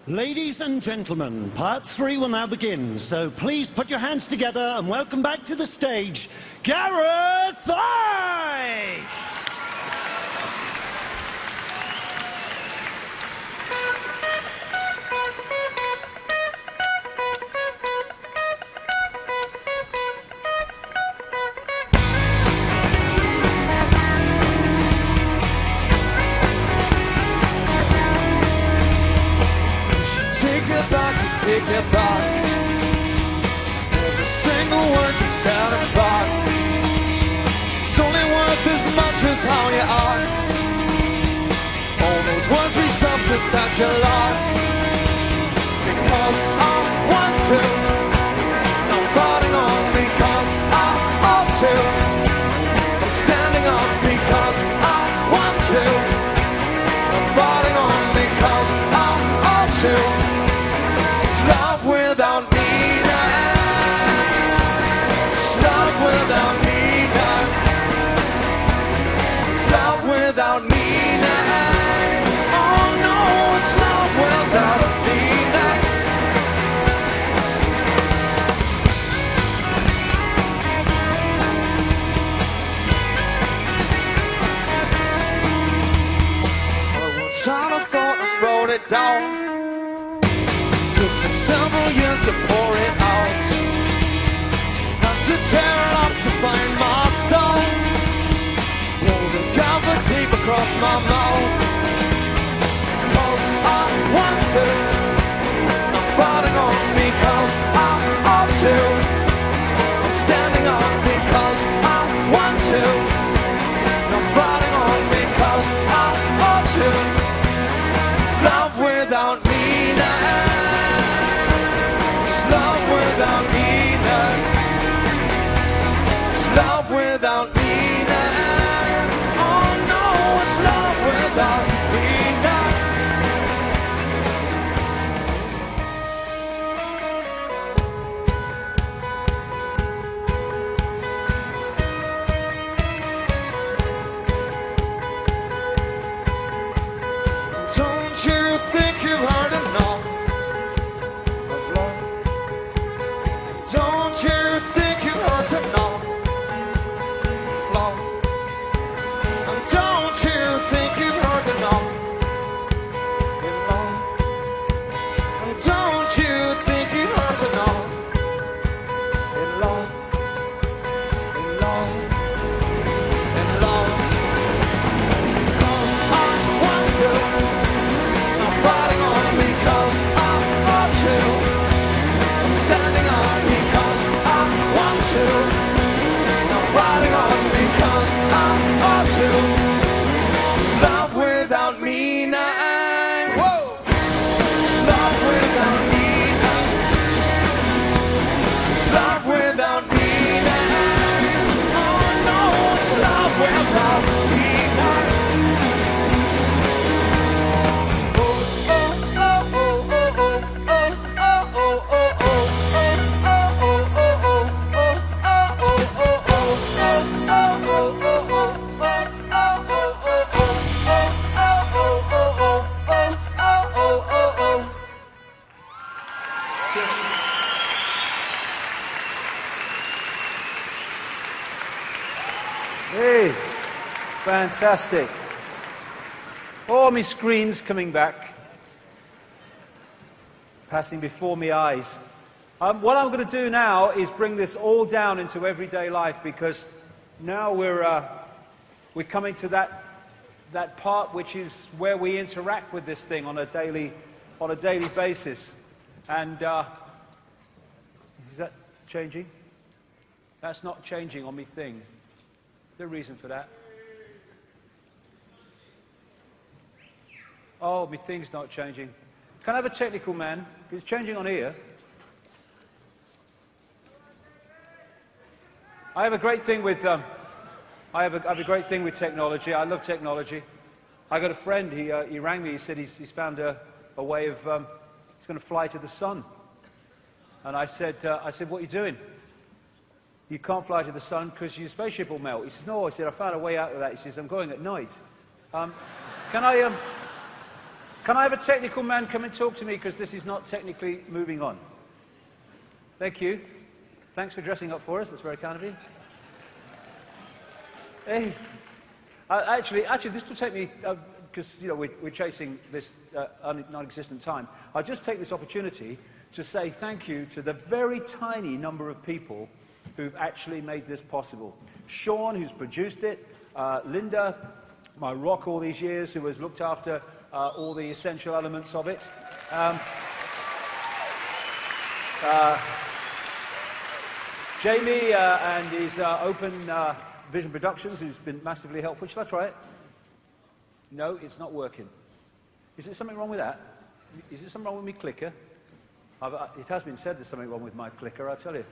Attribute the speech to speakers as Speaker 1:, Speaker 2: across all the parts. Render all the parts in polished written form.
Speaker 1: Ladies and gentlemen, part 3 will now begin, so please put your hands together and welcome back to the stage, Gareth Icke!
Speaker 2: Take it back. Every single word you said and fact. It's only worth as much as how you act. All those words be substance that you lack. Because I want to. I'm fighting on because I ought to. I'm standing up because I want to. I'm fighting on because I ought to. Love without meaning. Love without meaning. Love without meaning. Oh no, it's love without meaning. I once had a thought and wrote it down. Took me several years to pour it out. Had to tear it up to find my soul. Pull the cover tape across my mouth. Cause I want to. I'm fighting on because I ought to. I'm standing on because I want to. I'm fighting on because I ought to. It's love without meaning. Love without meaning. It's love without meaning. Oh no, it's love without meaning. Don't you think you've heard enough? Don't you think you've heard enough, love? And don't you think you've heard enough in love? And don't you think you've heard enough in love, in love, in love? Cause I want to. I'm fighting on because I ought to. I'm standing on because I want to. I'm fighting on because I ought to. It's love without meaning. Whoa! It's love without meaning. It's love without meaning. Oh no, it's love without meaning.
Speaker 3: Hey, fantastic. Oh, my screen's coming back. Passing before me eyes. What I'm going to do now is bring this all down into everyday life, because now we're coming to that part which is where we interact with this thing on a daily basis. And is that changing? That's not changing on me thing. Is there a reason for that? Oh, my thing's not changing. Can I have a technical man? It's changing on here. I have a great thing with I have a great thing with technology. I love technology. I got a friend. He rang me. He said he's found a way of he's going to fly to the sun. And I said, what are you doing? You can't fly to the sun because your spaceship will melt. He says, no. I said, I found a way out of that. He says, I'm going at night. Can I Can I have a technical man come and talk to me, because this is not technically moving on? Thank you. Thanks for dressing up for us. That's very kind of you. Hey, actually, this will take me, because we're chasing this non-existent time. I'll just take this opportunity to say thank you to the very tiny number of people who've actually made this possible. Sean, who's produced it, Linda, my rock all these years, who has looked after all the essential elements of it. Jamie and his Open Vision Productions, who's been massively helpful. Shall I try it? No, it's not working. Is there something wrong with that? Is there something wrong with my clicker? It has been said there's something wrong with my clicker, I tell you.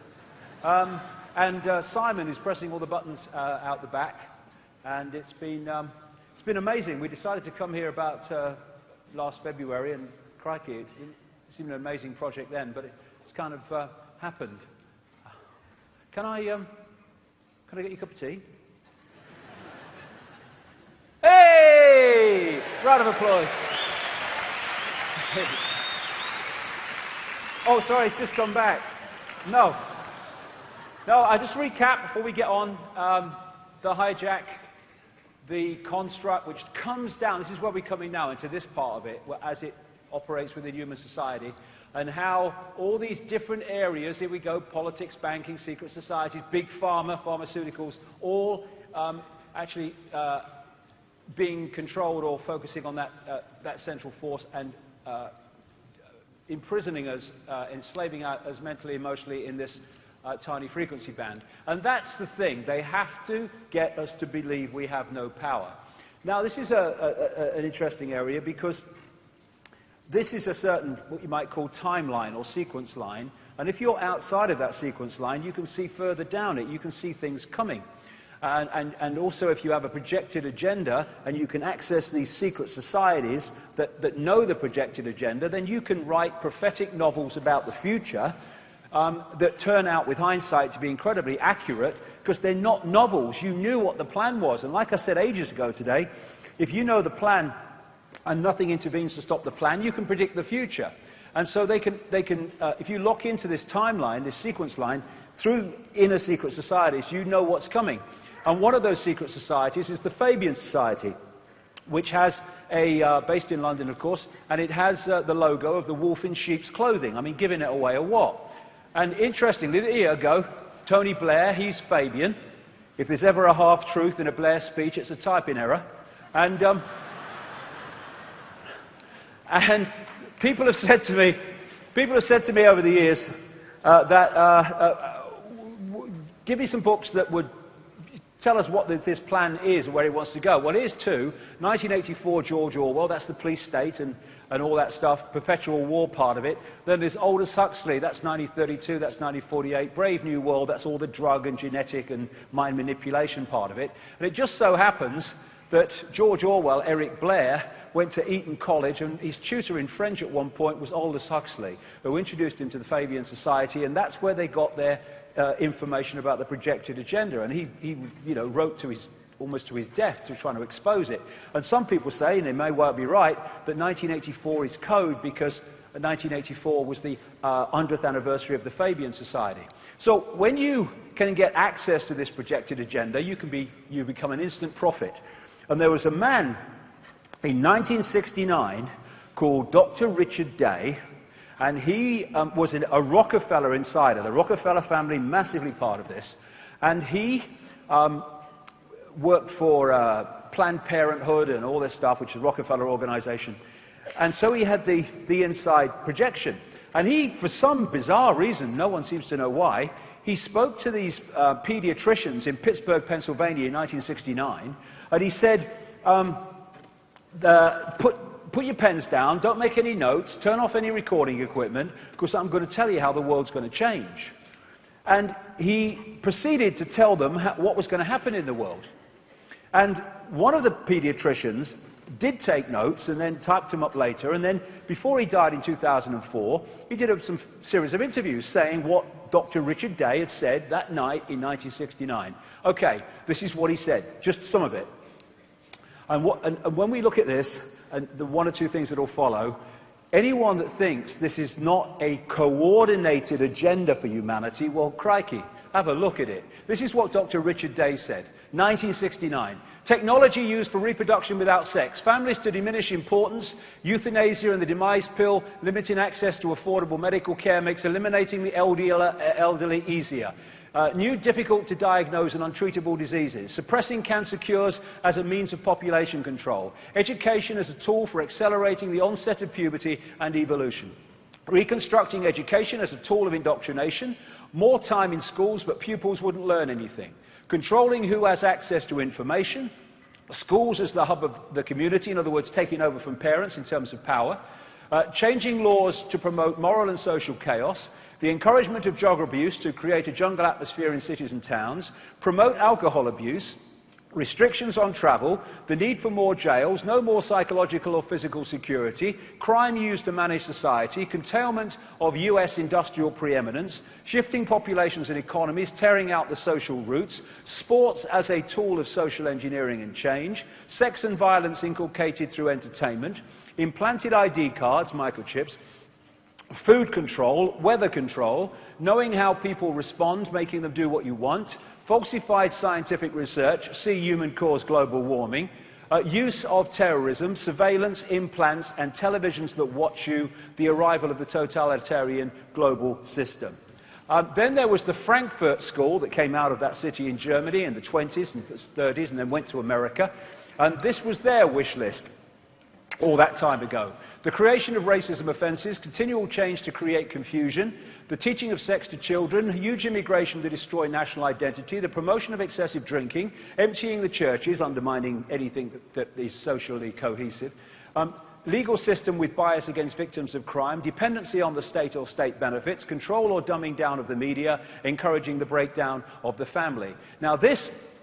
Speaker 3: And Simon is pressing all the buttons out the back, and it's been amazing. We decided to come here about last February, and crikey, it seemed an amazing project then, but it's kind of happened. Can I get you a cup of tea? Hey! Round of applause. Oh, sorry, it's just come back. No, I just recap before we get on. The hijack, the construct, which comes down, this is where we're coming now into this part of it, as it operates within human society, and how all these different areas, here we go, politics, banking, secret societies, big pharma, pharmaceuticals, all actually being controlled or focusing on that central force and imprisoning us, enslaving us mentally, emotionally in this tiny frequency band. And that's the thing. They have to get us to believe we have no power. Now, this is an interesting area, because this is a certain, what you might call, timeline or sequence line. And if you're outside of that sequence line, you can see further down it. You can see things coming. And also, if you have a projected agenda and you can access these secret societies that know the projected agenda, then you can write prophetic novels about the future that turn out, with hindsight, to be incredibly accurate, because they're not novels. You knew what the plan was. And like I said ages ago today, if you know the plan and nothing intervenes to stop the plan, you can predict the future. And so they can if you lock into this timeline, this sequence line, through inner secret societies, you know what's coming. And one of those secret societies is the Fabian Society, which has based in London, of course, and it has the logo of the wolf in sheep's clothing. I mean, giving it away or what? And interestingly, a year ago, Tony Blair, he's Fabian. If there's ever a half-truth in a Blair speech, it's a typing error. And people have said to me over the years give me some books that would tell us what this plan is and where he wants to go. Well, here's two. 1984, George Orwell, that's the police state and all that stuff, perpetual war part of it. Then there's Aldous Huxley, that's 1932, that's 1948. Brave New World, that's all the drug and genetic and mind manipulation part of it. And it just so happens that George Orwell, Eric Blair, went to Eton College, and his tutor in French at one point was Aldous Huxley, who introduced him to the Fabian Society, and that's where they got their information about the projected agenda. And he wrote to almost to his death, to trying to expose it. And some people say, and they may well be right, that 1984 is code because 1984 was the 100th anniversary of the Fabian Society. So when you can get access to this projected agenda, you become an instant prophet. And there was a man in 1969 called Dr. Richard Day, and he was a Rockefeller insider. The Rockefeller family, massively part of this. And he worked for Planned Parenthood and all this stuff, which is a Rockefeller organization. And so he had the inside projection. And he, for some bizarre reason, no one seems to know why, he spoke to these pediatricians in Pittsburgh, Pennsylvania in 1969, and he said, put your pens down, don't make any notes, turn off any recording equipment, because I'm going to tell you how the world's going to change. And he proceeded to tell them what was going to happen in the world. And one of the pediatricians did take notes and then typed them up later, and then before he died in 2004, he did some series of interviews saying what Dr. Richard Day had said that night in 1969. Okay, this is what he said, just some of it. And when we look at this, and the one or two things that will follow, anyone that thinks this is not a coordinated agenda for humanity, well, crikey, have a look at it. This is what Dr. Richard Day said, 1969. Technology used for reproduction without sex, families to diminish importance, euthanasia and the demise pill, limiting access to affordable medical care makes eliminating the elderly easier. New difficult to diagnose and untreatable diseases, suppressing cancer cures as a means of population control, education as a tool for accelerating the onset of puberty and evolution, reconstructing education as a tool of indoctrination, more time in schools but pupils wouldn't learn anything, controlling who has access to information, schools as the hub of the community, in other words, taking over from parents in terms of power, changing laws to promote moral and social chaos, the encouragement of drug abuse to create a jungle atmosphere in cities and towns, promote alcohol abuse, restrictions on travel, the need for more jails, no more psychological or physical security, crime used to manage society, curtailment of US industrial preeminence, shifting populations and economies, tearing out the social roots, sports as a tool of social engineering and change, sex and violence inculcated through entertainment, implanted ID cards, microchips, food control, weather control, knowing how people respond, making them do what you want, falsified scientific research, see human-caused global warming, use of terrorism, surveillance, implants, and televisions that watch you, the arrival of the totalitarian global system. Then there was the Frankfurt School that came out of that city in Germany in the 20s and 30s and then went to America. And this was their wish list all that time ago. The creation of racism offences, continual change to create confusion, the teaching of sex to children, huge immigration to destroy national identity, the promotion of excessive drinking, emptying the churches, undermining anything that is socially cohesive, legal system with bias against victims of crime, dependency on the state or state benefits, control or dumbing down of the media, encouraging the breakdown of the family. Now, this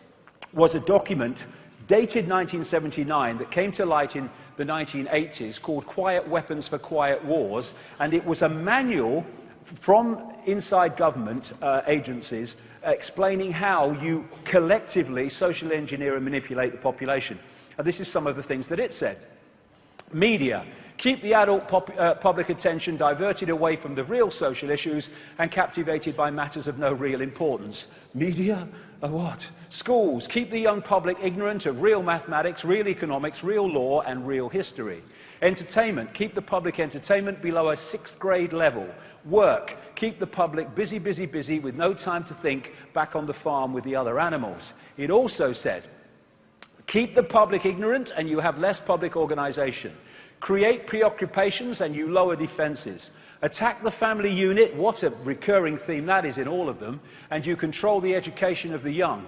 Speaker 3: was a document dated 1979 that came to light in the 1980s called Quiet Weapons for Quiet Wars, and it was a manual from inside government agencies explaining how you collectively social engineer and manipulate the population. And this is some of the things that it said. Media. Keep the adult public attention diverted away from the real social issues and captivated by matters of no real importance. Media? What? Schools. Keep the young public ignorant of real mathematics, real economics, real law, and real history. Entertainment. Keep the public entertainment below a 6th grade level. Work. Keep the public busy, busy, busy with no time to think back on the farm with the other animals. It also said, keep the public ignorant and you have less public organisation. Create preoccupations and you lower defences. Attack the family unit, what a recurring theme that is in all of them, and you control the education of the young.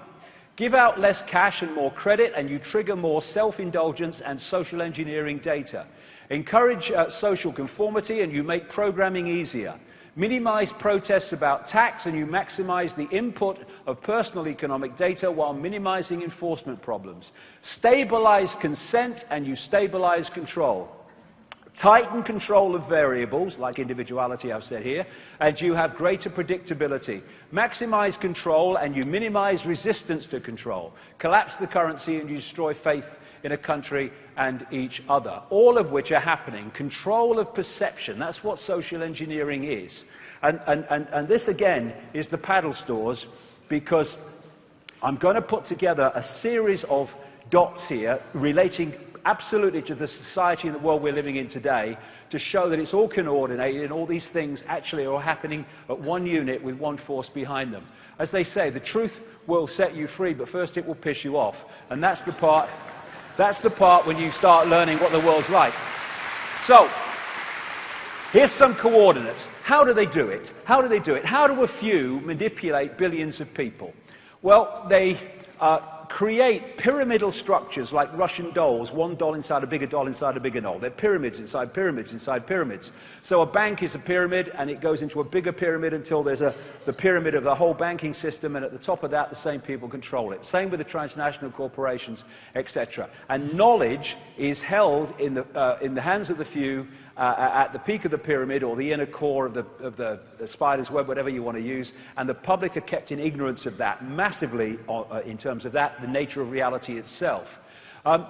Speaker 3: Give out less cash and more credit and you trigger more self-indulgence and social engineering data. Encourage social conformity and you make programming easier. Minimise protests about tax and you maximise the input of personal economic data while minimising enforcement problems. Stabilise consent and you stabilise control. Tighten control of variables, like individuality I've said here, and you have greater predictability. Maximise control and you minimise resistance to control. Collapse the currency and you destroy faith in a country and each other. All of which are happening. Control of perception, that's what social engineering is. And this again is the paddle stores, because I'm going to put together a series of dots here relating absolutely to the society and the world we're living in today, to show that it's all coordinated and all these things actually are happening at one unit with one force behind them. As they say, the truth will set you free, but first it will piss you off. And that's the part when you start learning what the world's like. So, here's some coordinates. How do they do it? How do they do it? How do a few manipulate billions of people? Well, they create pyramidal structures like Russian dolls, one doll inside a bigger doll inside a bigger doll. They're pyramids inside pyramids inside pyramids. So a bank is a pyramid and it goes into a bigger pyramid until there's the pyramid of the whole banking system, and at the top of that the same people control it. Same with the transnational corporations, etc. And knowledge is held in the hands of the few at the peak of the pyramid, or the inner core of the spider's web, whatever you want to use, and the public are kept in ignorance of that massively in terms of that, the nature of reality itself.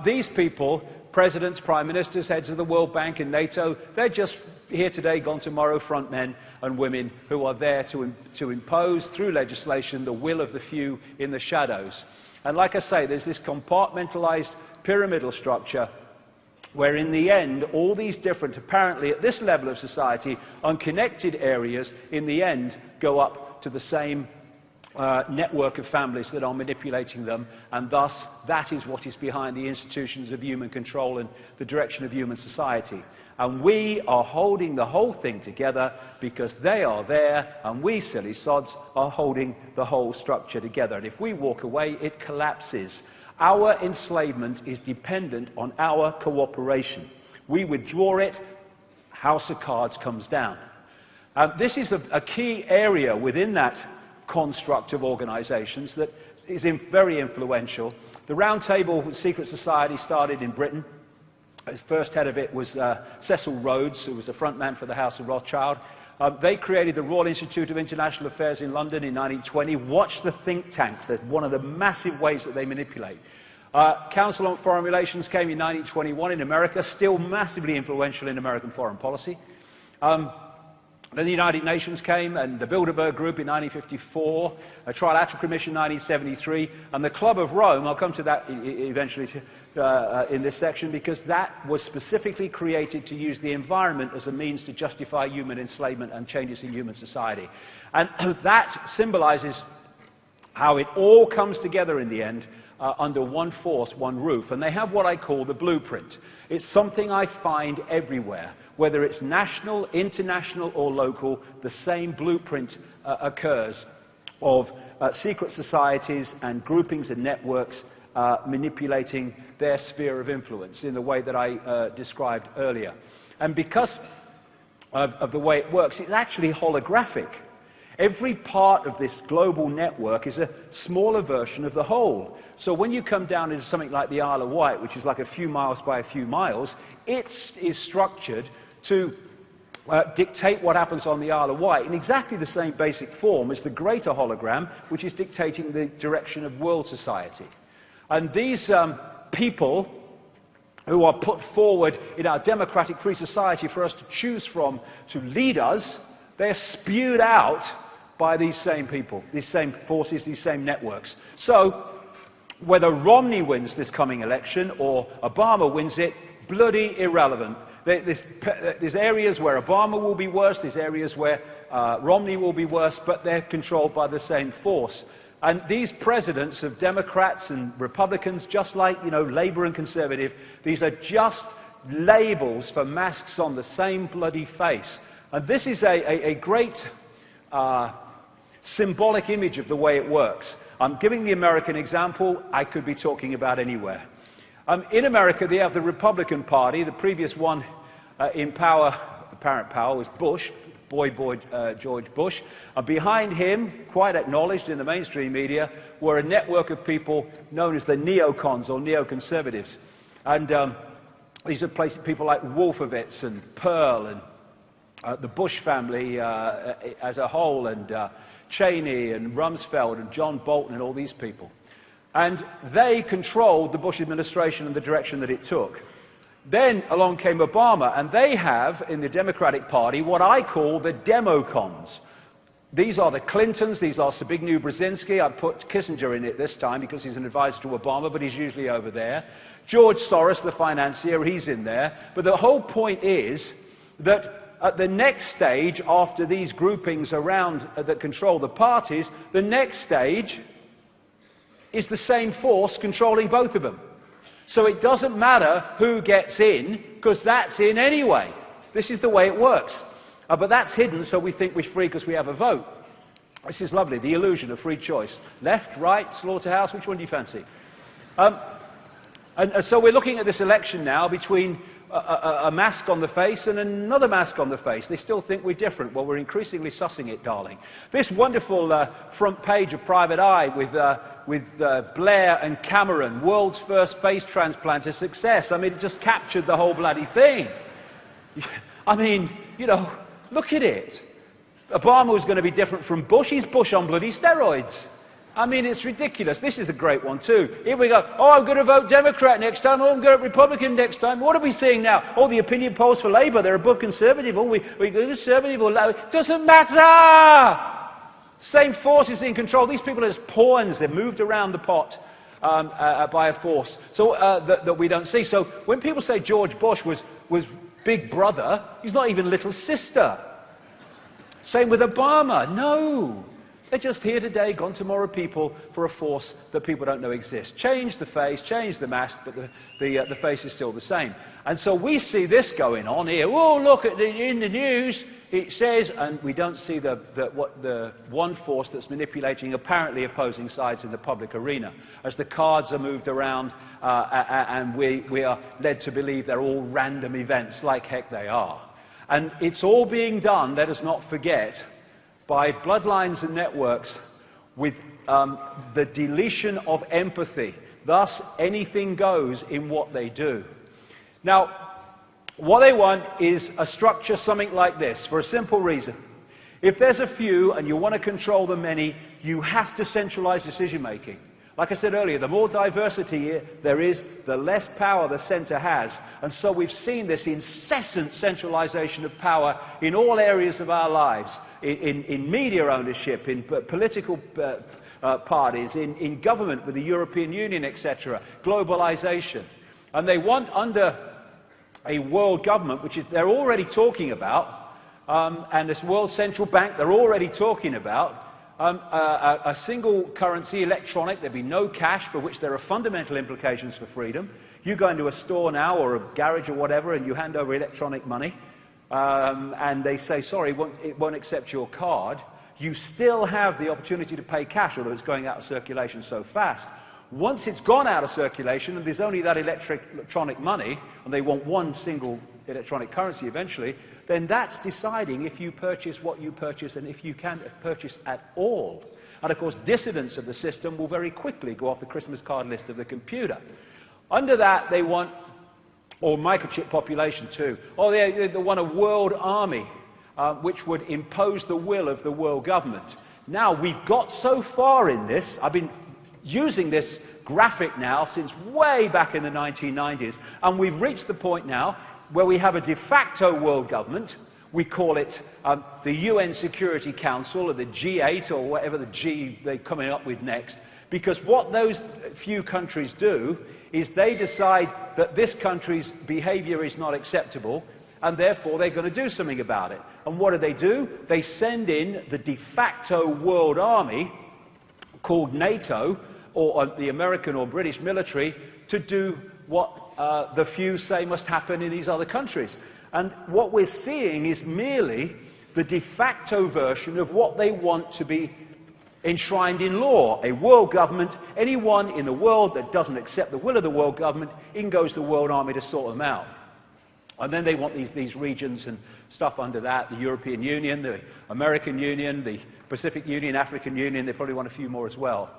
Speaker 3: These people, presidents, prime ministers, heads of the World Bank and NATO, they're just here today, gone tomorrow, front men and women who are there to impose through legislation the will of the few in the shadows. And like I say, there's this compartmentalized pyramidal structure where in the end, all these different, apparently at this level of society, unconnected areas, in the end, go up to the same network of families that are manipulating them, and thus that is what is behind the institutions of human control and the direction of human society. And we are holding the whole thing together because they are there, and we, silly sods, are holding the whole structure together. And if we walk away, it collapses. Our enslavement is dependent on our cooperation. We withdraw it, House of Cards comes down. This is a key area within that construct of organisations that is very influential. The Round Table Secret Society started in Britain. The first head of it was Cecil Rhodes, who was the front man for the House of Rothschild. They created the Royal Institute of International Affairs in London in 1920. Watch the think tanks. That's one of the massive ways that they manipulate. Council on Foreign Relations came in 1921 in America, still massively influential in American foreign policy. Then the United Nations came, and the Bilderberg Group in 1954, a Trilateral Commission in 1973, and the Club of Rome. I'll come to that eventually in this section, because that was specifically created to use the environment as a means to justify human enslavement and changes in human society. And that symbolizes how it all comes together in the end under one force, one roof. And they have what I call the blueprint. It's something I find everywhere. Whether it's national, international, or local, the same blueprint occurs of secret societies and groupings and networks manipulating their sphere of influence in the way that I described earlier. And because of the way it works, it's actually holographic. Every part of this global network is a smaller version of the whole. So when you come down into something like the Isle of Wight, which is like a few miles by a few miles, it is structured to dictate what happens on the Isle of Wight in exactly the same basic form as the greater hologram, which is dictating the direction of world society. And these people who are put forward in our democratic free society for us to choose from to lead us, they're spewed out by these same people, these same forces, these same networks. So whether Romney wins this coming election or Obama wins it, bloody irrelevant. There's areas where Obama will be worse, there's areas where Romney will be worse, but they're controlled by the same force. And these presidents of Democrats and Republicans, just like, Labour and Conservative, these are just labels for masks on the same bloody face. And this is a great symbolic image of the way it works. I'm giving the American example. I could be talking about anywhere. In America, they have the Republican Party. The previous one in power, apparent power, was Bush, George Bush. And behind him, quite acknowledged in the mainstream media, were a network of people known as the neocons or neoconservatives. And these are people like Wolfowitz and Pearl and the Bush family as a whole, and Cheney and Rumsfeld and John Bolton and all these people. And they controlled the Bush administration and the direction that it took. Then along came Obama, and they have, in the Democratic Party, what I call the democons. These are the Clintons, these are Zbigniew Brzezinski. I've put Kissinger in it this time because he's an advisor to Obama, but he's usually over there. George Soros, the financier, he's in there. But the whole point is that at the next stage, after these groupings around that control the parties, the next stage is the same force controlling both of them. So it doesn't matter who gets in, because that's in anyway. This is the way it works. But that's hidden, so we think we're free because we have a vote. This is lovely, the illusion of free choice. Left, right, slaughterhouse, which one do you fancy? And so we're looking at this election now between a mask on the face and another mask on the face. They still think we're different. Well, we're increasingly sussing it, darling. This wonderful front page of Private Eye with Blair and Cameron, world's first face transplant, a success. I mean, it just captured the whole bloody thing. I mean, look at it. Obama was going to be different from Bush. He's Bush on bloody steroids. I mean, it's ridiculous. This is a great one, too. Here we go. Oh, I'm going to vote Democrat next time. Oh, I'm going to vote Republican next time. What are we seeing now? Oh, the opinion polls for Labour, they're above Conservative. Oh, we go Conservative or Labour. Doesn't matter! Same forces in control. These people are just pawns. They're moved around the pot by a force that we don't see. So when people say George Bush was big brother, he's not even little sister. Same with Obama. No. They're just here today, gone tomorrow people for a force that people don't know exists. Change the face, change the mask, but the face is still the same. And so we see this going on here. Oh, look, in the news it says, and we don't see the one force that's manipulating apparently opposing sides in the public arena. As the cards are moved around and we are led to believe they're all random events, like heck they are. And it's all being done, let us not forget, by bloodlines and networks with the deletion of empathy. Thus, anything goes in what they do. Now, what they want is a structure something like this, for a simple reason. If there's a few and you want to control the many, you have to centralize decision-making. Like I said earlier, the more diversity there is, the less power the centre has. And so we've seen this incessant centralisation of power in all areas of our lives, in media ownership, in political parties, in government with the European Union, etc., globalisation. And they want, under a world government, which is they're already talking about, and this World Central Bank they're already talking about, a single currency, electronic. There'd be no cash, for which there are fundamental implications for freedom. You go into a store now, or a garage or whatever, and you hand over electronic money, and they say, sorry, it won't accept your card. You still have the opportunity to pay cash, although it's going out of circulation so fast. Once it's gone out of circulation, and there's only that electronic money, and they want one single electronic currency eventually, then that's deciding if you purchase what you purchase and if you can purchase at all. And of course, dissidents of the system will very quickly go off the Christmas card list of the computer. Under that, they want, or microchip population too, or they want a world army which would impose the will of the world government. Now, we've got so far in this, I've been using this graphic now since way back in the 1990s, and we've reached the point now where we have a de facto world government. We call it the UN Security Council, or the G8, or whatever the G they're coming up with next, because what those few countries do is they decide that this country's behaviour is not acceptable, and therefore they're going to do something about it. And what do? They send in the de facto world army, called NATO, or the American or British military, to do what the few say must happen in these other countries. And what we're seeing is merely the de facto version of what they want to be enshrined in law. A world government, anyone in the world that doesn't accept the will of the world government, in goes the world army to sort them out. And then they want these regions and stuff under that, the European Union, the American Union, the Pacific Union, African Union, they probably want a few more as well.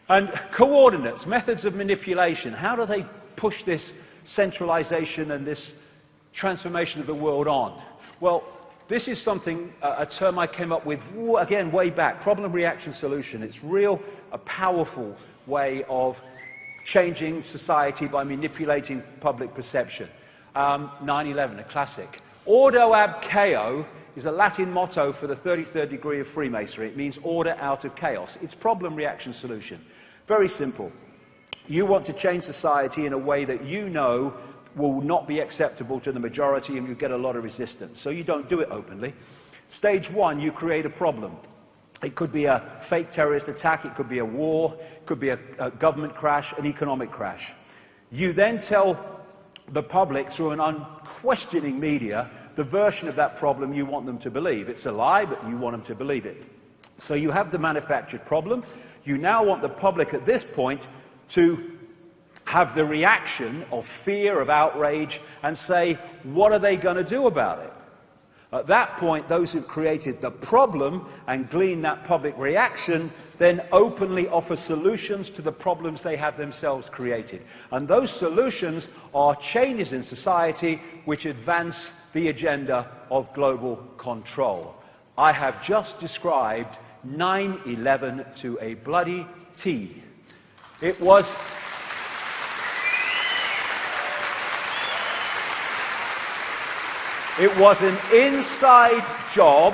Speaker 3: And coordinates, methods of manipulation, how do they push this centralization and this transformation of the world on? Well, this is something, a term I came up with, again, way back, problem, reaction, solution. It's a powerful way of changing society by manipulating public perception. 9/11, a classic. Ordo ab chaos is a Latin motto for the 33rd degree of Freemasonry. It means order out of chaos. It's problem, reaction, solution. Very simple. You want to change society in a way that you know will not be acceptable to the majority, and you get a lot of resistance. So you don't do it openly. Stage one, you create a problem. It could be a fake terrorist attack, it could be a war, it could be a government crash, an economic crash. You then tell the public through an unquestioning media the version of that problem you want them to believe. It's a lie, but you want them to believe it. So you have the manufactured problem. You now want the public at this point to have the reaction of fear, of outrage, and say, what are they going to do about it? At that point, those who've created the problem and glean that public reaction then openly offer solutions to the problems they have themselves created. And those solutions are changes in society which advance the agenda of global control. I have just described 9/11 to a bloody T. It was an inside job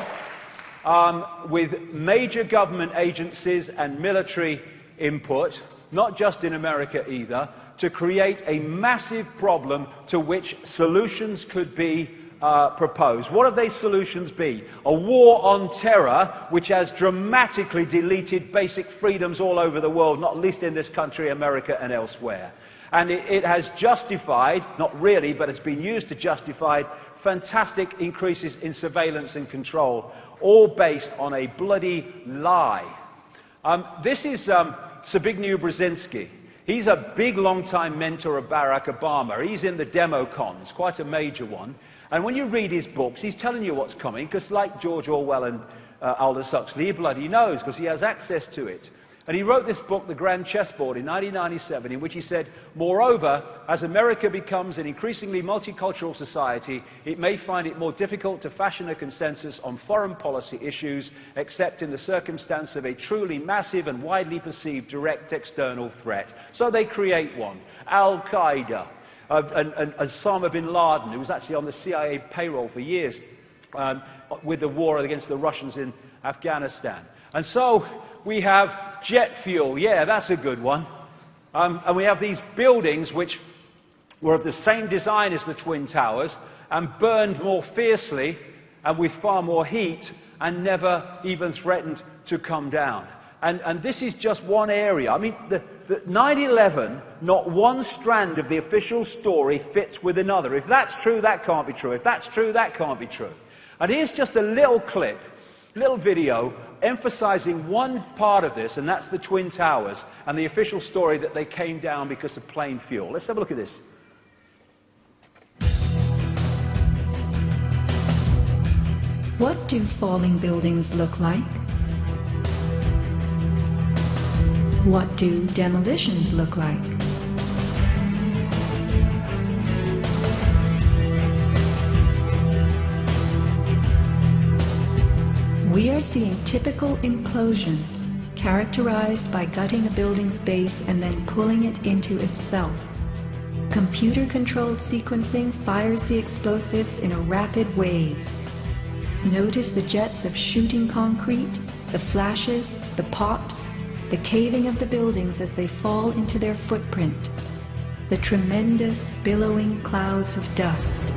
Speaker 3: with major government agencies and military input, not just in America either, to create a massive problem to which solutions could be proposed. What have those solutions be? A war on terror, which has dramatically deleted basic freedoms all over the world, not least in this country, America, and elsewhere. And it has justified, not really, but it's been used to justify fantastic increases in surveillance and control, all based on a bloody lie. This is Zbigniew Brzezinski. He's a big, long-time mentor of Barack Obama. He's in the Democons, quite a major one. And when you read his books, he's telling you what's coming, because like George Orwell and Aldous Huxley, he bloody knows, because he has access to it. And he wrote this book, The Grand Chessboard, in 1997, in which he said, moreover, as America becomes an increasingly multicultural society, it may find it more difficult to fashion a consensus on foreign policy issues, except in the circumstance of a truly massive and widely perceived direct external threat. So they create one. Al-Qaeda, and Osama bin Laden, who was actually on the CIA payroll for years with the war against the Russians in Afghanistan. And so we have jet fuel. Yeah, that's a good one. And we have these buildings which were of the same design as the Twin Towers and burned more fiercely and with far more heat and never even threatened to come down. And this is just one area. I mean, the 9/11, not one strand of the official story fits with another. If that's true, that can't be true. If that's true, that can't be true. And here's just a little clip, little video, emphasizing one part of this, and that's the Twin Towers and the official story that they came down because of plain fuel. Let's have a look at this.
Speaker 4: What do falling buildings look like? What do demolitions look like? We are seeing typical implosions, characterized by gutting a building's base and then pulling it into itself. Computer-controlled sequencing fires the explosives in a rapid wave. Notice the jets of shooting concrete, the flashes, the pops, the caving of the buildings as they fall into their footprint, the tremendous billowing clouds of dust.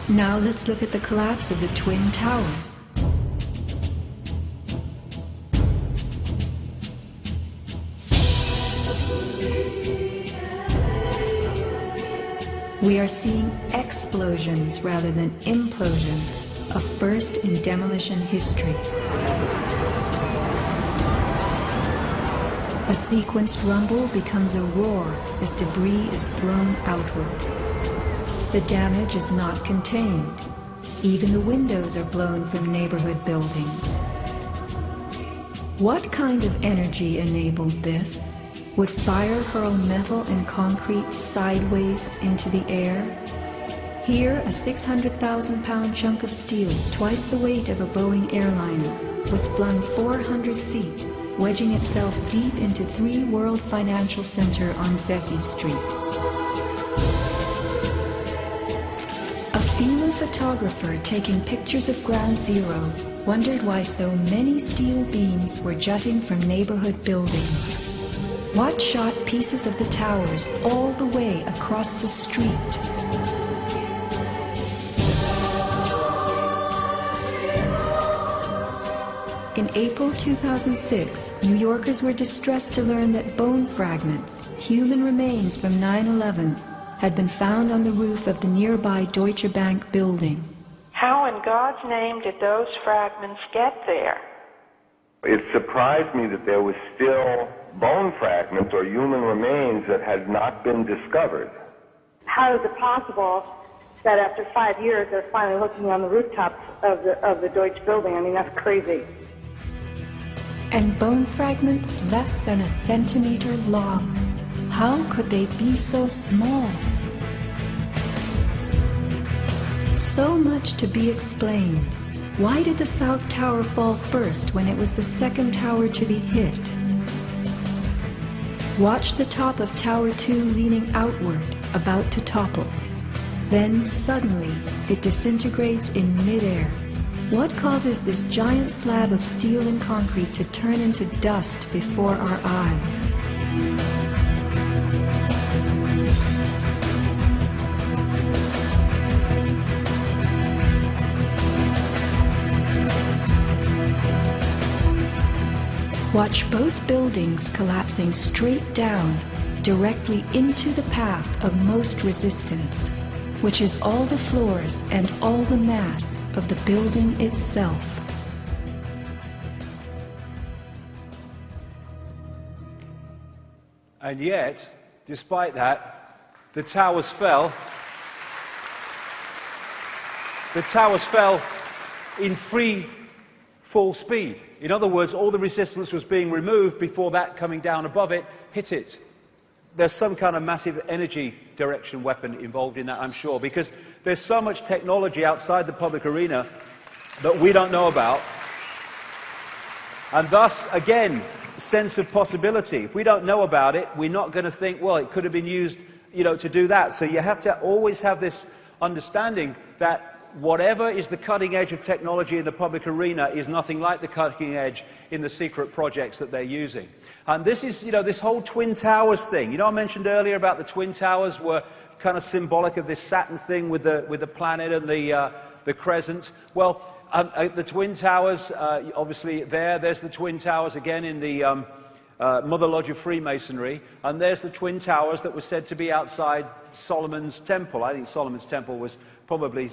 Speaker 4: Now let's look at the collapse of the Twin Towers. We are seeing explosions rather than implosions, a first in demolition history. A sequenced rumble becomes a roar as debris is thrown outward. The damage is not contained. Even the windows are blown from neighborhood buildings. What kind of energy enabled this? Would fire hurl metal and concrete sideways into the air? Here, a 600,000-pound chunk of steel, twice the weight of a Boeing airliner, was flung 400 feet, wedging itself deep into 3 World Financial Center on Vesey Street. A female photographer taking pictures of Ground Zero wondered why so many steel beams were jutting from neighborhood buildings. What shot pieces of the towers all the way across the street? In April 2006, New Yorkers were distressed to learn that bone fragments, human remains from 9/11, had been found on the roof of the nearby Deutsche Bank building.
Speaker 5: How in God's name did those fragments get there?
Speaker 6: It surprised me that there was still bone fragments or human remains that had not been discovered.
Speaker 5: How is it possible that after 5 years they're finally looking on the rooftops of the Deutsche building? I mean, that's crazy.
Speaker 4: And bone fragments less than a centimeter long. How could they be so small? So much to be explained. Why did the South Tower fall first when it was the second tower to be hit? Watch the top of Tower 2 leaning outward, about to topple. Then, suddenly, it disintegrates in midair. What causes this giant slab of steel and concrete to turn into dust before our eyes? Watch both buildings collapsing straight down, directly into the path of most resistance, which is all the floors and all the mass of the building itself.
Speaker 3: And yet, despite that, the towers fell. The towers fell in free fall speed. In other words, all the resistance was being removed before that coming down above it hit it. There's some kind of massive energy direction weapon involved in that, I'm sure, because there's so much technology outside the public arena that we don't know about. And thus, again, sense of possibility. If we don't know about it, we're not going to think, well, it could have been used, to do that. So you have to always have this understanding that whatever is the cutting edge of technology in the public arena is nothing like the cutting edge in the secret projects that they're using. And this is, this whole Twin Towers thing. I mentioned earlier about the Twin Towers were kind of symbolic of this Saturn thing with the planet and the crescent. Well, the Twin Towers, obviously there's the Twin Towers again in the Mother Lodge of Freemasonry, and there's the Twin Towers that were said to be outside Solomon's Temple. I think Solomon's Temple was probably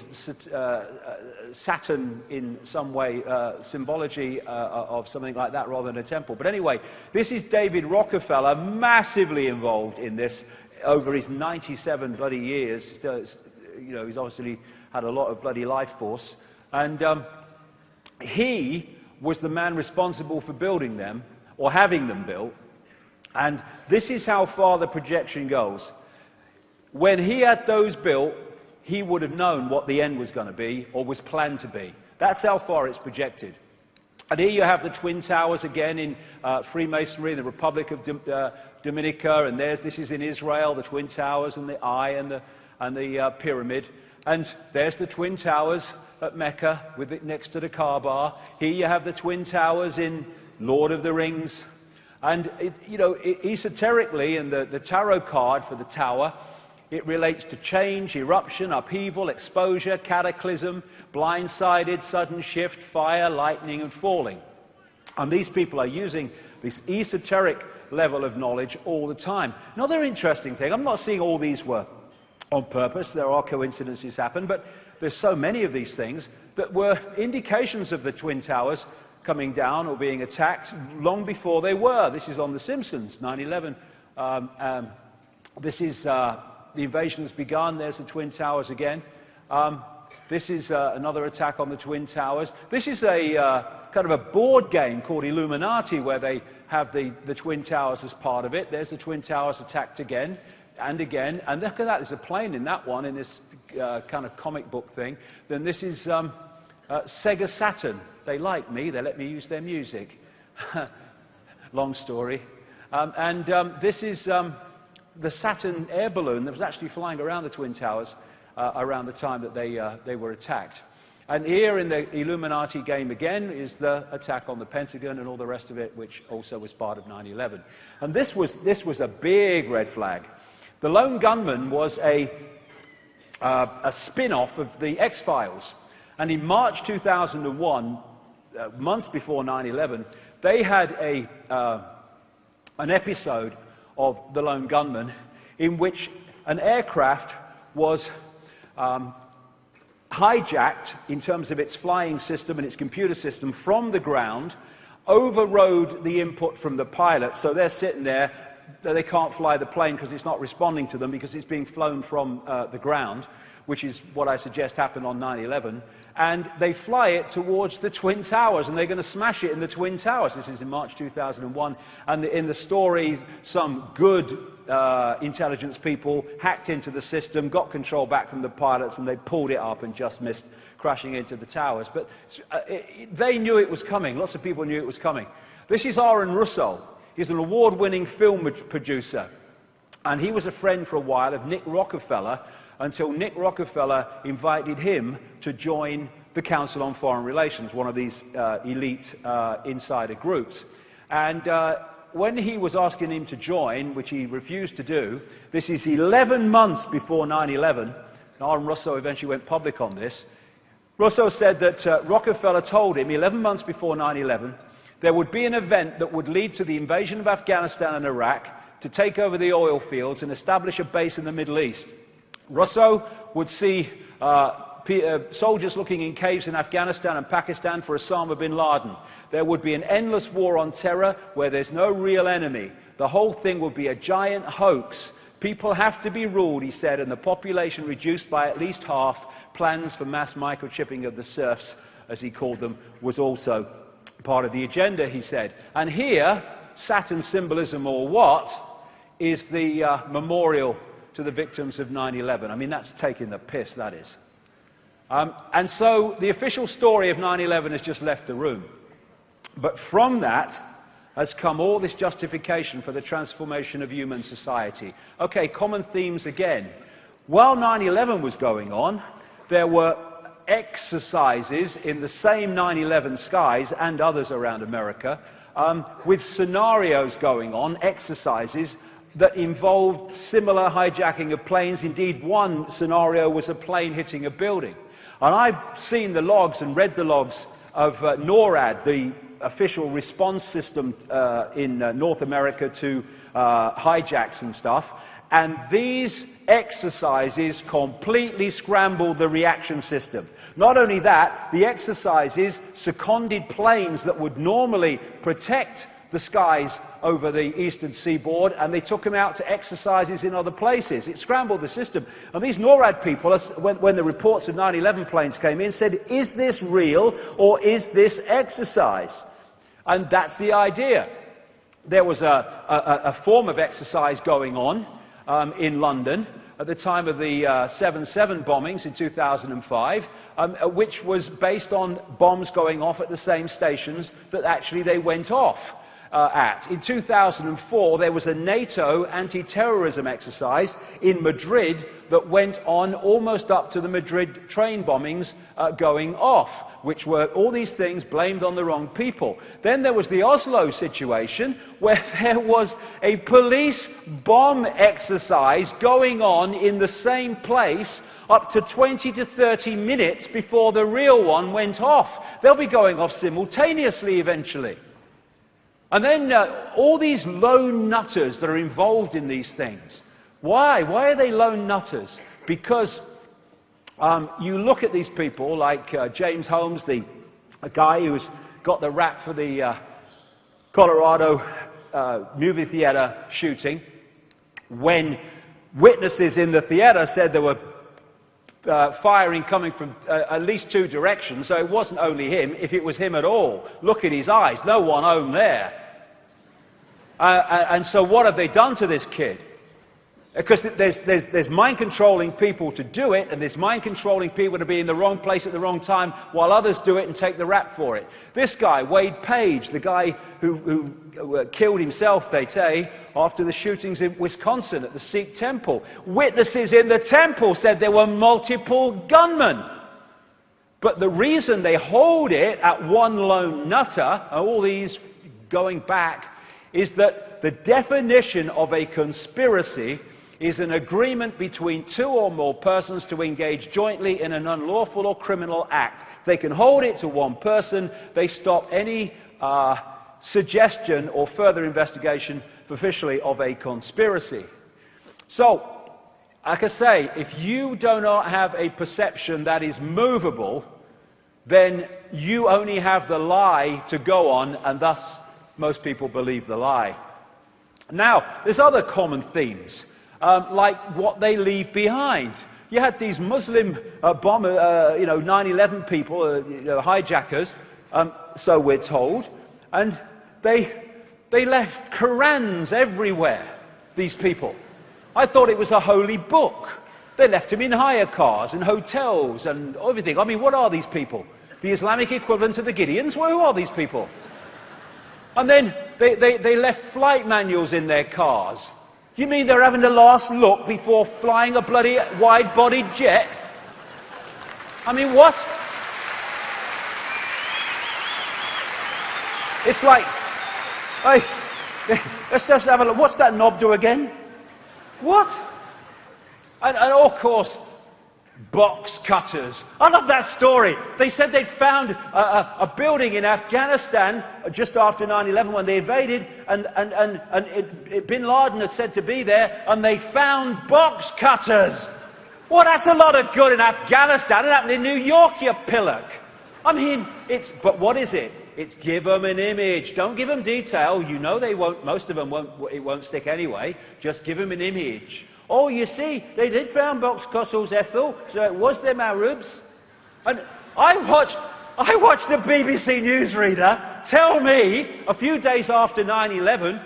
Speaker 3: Saturn in some way, symbology of something like that rather than a temple. But anyway, this is David Rockefeller, massively involved in this over his 97 bloody years. He's obviously had a lot of bloody life force. And he was the man responsible for building them, or having them built. And this is how far the projection goes. When he had those built, he would have known what the end was going to be, or was planned to be. That's how far it's projected. And here you have the Twin Towers again in Freemasonry, the Republic of Dominica, and this is in Israel, the Twin Towers and the Eye and the Pyramid. And there's the Twin Towers at Mecca, with it next to the Kaaba. Here you have the Twin Towers in Lord of the Rings. And, esoterically, in the tarot card for the tower, it relates to change, eruption, upheaval, exposure, cataclysm, blindsided, sudden shift, fire, lightning, and falling. And these people are using this esoteric level of knowledge all the time. Another interesting thing, I'm not saying all these were on purpose, there are coincidences happen, but there's so many of these things that were indications of the Twin Towers coming down or being attacked long before they were. This is on The Simpsons, 9/11. This is... the invasion has begun. There's the Twin Towers again. This is another attack on the Twin Towers. This is a kind of a board game called Illuminati, where they have the Twin Towers as part of it. There's the Twin Towers attacked again and again. And look at that, there's a plane in that one, in this kind of comic book thing. Then this is Sega Saturn. They like me. They let me use their music. Long story. This is... the Saturn air balloon that was actually flying around the Twin Towers around the time that they were attacked. And here in the Illuminati game again is the attack on the Pentagon and all the rest of it, which also was part of 9/11. And this was a big red flag. The Lone Gunman was a spin-off of the X-Files. And in March 2001, months before 9/11, they had an episode of The Lone Gunman, in which an aircraft was hijacked in terms of its flying system and its computer system from the ground, overrode the input from the pilot, so they're sitting there, they can't fly the plane because it's not responding to them because it's being flown from the ground, which is what I suggest happened on 9/11, and they fly it towards the Twin Towers, and they're going to smash it in the Twin Towers. This is in March 2001, and in the story, some good intelligence people hacked into the system, got control back from the pilots, and they pulled it up and just missed crashing into the towers. But they knew it was coming. Lots of people knew it was coming. This is Aaron Russo. He's an award-winning film producer. And he was a friend for a while of Nick Rockefeller, until Nick Rockefeller invited him to join the Council on Foreign Relations, one of these elite insider groups. And when he was asking him to join, which he refused to do, this is 11 months before 9/11, Aaron Russo eventually went public on this. Russo said that Rockefeller told him 11 months before 9/11 there would be an event that would lead to the invasion of Afghanistan and Iraq, to take over the oil fields and establish a base in the Middle East. Russo would see soldiers looking in caves in Afghanistan and Pakistan for Osama bin Laden. There would be an endless war on terror where there's no real enemy. The whole thing would be a giant hoax. People have to be ruled, he said, and the population reduced by at least half. Plans for mass microchipping of the serfs, as he called them, was also part of the agenda, he said. And here, Saturn symbolism or what, is the memorial to the victims of 9/11. I mean, that's taking the piss, that is. And so the official story of 9/11 has just left the room. But from that has come all this justification for the transformation of human society. Okay, common themes again. While 9/11 was going on, there were exercises in the same 9/11 skies and others around America, with scenarios going on, exercises that involved similar hijacking of planes. Indeed, one scenario was a plane hitting a building. And I've seen the logs and read the logs of NORAD, the official response system in North America to hijacks and stuff. And these exercises completely scrambled the reaction system. Not only that, the exercises seconded planes that would normally protect the skies over the eastern seaboard, and they took them out to exercises in other places. It scrambled the system. And these NORAD people, when the reports of 9/11 planes came in, said, is this real or is this exercise? And that's the idea. There was a form of exercise going on in London at the time of the 7/7 bombings in 2005, which was based on bombs going off at the same stations that actually they went off at. In 2004, there was a NATO anti-terrorism exercise in Madrid that went on almost up to the Madrid train bombings going off, which were all these things blamed on the wrong people. Then there was the Oslo situation, where there was a police bomb exercise going on in the same place up to 20 to 30 minutes before the real one went off. They'll be going off simultaneously eventually. And then all these lone nutters that are involved in these things. Why? Why are they lone nutters? Because you look at these people like James Holmes, a guy who's got the rap for the Colorado movie theater shooting. When witnesses in the theater said there were firing coming from at least two directions, so it wasn't only him, if it was him at all. Look at his eyes, no one home there. And so what have they done to this kid? Because there's mind-controlling people to do it, and there's mind-controlling people to be in the wrong place at the wrong time while others do it and take the rap for it. This guy, Wade Page, the guy who killed himself, they say, after the shootings in Wisconsin at the Sikh temple. Witnesses in the temple said there were multiple gunmen. But the reason they hold it at one lone nutter, all these going back, is that the definition of a conspiracy is an agreement between two or more persons to engage jointly in an unlawful or criminal act. If they can hold it to one person, they stop any suggestion or further investigation officially of a conspiracy. So, like I say, if you do not have a perception that is movable, then you only have the lie to go on, and thus most people believe the lie. Now, there's other common themes, like what they leave behind. You had these Muslim bomber, 9/11 people, hijackers, so we're told, and they left Qurans everywhere. these people. I thought it was a holy book. They left him in hire cars and hotels and everything. I mean, what are these people? The Islamic equivalent of the Gideons? Well, who are these people? And then they left flight manuals in their cars. You mean they're having the last look before flying a bloody wide-bodied jet? I mean, what? It's like, hey, let's just have a look. What's that knob do again? What? And of course, box cutters. I love that story. They said they'd found a building in Afghanistan just after 9/11 when they invaded, and Bin Laden had said to be there, and they found box cutters. Well, that's a lot of good in Afghanistan. It happened in New York, you pillock. I mean, but what is it? It's give them an image. Don't give them detail. You know they won't, most of them won't, it won't stick anyway. Just give them an image. Oh, you see, they did found box cutters, Ethel, so it was them Arabs. And I watched the BBC newsreader tell me a few days after 9/11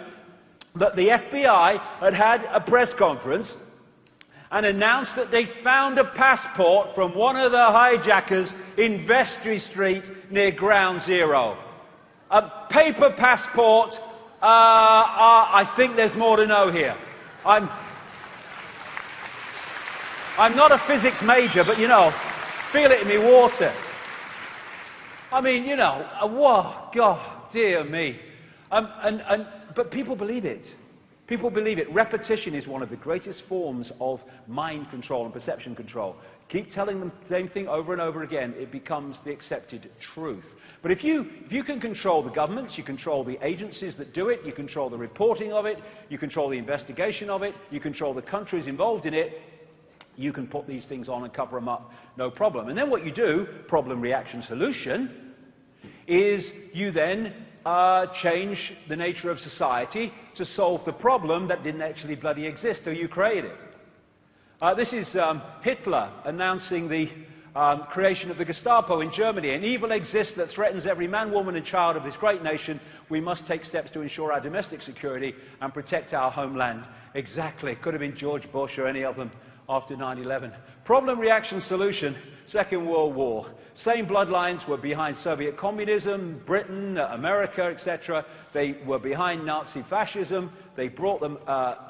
Speaker 3: that the FBI had a press conference and announced that they found a passport from one of the hijackers in Vestry Street near Ground Zero. A paper passport. I think there's more to know here. I'm not a physics major, but, you know, feel it in me water. I mean, you know, whoa, God, dear me. But people believe it. People believe it. Repetition is one of the greatest forms of mind control and perception control. Keep telling them the same thing over and over again, it becomes the accepted truth. But if you can control the governments, you control the agencies that do it, you control the reporting of it, you control the investigation of it, you control the countries involved in it, you can put these things on and cover them up, no problem. And then what you do, problem, reaction, solution, is you then change the nature of society to solve the problem that didn't actually bloody exist till you create it. This is Hitler announcing the creation of the Gestapo in Germany. An evil exists that threatens every man, woman and child of this great nation. We must take steps to ensure our domestic security and protect our homeland. Exactly. Could have been George Bush or any of them after 9/11. Problem, reaction, solution, Second World War. Same bloodlines were behind Soviet communism, Britain, America, etc. They were behind Nazi fascism. They brought them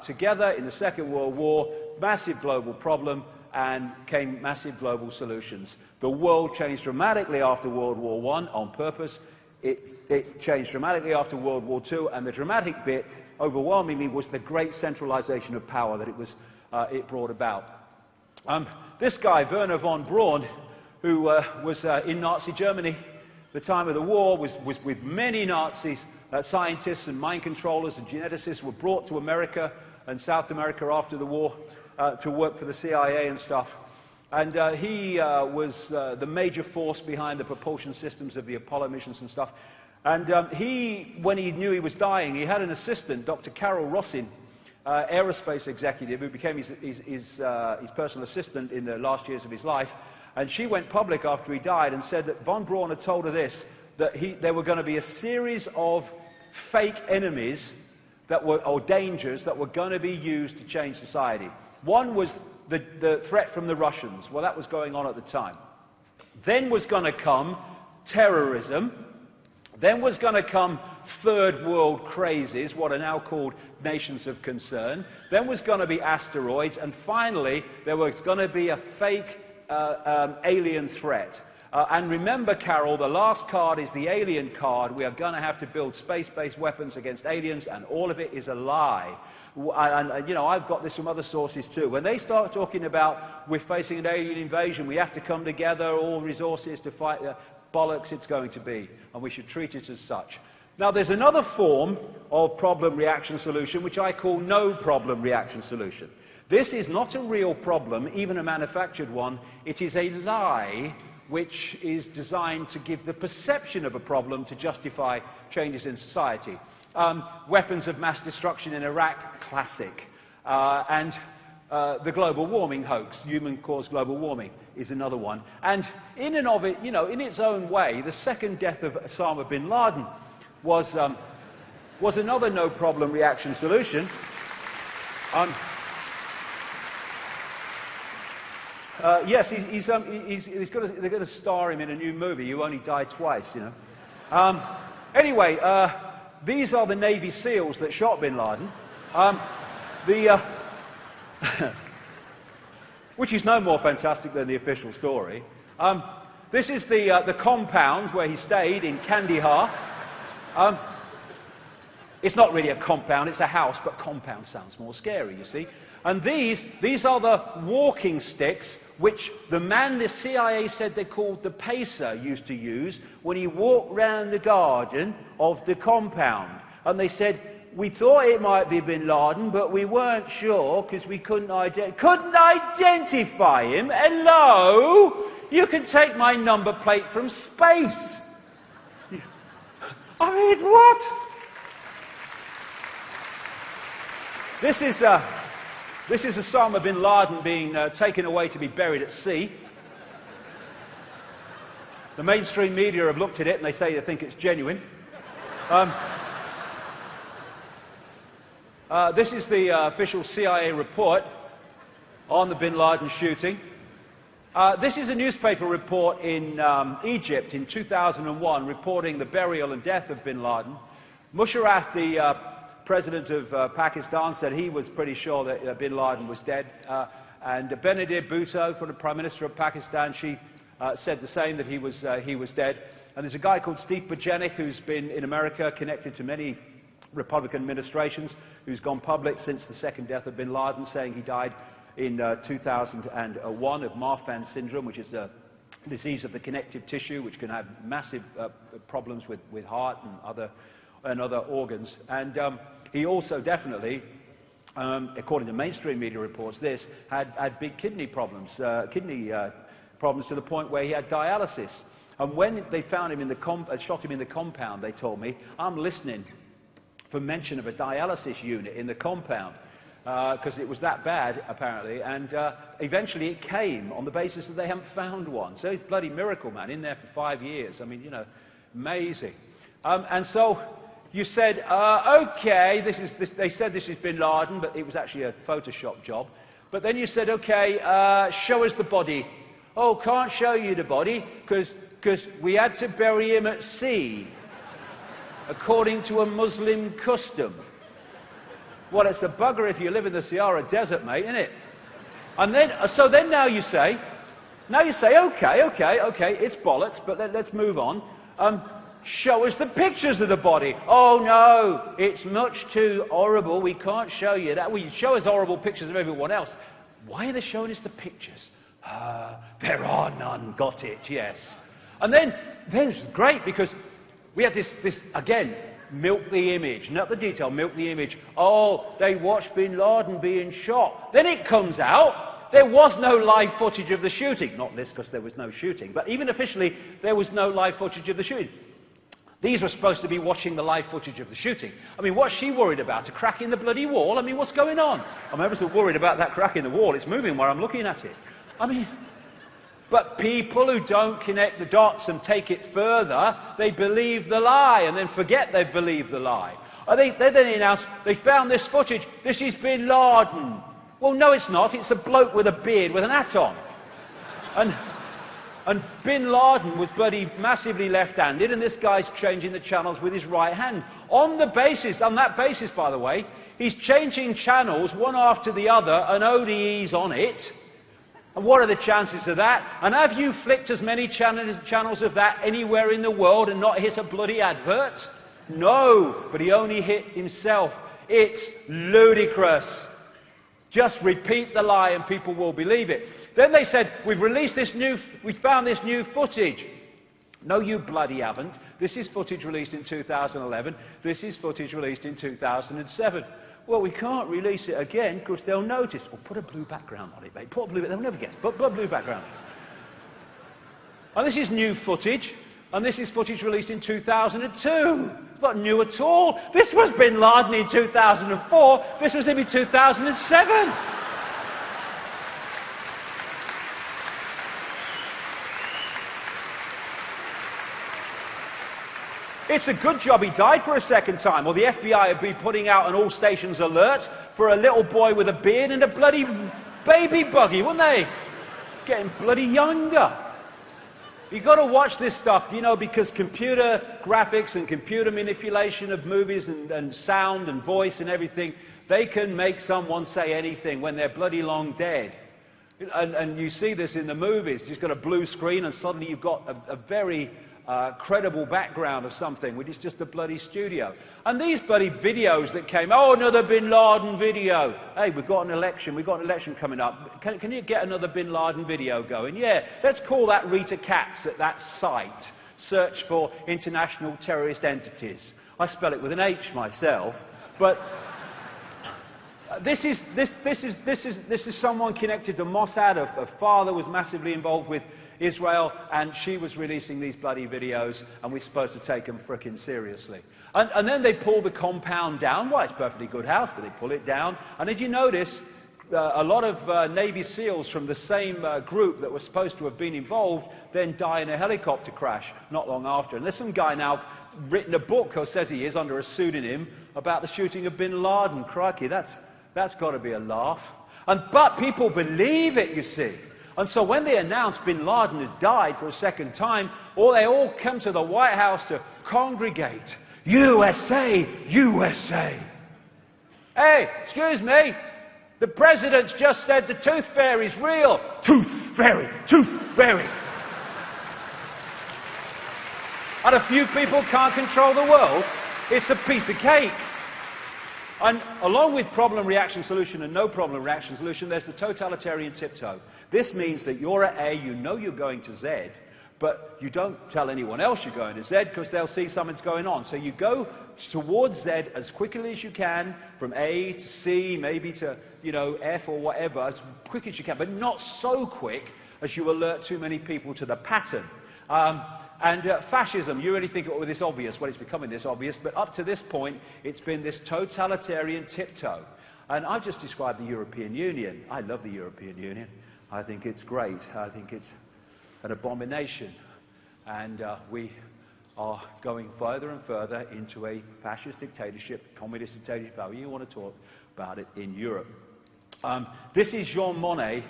Speaker 3: together in the Second World War. Massive global problem, and came massive global solutions. The world changed dramatically after World War I on purpose. It changed dramatically after World War II, and the dramatic bit, overwhelmingly, was the great centralization of power that it brought about. This guy, Werner von Braun, who was in Nazi Germany at the time of the war, was with many Nazis. Scientists and mind controllers and geneticists were brought to America and South America after the war to work for the CIA and stuff. And he was the major force behind the propulsion systems of the Apollo missions and stuff. And when he knew he was dying, he had an assistant, Dr. Carol Rossin, aerospace executive, who became his personal assistant in the last years of his life. And she went public after he died and said that von Braun had told her this, that there were going to be a series of fake enemies or dangers that were going to be used to change society. One was the threat from the Russians. Well, that was going on at the time. Then was going to come terrorism. Then was going to come third world crazes, what are now called nations of concern. Then was going to be asteroids. And finally, there was going to be a fake alien threat. And remember, Carol, the last card is the alien card. We are going to have to build space-based weapons against aliens, and all of it is a lie. And you know, I've got this from other sources too. When they start talking about we're facing an alien invasion, we have to come together, all resources to fight the bollocks it's going to be, and we should treat it as such. Now, there's another form of problem, reaction, solution, which I call no problem, reaction, solution. This is not a real problem, even a manufactured one. It is a lie which is designed to give the perception of a problem to justify changes in society. Weapons of mass destruction in Iraq, classic. And the global warming hoax, human-caused global warming, is another one. And in and of it, you know, in its own way, the second death of Osama bin Laden was another no-problem reaction solution. Yes, they're going to star him in a new movie, You Only Die Twice, you know. Anyway, these are the Navy SEALs that shot bin Laden, which is no more fantastic than the official story. This is the compound where he stayed in Kandahar. It's not really a compound, it's a house, but compound sounds more scary, you see. And these are the walking sticks which the man the CIA said they called the pacer used to use when he walked round the garden of the compound. And they said, we thought it might be bin Laden, but we weren't sure because we couldn't identify him. Hello? You can take my number plate from space. I mean, what? This is Osama bin Laden being taken away to be buried at sea. The mainstream media have looked at it and they say they think it's genuine. This is the official CIA report on the bin Laden shooting. This is a newspaper report in Egypt in 2001 reporting the burial and death of bin Laden. Musharraf, the president of Pakistan, said he was pretty sure that bin Laden was dead. And Benazir Bhutto, the Prime Minister of Pakistan, she said the same, that he was dead. And there's a guy called Steve Bajenic who's been in America, connected to many Republican administrations, who's gone public since the second death of bin Laden, saying he died in 2001 of Marfan syndrome, which is a disease of the connective tissue, which can have massive problems with heart and other organs. And he also definitely, according to mainstream media reports, had big kidney problems, problems to the point where he had dialysis. And when they found him shot him in the compound, they told me, I'm listening for mention of a dialysis unit in the compound, because it was that bad, apparently. And eventually it came on the basis that they haven't found one. So it's a bloody miracle, man, in there for 5 years. I mean, you know, amazing. And so you said, okay, they said this is bin Laden, but it was actually a Photoshop job. But then you said, okay, show us the body. Oh, can't show you the body, because we had to bury him at sea, according to a Muslim custom. Well, it's a bugger if you live in the Sahara Desert, mate, isn't it? And then, now you say, okay, it's bollocks, but let's move on. Show us the pictures of the body. Oh, no, it's much too horrible. We can't show you that. Well, you show us horrible pictures of everyone else. Why are they showing us the pictures? There are none. Got it, yes. And then, this is great, because we had this again, milk the image, not the detail, milk the image. Oh, they watched bin Laden being shot. Then it comes out there was no live footage of the shooting. Not this, because there was no shooting, but even officially, there was no live footage of the shooting. These were supposed to be watching the live footage of the shooting. I mean, what's she worried about? A crack in the bloody wall? I mean, what's going on? I'm ever so worried about that crack in the wall. It's moving where I'm looking at it. I mean, but people who don't connect the dots and take it further, they believe the lie and then forget they've believed the lie. They then announce they found this footage. This is bin Laden. Well, no, it's not. It's a bloke with a beard with an hat on. And bin Laden was bloody massively left-handed, and this guy's changing the channels with his right hand. On that basis, by the way, he's changing channels one after the other, and ODE's on it. And what are the chances of that? And have you flicked as many channels of that anywhere in the world and not hit a bloody advert? No, but he only hit himself. It's ludicrous. Just repeat the lie and people will believe it. Then they said, we found this new footage. No, you bloody haven't. This is footage released in 2011. This is footage released in 2007. Well, we can't release it again because they'll notice. Well, put a blue background on it, mate. Put a blue, they'll never guess. Put a blue background. And this is new footage. And this is footage released in 2002. It's not new at all. This was bin Laden in 2004. This was him in 2007. It's a good job he died for a second time, or the FBI would be putting out an all-stations alert for a little boy with a beard and a bloody baby buggy, wouldn't they? Getting bloody younger. You've got to watch this stuff, you know, because computer graphics and computer manipulation of movies and sound and voice and everything, they can make someone say anything when they're bloody long dead. And you see this in the movies. You've got a blue screen and suddenly you've got a very credible background of something, which is just a bloody studio. And these bloody videos that came, oh, another Bin Laden video. Hey, we've got an election coming up. Can you get another Bin Laden video going? Yeah, let's call that Rita Katz at that site. Search for international terrorist entities. I spell it with an H myself, but this is someone connected to Mossad. Her father was massively involved with Israel, and she was releasing these bloody videos, and we're supposed to take them frickin' seriously. And then they pull the compound down. Well, it's a perfectly good house, but they pull it down. And did you notice a lot of Navy SEALs from the same group that were supposed to have been involved then die in a helicopter crash not long after? And there's some guy now written a book, or says he is, under a pseudonym, about the shooting of Bin Laden. Crikey, that's got to be a laugh. But people believe it, you see. And so when they announce Bin Laden has died for a second time, they all come to the White House to congregate. USA, USA. Hey, excuse me, the president's just said the tooth fairy's real. Tooth fairy, tooth fairy. And a few people can't control the world. It's a piece of cake. And along with problem, reaction, solution and no problem, reaction, solution, there's the totalitarian tiptoe. This means that you're at A, you know you're going to Z, but you don't tell anyone else you're going to Z because they'll see something's going on. So you go towards Z as quickly as you can, from A to C, maybe to, F or whatever, as quick as you can, but not so quick as you alert too many people to the pattern. Fascism, you really think it was this obvious. Well, it's becoming this obvious, but up to this point, it's been this totalitarian tiptoe. And I've just described the European Union. I love the European Union. I think it's great. I think it's an abomination. And we are going further and further into a fascist dictatorship, communist dictatorship, however you want to talk about it, in Europe. This is Jean Monnet,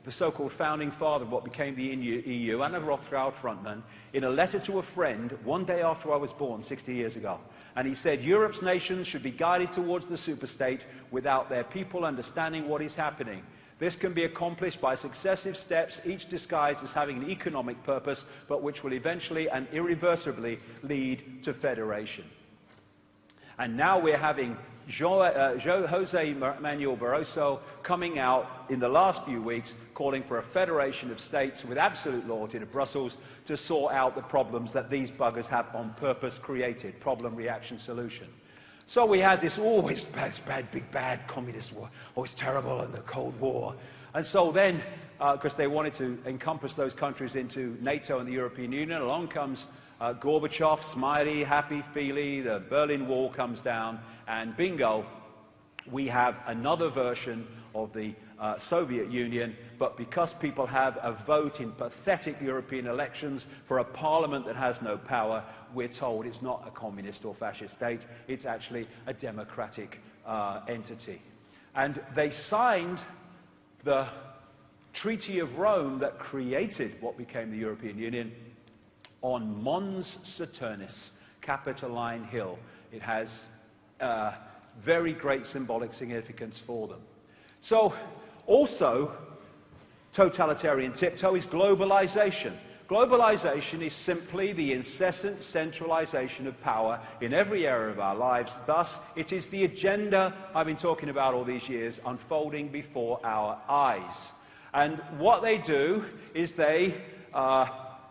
Speaker 3: the so-called founding father of what became the EU, and a Rothschild frontman, in a letter to a friend one day after I was born, 60 years ago. And he said, Europe's nations should be guided towards the superstate without their people understanding what is happening. This can be accomplished by successive steps, each disguised as having an economic purpose, but which will eventually and irreversibly lead to federation. And now we're having Jose Manuel Barroso coming out in the last few weeks calling for a federation of states with absolute loyalty to Brussels to sort out the problems that these buggers have on purpose created. Problem, reaction, solution. So we had this always bad, big bad communist war, always terrible, and the Cold War. And so then, because they wanted to encompass those countries into NATO and the European Union, along comes Gorbachev, smiley, happy, feely, the Berlin Wall comes down, and bingo, we have another version of the Soviet Union, but because people have a vote in pathetic European elections for a parliament that has no power, we're told it's not a communist or fascist state, it's actually a democratic entity. And they signed the Treaty of Rome that created what became the European Union on Mons Saturnis, Capitoline Hill. It has very great symbolic significance for them. So, also, totalitarian tiptoe is globalization. Globalization is simply the incessant centralization of power in every area of our lives. Thus, it is the agenda I've been talking about all these years unfolding before our eyes. And what they do is they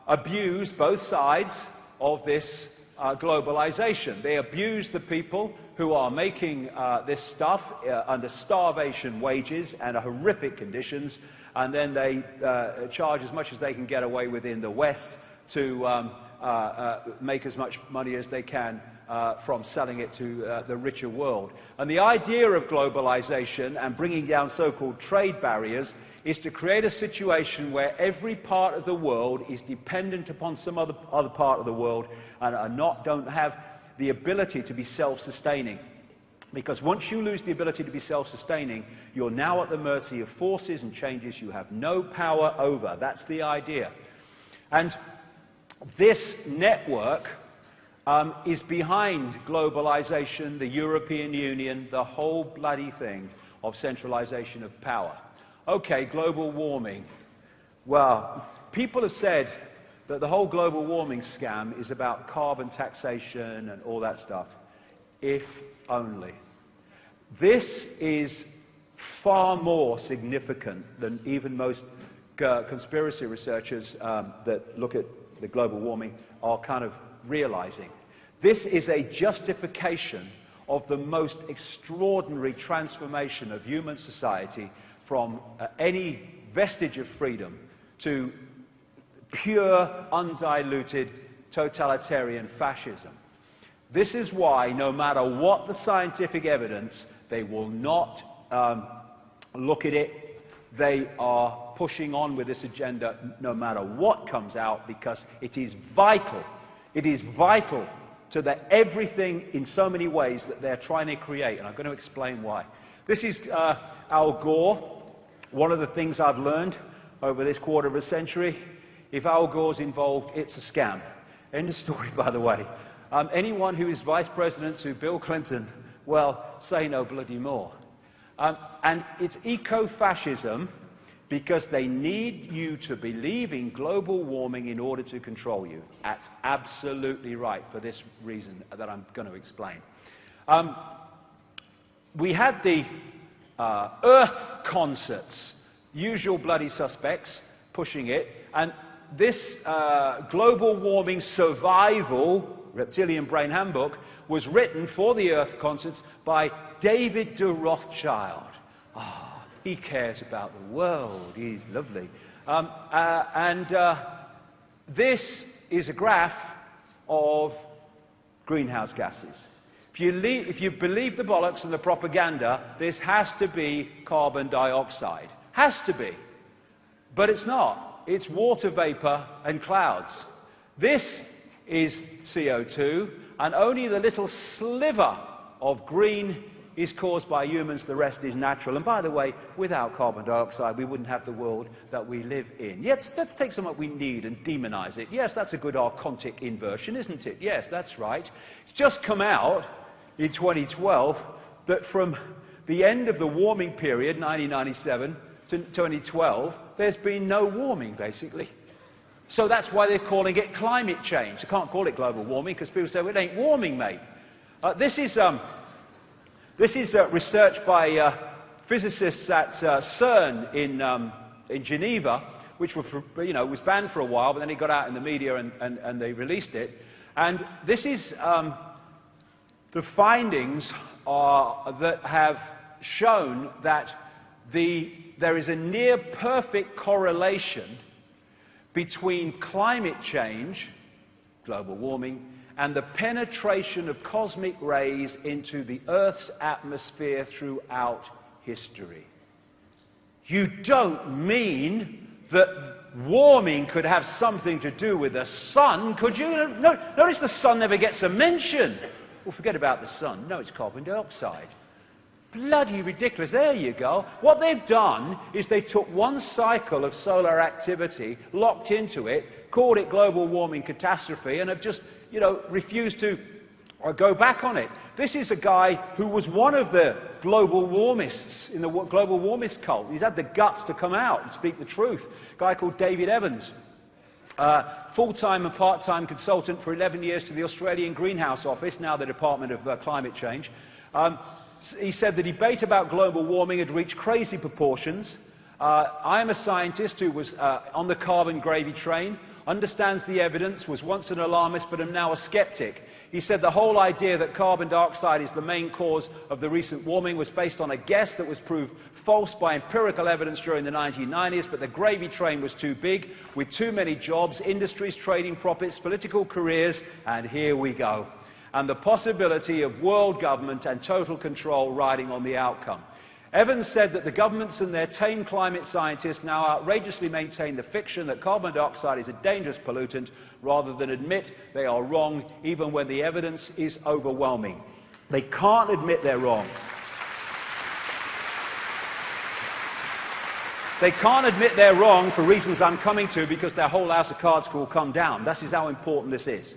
Speaker 3: abuse both sides of this globalization. They abuse the people who are making this stuff under starvation wages and horrific conditions, and then they charge as much as they can get away with in the West to make as much money as they can from selling it to the richer world. And the idea of globalization and bringing down so-called trade barriers is to create a situation where every part of the world is dependent upon some other part of the world and don't have the ability to be self-sustaining. Because once you lose the ability to be self-sustaining, you're now at the mercy of forces and changes you have no power over. That's the idea. And this network is behind globalization, the European Union, the whole bloody thing of centralization of power. Okay, global warming. Well, people have said that the whole global warming scam is about carbon taxation and all that stuff. If only. This is far more significant than even most conspiracy researchers that look at the global warming are kind of realizing. This is a justification of the most extraordinary transformation of human society from any vestige of freedom to pure, undiluted, totalitarian fascism. This is why, no matter what the scientific evidence, they will not look at it. They are pushing on with this agenda no matter what comes out, because it is vital. It is vital to everything in so many ways that they're trying to create, and I'm going to explain why. This is Al Gore. One of the things I've learned over this quarter of a century, if Al Gore's involved, it's a scam. End of story, by the way. Anyone who is vice president to Bill Clinton, well, say no bloody more. And it's eco-fascism because they need you to believe in global warming in order to control you. That's absolutely right, for this reason that I'm going to explain. We had the Earth concerts, usual bloody suspects pushing it, and this global warming survival reptilian brain handbook was written for the Earth concerts by David de Rothschild. He cares about the world. He's lovely. This is a graph of greenhouse gases. If you believe the bollocks and the propaganda, this has to be carbon dioxide. Has to be. But it's not. It's water vapor and clouds. This is CO2, and only the little sliver of green is caused by humans. The rest is natural. And by the way, without carbon dioxide, we wouldn't have the world that we live in. Yes, let's take something we need and demonize it. Yes, that's a good archontic inversion, isn't it? Yes, that's right. It's just come out in 2012 that from the end of the warming period, 1997 to 2012, there's been no warming, basically. So that's why they're calling it climate change. They can't call it global warming because people say, well, it ain't warming, mate. This is research by physicists at CERN in Geneva, which was banned for a while, but then it got out in the media and they released it. And this is the findings that have shown that there is a near perfect correlation between climate change, global warming, and the penetration of cosmic rays into the Earth's atmosphere throughout history. You don't mean that warming could have something to do with the sun, could you? No, notice the sun never gets a mention. Well, forget about the sun. No, it's carbon dioxide. Bloody ridiculous. There you go. What they've done is they took one cycle of solar activity, locked into it, called it global warming catastrophe, and have just, refused to go back on it. This is a guy who was one of the global warmists in the global warmist cult. He's had the guts to come out and speak the truth. A guy called David Evans. Full-time and part-time consultant for 11 years to the Australian Greenhouse Office, now the Department of Climate Change. He said the debate about global warming had reached crazy proportions. I am a scientist who was on the carbon gravy train, understands the evidence, was once an alarmist, but am now a skeptic. He said the whole idea that carbon dioxide is the main cause of the recent warming was based on a guess that was proved false by empirical evidence during the 1990s, but the gravy train was too big, with too many jobs, industries, trading profits, political careers, and here we go. And the possibility of world government and total control riding on the outcome. Evans said that the governments and their tame climate scientists now outrageously maintain the fiction that carbon dioxide is a dangerous pollutant, rather than admit they are wrong, even when the evidence is overwhelming. They can't admit they're wrong. They can't admit they're wrong for reasons I'm coming to, because their whole house of cards will come down. That is how important this is.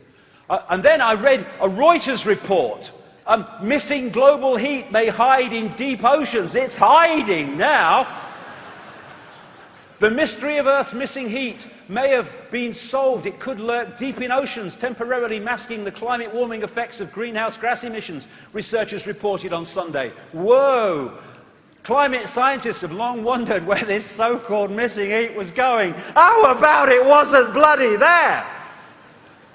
Speaker 3: And then I read a Reuters report. Missing global heat may hide in deep oceans. It's hiding now. The mystery of Earth's missing heat may have been solved. It could lurk deep in oceans, temporarily masking the climate warming effects of greenhouse gas emissions, researchers reported on Sunday. Whoa! Climate scientists have long wondered where this so-called missing heat was going. How about it wasn't bloody there?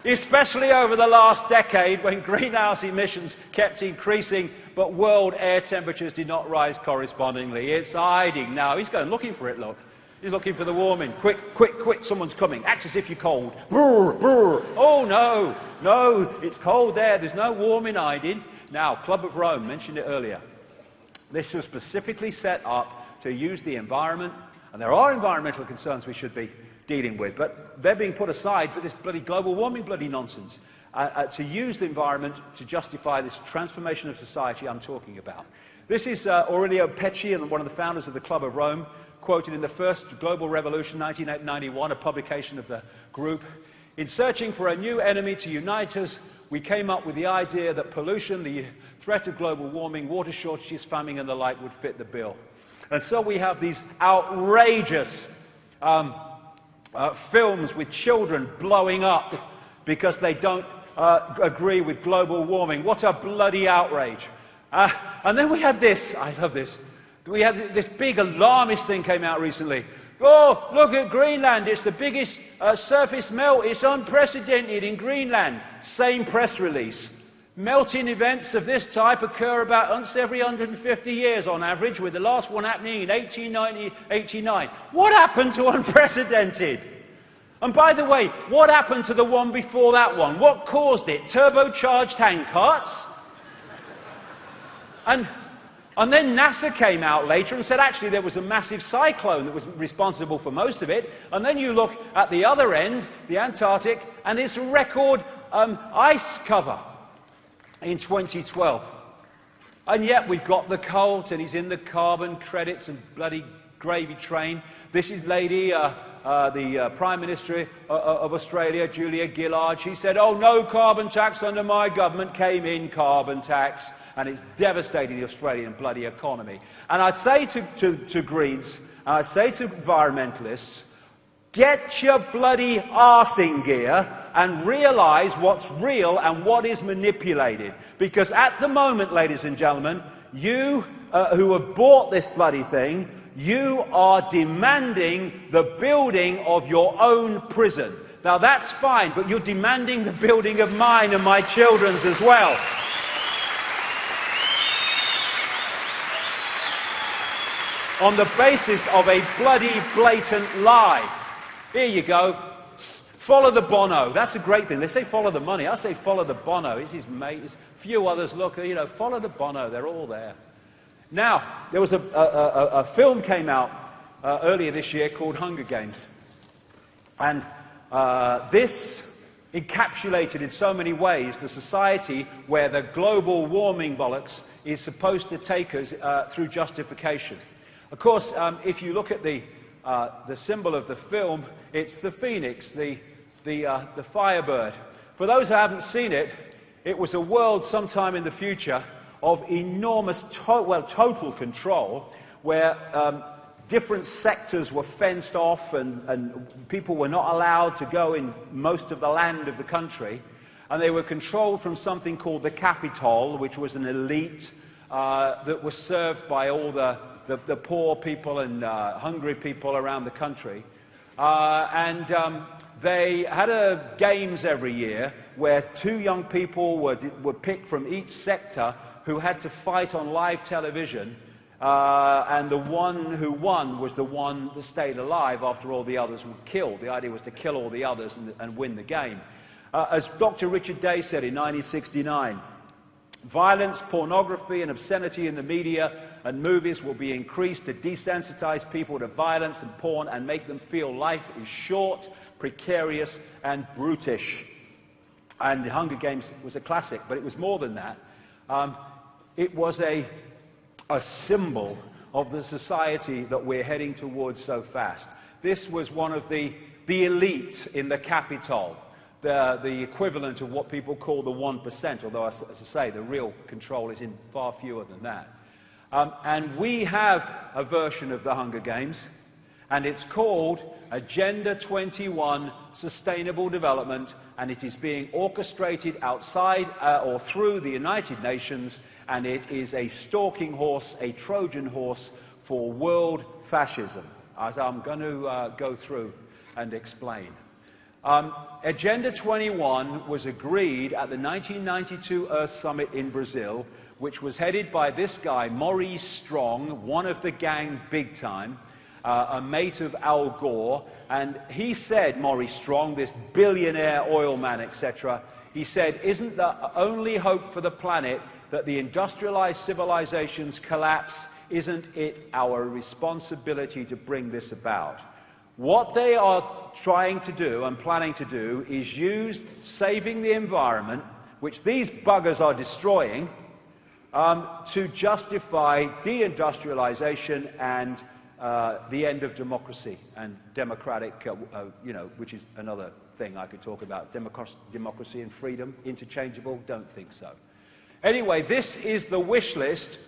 Speaker 3: Especially over the last decade, when greenhouse emissions kept increasing, but world air temperatures did not rise correspondingly. It's hiding now. He's going looking for it, look. He's looking for the warming. Quick, quick, quick, someone's coming. Act as if you're cold. Brr, brr. Oh, no, no, it's cold there. There's no warming hiding. Now, Club of Rome, mentioned it earlier. This was specifically set up to use the environment, and there are environmental concerns we should be dealing with, but they're being put aside for this bloody global warming bloody nonsense, to use the environment to justify this transformation of society I'm talking about. This is Aurelio Pecci, one of the founders of the Club of Rome, quoted in the First Global Revolution, 1991, a publication of the group. In searching for a new enemy to unite us, we came up with the idea that pollution, the threat of global warming, water shortages, famine and the like would fit the bill. And so we have these outrageous films with children blowing up because they don't agree with global warming. What a bloody outrage. And then we had this, I love this, we had this big alarmist thing came out recently. Oh, look at Greenland, it's the biggest surface melt, it's unprecedented in Greenland. Same press release. Melting events of this type occur about once every 150 years on average, with the last one happening in 1889. What happened to unprecedented? And by the way, what happened to the one before that one? What caused it? Turbocharged handcarts? And then NASA came out later and said actually there was a massive cyclone that was responsible for most of it. And then you look at the other end, the Antarctic, and it's a record ice cover in 2012. And yet we've got the cult, and he's in the carbon credits and bloody gravy train. This is the Prime Minister of Australia, Julia Gillard. She said, oh, no carbon tax under my government. Came in carbon tax, and it's devastating the Australian bloody economy. And I'd say to Greens, and I'd say to environmentalists, get your bloody arse in gear and realise what's real and what is manipulated. Because at the moment, ladies and gentlemen, you who have bought this bloody thing, you are demanding the building of your own prison. Now that's fine, but you're demanding the building of mine and my children's as well. On the basis of a bloody blatant lie. Here you go. Follow the Bono. That's a great thing. They say follow the money. I say follow the Bono. It's his mate. There's a few others. Look, you know, follow the Bono. They're all there. Now, there was a film came out earlier this year called Hunger Games. And this encapsulated in so many ways the society where the global warming bollocks is supposed to take us through justification. Of course, if you look at the symbol of the film, it's the phoenix, the firebird. For those who haven't seen it, it was a world sometime in the future of enormous total control, where different sectors were fenced off and people were not allowed to go in most of the land of the country, and they were controlled from something called the Capitol, which was an elite that was served by all the poor people and hungry people around the country. they had games every year where 2 young people were picked from each sector who had to fight on live television, and the one who won was the one that stayed alive after all the others were killed. The idea was to kill all the others and win the game. As Dr. Richard Day said in 1969, violence, pornography and obscenity in the media and movies will be increased to desensitize people to violence and porn and make them feel life is short, precarious and brutish. And the Hunger Games was a classic, but it was more than that. It was a symbol of the society that we're heading towards so fast. This was one of the elite in the Capitol, the equivalent of what people call the 1%, although, as I say, the real control is in far fewer than that. And we have a version of the Hunger Games, and it's called Agenda 21 Sustainable Development, and it is being orchestrated outside or through the United Nations, and it is a stalking horse, a Trojan horse for world fascism, as I'm going to go through and explain. Agenda 21 was agreed at the 1992 Earth Summit in Brazil, which was headed by this guy, Maurice Strong, one of the gang big time, a mate of Al Gore, and he said, Maurice Strong, this billionaire oil man, etc., he said, isn't the only hope for the planet that the industrialized civilizations collapse? Isn't it our responsibility to bring this about? What they are trying to do and planning to do is use saving the environment, which these buggers are destroying, to justify deindustrialization and the end of democracy and democratic, which is another thing I could talk about. Democracy and freedom, interchangeable? Don't think so. Anyway, this is the wish list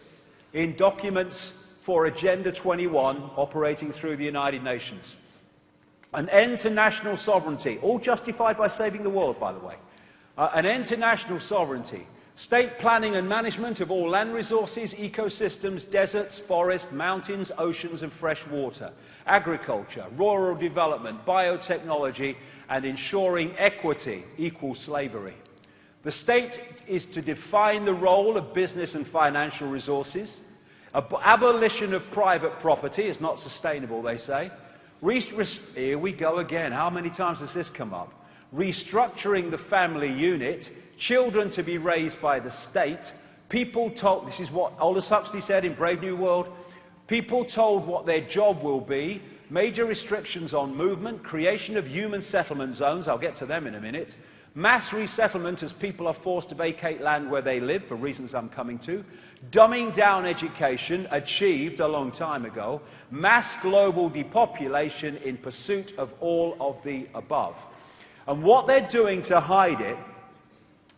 Speaker 3: in documents for Agenda 21 operating through the United Nations. An end to national sovereignty, all justified by saving the world, by the way. An end to national sovereignty. State planning and management of all land resources, ecosystems, deserts, forests, mountains, oceans and fresh water. Agriculture, rural development, biotechnology and ensuring equity, equal slavery. The state is to define the role of business and financial resources. Abolition of private property is not sustainable, they say. Here we go again. How many times has this come up? Restructuring the family unit, children to be raised by the state, people told, this is what Aldous Huxley said in Brave New World, people told what their job will be, major restrictions on movement, creation of human settlement zones, I'll get to them in a minute, mass resettlement as people are forced to vacate land where they live, for reasons I'm coming to, dumbing down education, achieved a long time ago, mass global depopulation in pursuit of all of the above. And what they're doing to hide it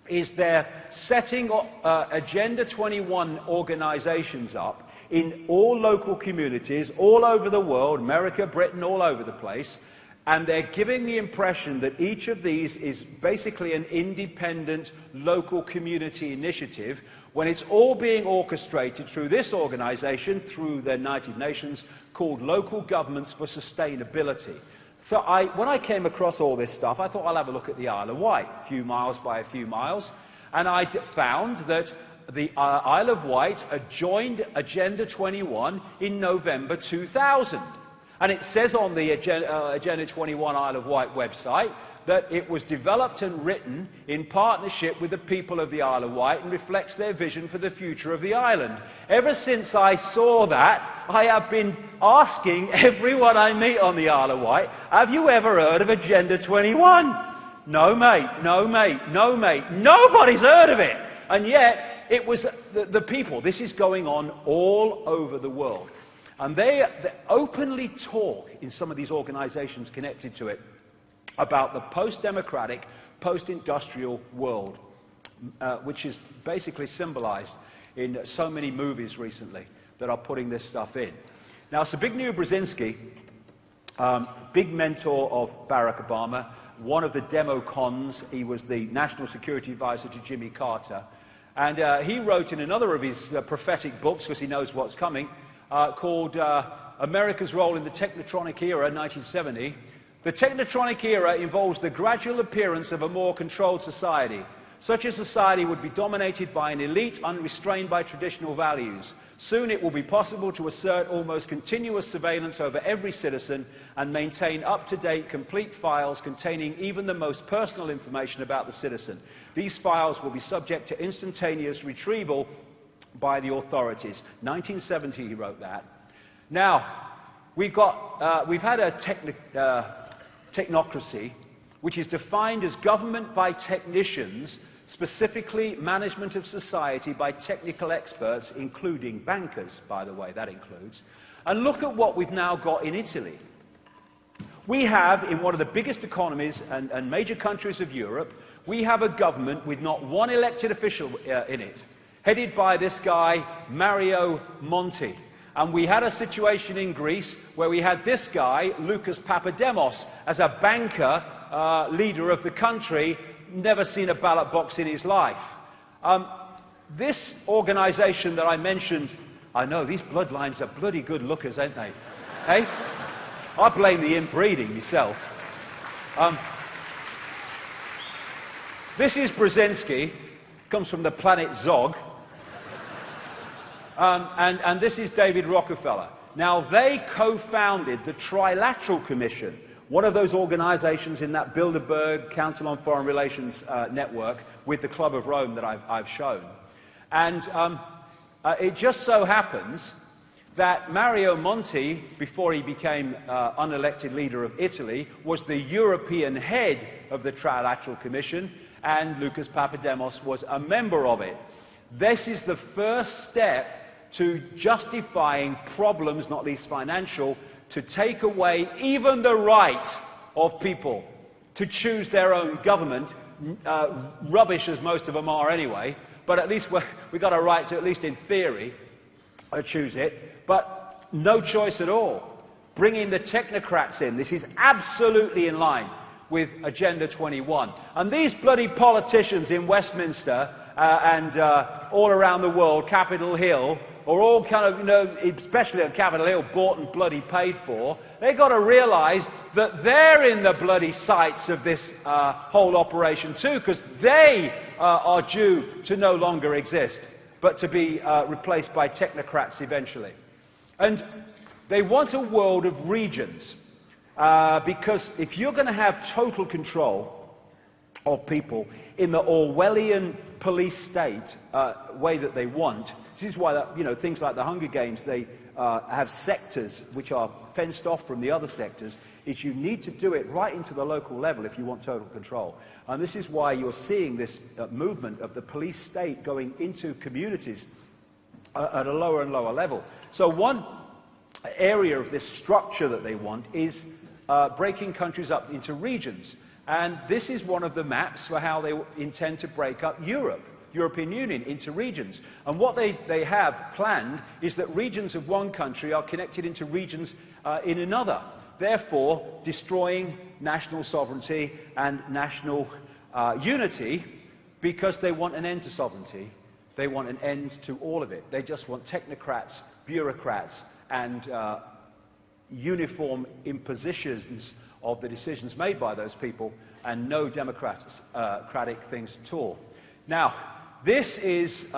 Speaker 3: is they're setting Agenda 21 organizations up in all local communities, all over the world, America, Britain, all over the place, and they're giving the impression that each of these is basically an independent local community initiative, when it's all being orchestrated through this organization, through the United Nations, called Local Governments for Sustainability. So when I came across all this stuff, I thought I'll have a look at the Isle of Wight, a few miles by a few miles, and I found that the Isle of Wight had joined Agenda 21 in November 2000. And it says on the Agenda 21 Isle of Wight website that it was developed and written in partnership with the people of the Isle of Wight and reflects their vision for the future of the island. Ever since I saw that, I have been asking everyone I meet on the Isle of Wight, have you ever heard of Agenda 21? No, mate, no, mate, no, mate. Nobody's heard of it. And yet, it was the people. This is going on all over the world. And they openly talk in some of these organizations connected to it about the post-democratic, post-industrial world, which is basically symbolized in so many movies recently that are putting this stuff in. Now, Zbigniew Brzezinski, big mentor of Barack Obama, one of the demo cons, he was the national security advisor to Jimmy Carter, and he wrote in another of his prophetic books, because he knows what's coming, called America's Role in the Technotronic Era, 1970, The technotronic era involves the gradual appearance of a more controlled society. Such a society would be dominated by an elite unrestrained by traditional values. Soon it will be possible to assert almost continuous surveillance over every citizen and maintain up-to-date, complete files containing even the most personal information about the citizen. These files will be subject to instantaneous retrieval by the authorities. 1970 he wrote that. Now, we've had a technocracy, which is defined as government by technicians, specifically management of society by technical experts, including bankers, by the way, that includes. And look at what we've now got in Italy. We have, in one of the biggest economies and major countries of Europe, we have a government with not one elected official in it, headed by this guy, Mario Monti. And we had a situation in Greece where we had this guy, Lucas Papademos, as a banker, leader of the country, never seen a ballot box in his life. This organisation that I mentioned, I know, these bloodlines are bloody good lookers, ain't they? Hey? I blame the inbreeding myself. This is Brzezinski, comes from the planet Zog. And this is David Rockefeller. Now, they co-founded the Trilateral Commission, one of those organizations in that Bilderberg Council on Foreign Relations network with the Club of Rome that I've shown. And it just so happens that Mario Monti, before he became unelected leader of Italy, was the European head of the Trilateral Commission, and Lucas Papademos was a member of it. This is the first step to justifying problems, not least financial, to take away even the right of people to choose their own government. Rubbish as most of them are anyway, but at least we've got a right to, at least in theory, choose it, but no choice at all. Bringing the technocrats in, this is absolutely in line with Agenda 21. And these bloody politicians in Westminster and all around the world, Capitol Hill, are all kind of, you know, especially on Capitol Hill, bought and bloody paid for. They've got to realise that they're in the bloody sights of this whole operation too, because they are due to no longer exist, but to be replaced by technocrats eventually. And they want a world of regions, because if you're going to have total control of people in the Orwellian police state way that they want, this is why things like the Hunger Games, they have sectors which are fenced off from the other sectors, is you need to do it right into the local level if you want total control. And this is why you're seeing this movement of the police state going into communities at a lower and lower level. So one area of this structure that they want is breaking countries up into regions. And this is one of the maps for how they intend to break up European Union, into regions. And what they have planned is that regions of one country are connected into regions in another, therefore destroying national sovereignty and national unity, because they want an end to sovereignty. They want an end to all of it. They just want technocrats, bureaucrats, and uniform impositions of the decisions made by those people, and no democratic things at all. Now, this is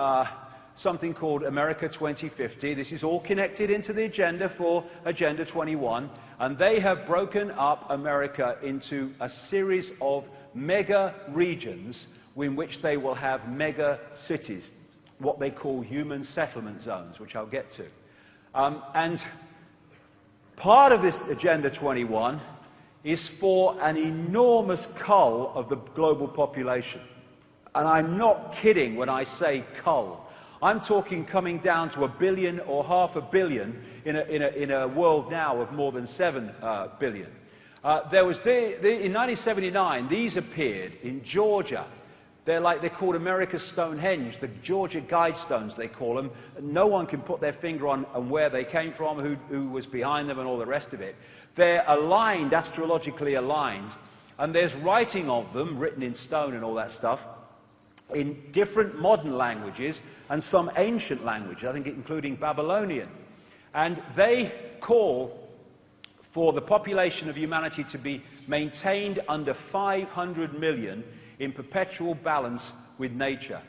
Speaker 3: something called America 2050. This is all connected into the agenda for Agenda 21, and they have broken up America into a series of mega regions in which they will have mega cities, what they call human settlement zones, which I'll get to. And part of this Agenda 21 is for an enormous cull of the global population. And I'm not kidding when I say cull. I'm talking coming down to 1 billion or 500 million in a world now of more than 7 billion. In 1979, these appeared in Georgia. They're called America's Stonehenge, the Georgia Guidestones, they call them. No one can put their finger on where they came from, who was behind them, and all the rest of it. They're aligned, astrologically aligned, and there's writing of them, written in stone and all that stuff, in different modern languages and some ancient languages, I think including Babylonian. And they call for the population of humanity to be maintained under 500 million in perpetual balance with nature.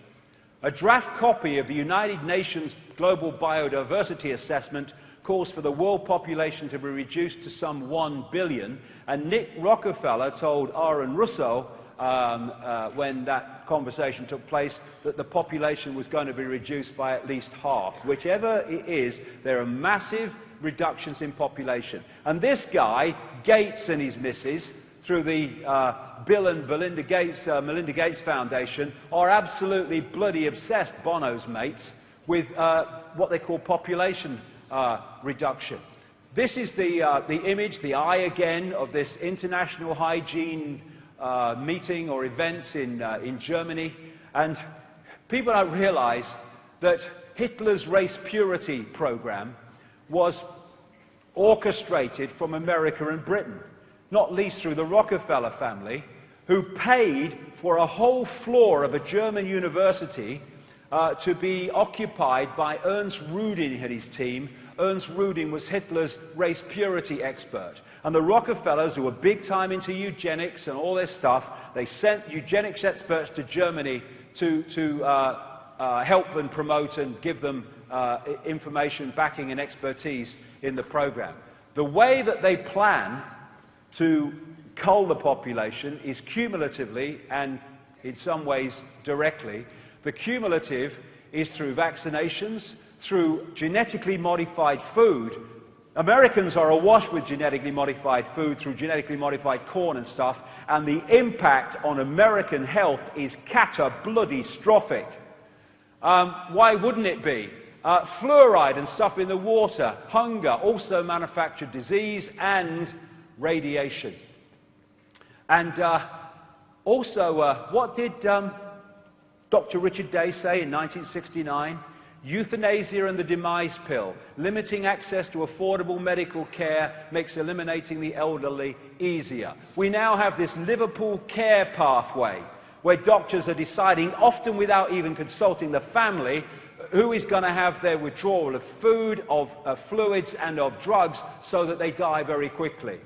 Speaker 3: A draft copy of the United Nations Global Biodiversity Assessment calls for the world population to be reduced to some 1 billion, and Nick Rockefeller told Aaron Russo when that conversation took place that the population was going to be reduced by at least half. Whichever it is, there are massive reductions in population. And this guy, Gates and his missus, through the Bill and Melinda Gates Foundation, are absolutely bloody obsessed, Bono's mates, with what they call population reduction. This is the image, the eye again, of this international hygiene meeting or event in Germany. And people don't realize that Hitler's race purity program was orchestrated from America and Britain, not least through the Rockefeller family, who paid for a whole floor of a German university to be occupied by Ernst Rudin and his team. Ernst Rudin was Hitler's race purity expert. And the Rockefellers, who were big time into eugenics and all this stuff, they sent eugenics experts to Germany to help and promote and give them information, backing and expertise in the program. The way that they plan to cull the population is cumulatively and in some ways directly. The cumulative is through vaccinations, through genetically modified food. Americans are awash with genetically modified food through genetically modified corn and stuff, and the impact on American health is catastrophic. Why wouldn't it be? Fluoride and stuff in the water, hunger, also manufactured disease, and radiation. And also, what did Dr. Richard Day say in 1969? Euthanasia and the demise pill. Limiting access to affordable medical care makes eliminating the elderly easier. We now have this Liverpool care pathway where doctors are deciding, often without even consulting the family, who is going to have their withdrawal of food, of fluids and of drugs so that they die very quickly.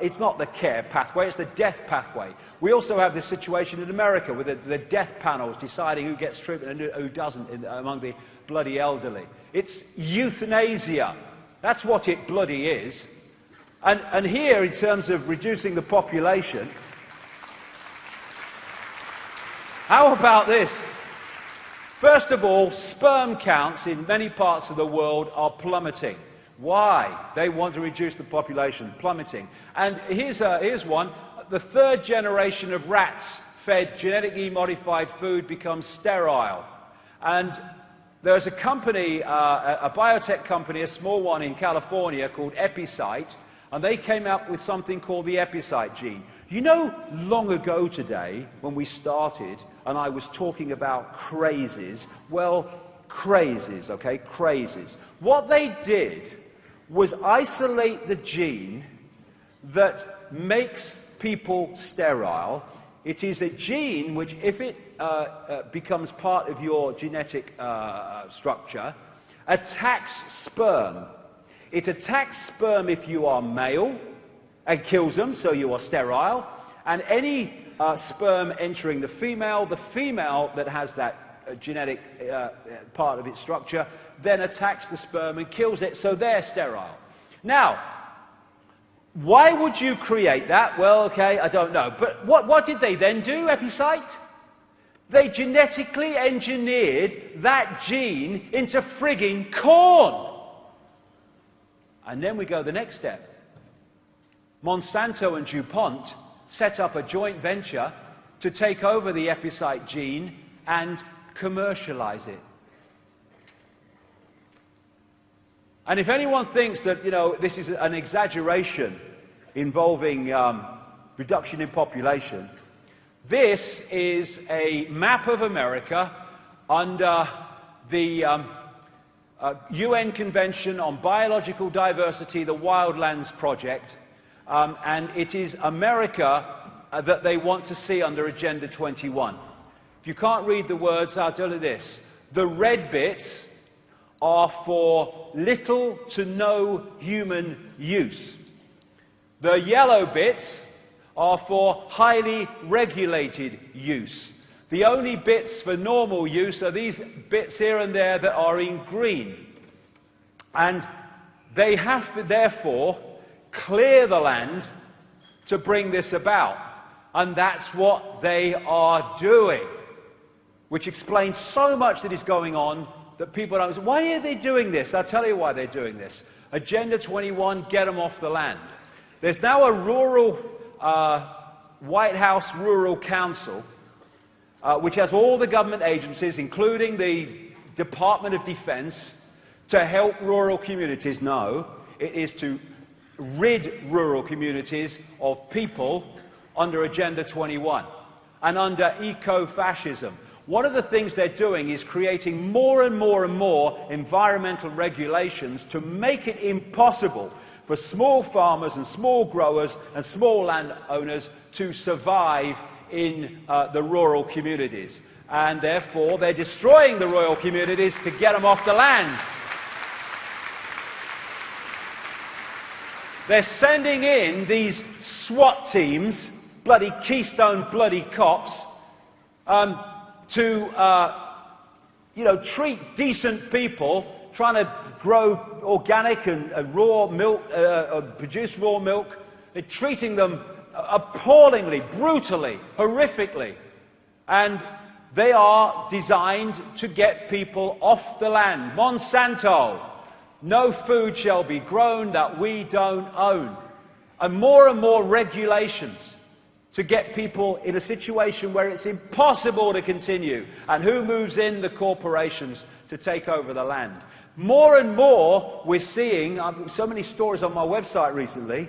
Speaker 3: It's not the care pathway, it's the death pathway. We also have this situation in America with the death panels deciding who gets treatment and who doesn't among the bloody elderly. It's euthanasia. That's what it bloody is. And here, in terms of reducing the population, how about this? First of all, sperm counts in many parts of the world are plummeting. Why? They want to reduce the population, plummeting. And here's one. The third generation of rats fed genetically modified food becomes sterile. And there's a company, a biotech company, a small one in California called Epicite, and they came up with something called the Epicite gene. You know, long ago today, when we started, and I was talking about crazes, well, crazes, okay, crazes. What they did was isolate the gene that makes people sterile. It is a gene which, if it becomes part of your genetic structure, attacks sperm. It attacks sperm if you are male and kills them, so you are sterile. And any sperm entering the female that has that genetic part of its structure, then attacks the sperm and kills it, so they're sterile. Now, why would you create that? Well, okay, I don't know. But what did they then do, Epicite? They genetically engineered that gene into frigging corn. And then we go the next step. Monsanto and DuPont set up a joint venture to take over the Epicite gene and commercialize it. And if anyone thinks that, you know, this is an exaggeration involving reduction in population, this is a map of America under the UN Convention on Biological Diversity, the Wildlands Project, and it is America that they want to see under Agenda 21. If you can't read the words, I'll tell you this. The red bits are for little to no human use. The yellow bits are for highly regulated use. The only bits for normal use are these bits here and there that are in green. And they have to therefore clear the land to bring this about. And that's what they are doing. Which explains so much that is going on that people don't say, why are they doing this? I'll tell you why they're doing this. Agenda 21, get them off the land. There's now a rural, White House Rural Council, which has all the government agencies, including the Department of Defense, to help rural communities. No, it is to rid rural communities of people under Agenda 21 and under eco-fascism. One of the things they're doing is creating more and more and more environmental regulations to make it impossible for small farmers and small growers and small landowners to survive in the rural communities. And therefore, they're destroying the rural communities to get them off the land. They're sending in these SWAT teams, bloody Keystone bloody cops, to treat decent people trying to grow organic and raw milk, produce raw milk. They're treating them appallingly, brutally, horrifically. And they are designed to get people off the land. Monsanto, no food shall be grown that we don't own. And more regulations to get people in a situation where it's impossible to continue. And who moves in? The corporations to take over the land. More and more we're seeing, so many stories on my website recently,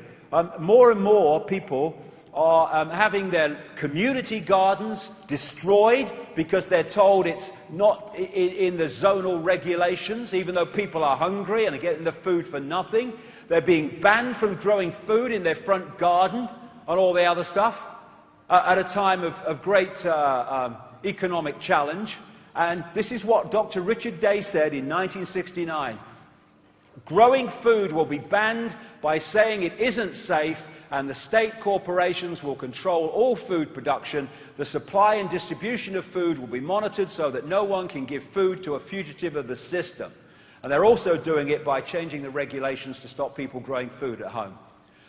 Speaker 3: more and more people are having their community gardens destroyed because they're told it's not in the zonal regulations, even though people are hungry and are getting the food for nothing. They're being banned from growing food in their front garden and all the other stuff at a time of great economic challenge. And this is what Dr. Richard Day said in 1969. Growing food will be banned by saying it isn't safe, and the state corporations will control all food production. The supply and distribution of food will be monitored so that no one can give food to a fugitive of the system. And they're also doing it by changing the regulations to stop people growing food at home.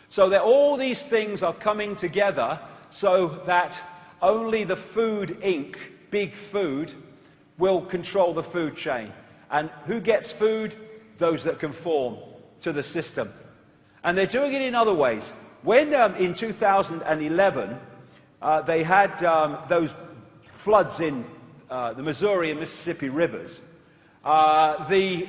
Speaker 3: So that all these things are coming together so that only the Food Inc., Big Food, will control the food chain. And who gets food? Those that conform to the system. And they're doing it in other ways. When in 2011 they had those floods in the Missouri and Mississippi rivers, the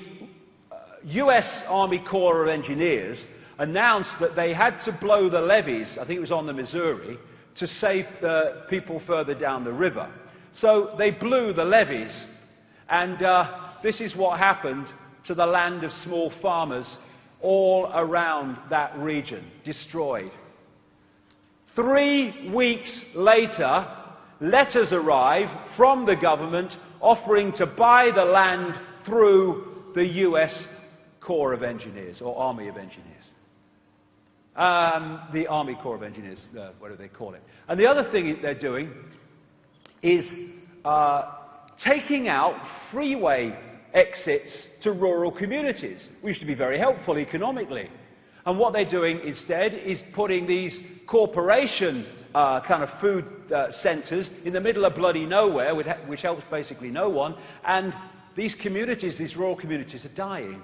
Speaker 3: US Army Corps of Engineers announced that they had to blow the levees, I think it was on the Missouri, to save the people further down the river. So they blew the levees, and this is what happened to the land of small farmers all around that region, destroyed. 3 weeks later, letters arrive from the government offering to buy the land through the US Corps of Engineers, or Army of Engineers. The Army Corps of Engineers, whatever they call it. And the other thing they're doing is taking out freeway exits to rural communities, which used to be very helpful economically. And what they're doing instead is putting these corporation kind of food centres in the middle of bloody nowhere, which helps basically no one. And these communities, these rural communities, are dying.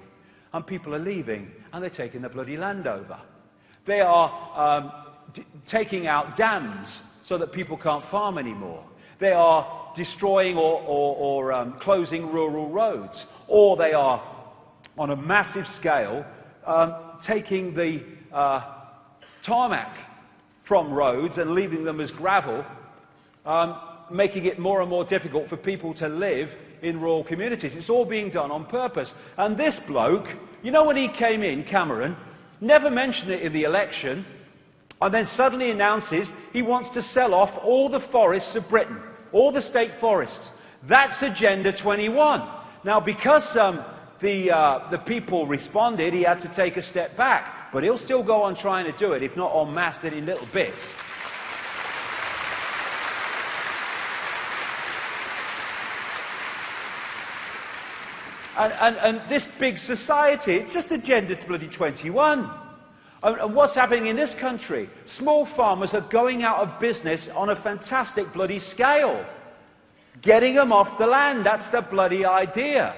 Speaker 3: And people are leaving, and they're taking the bloody land over. They are taking out dams so that people can't farm anymore. They are destroying or closing rural roads. Or they are, on a massive scale, taking the tarmac from roads and leaving them as gravel, making it more and more difficult for people to live in rural communities. It's all being done on purpose. And this bloke, you know, when he came in, Cameron, never mentioned it in the election, and then suddenly announces he wants to sell off all the forests of Britain, all the state forests. That's Agenda 21. Now, because the people responded, he had to take a step back. but he'll still go on trying to do it, if not en masse, then in little bits. And this big society, it's just Agenda 21. And what's happening in this country? Small farmers are going out of business on a fantastic bloody scale. Getting them off the land, that's the bloody idea.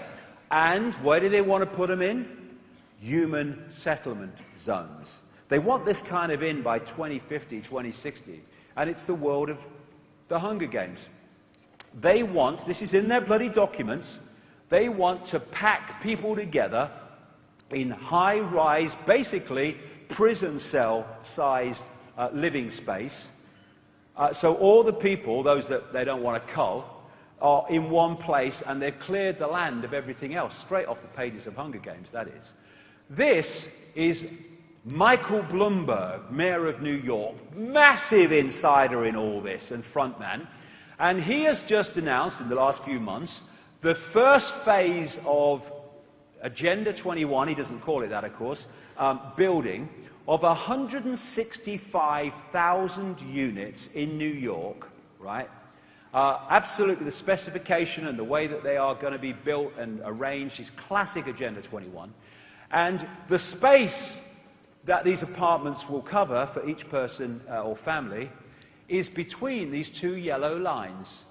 Speaker 3: And where do they want to put them in? Human settlement zones. They want this kind of in by 2050, 2060. And it's the world of the Hunger Games. They want, this is in their bloody documents, they want to pack people together in high-rise, basically prison cell-sized living space. So all the people, those that they don't want to cull, are in one place, and they've cleared the land of everything else, straight off the pages of Hunger Games, that is. This is Michael Bloomberg, Mayor of New York, massive insider in all this and frontman, and he has just announced in the last few months the first phase of Agenda 21, he doesn't call it that, of course, building of 165,000 units in New York, right? Absolutely, the specification and the way that they are going to be built and arranged is classic Agenda 21. And the space that these apartments will cover for each person or family is between these two yellow lines.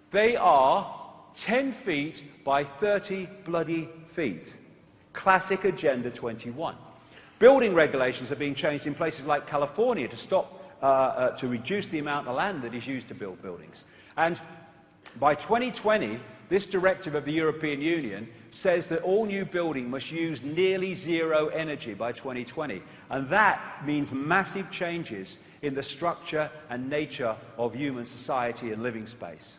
Speaker 3: They are 10 feet by 30 bloody feet. Classic Agenda 21. Building regulations are being changed in places like California to stop, to reduce the amount of land that is used to build buildings. And by 2020, this directive of the European Union says that all new building must use nearly zero energy by 2020. And that means massive changes in the structure and nature of human society and living space.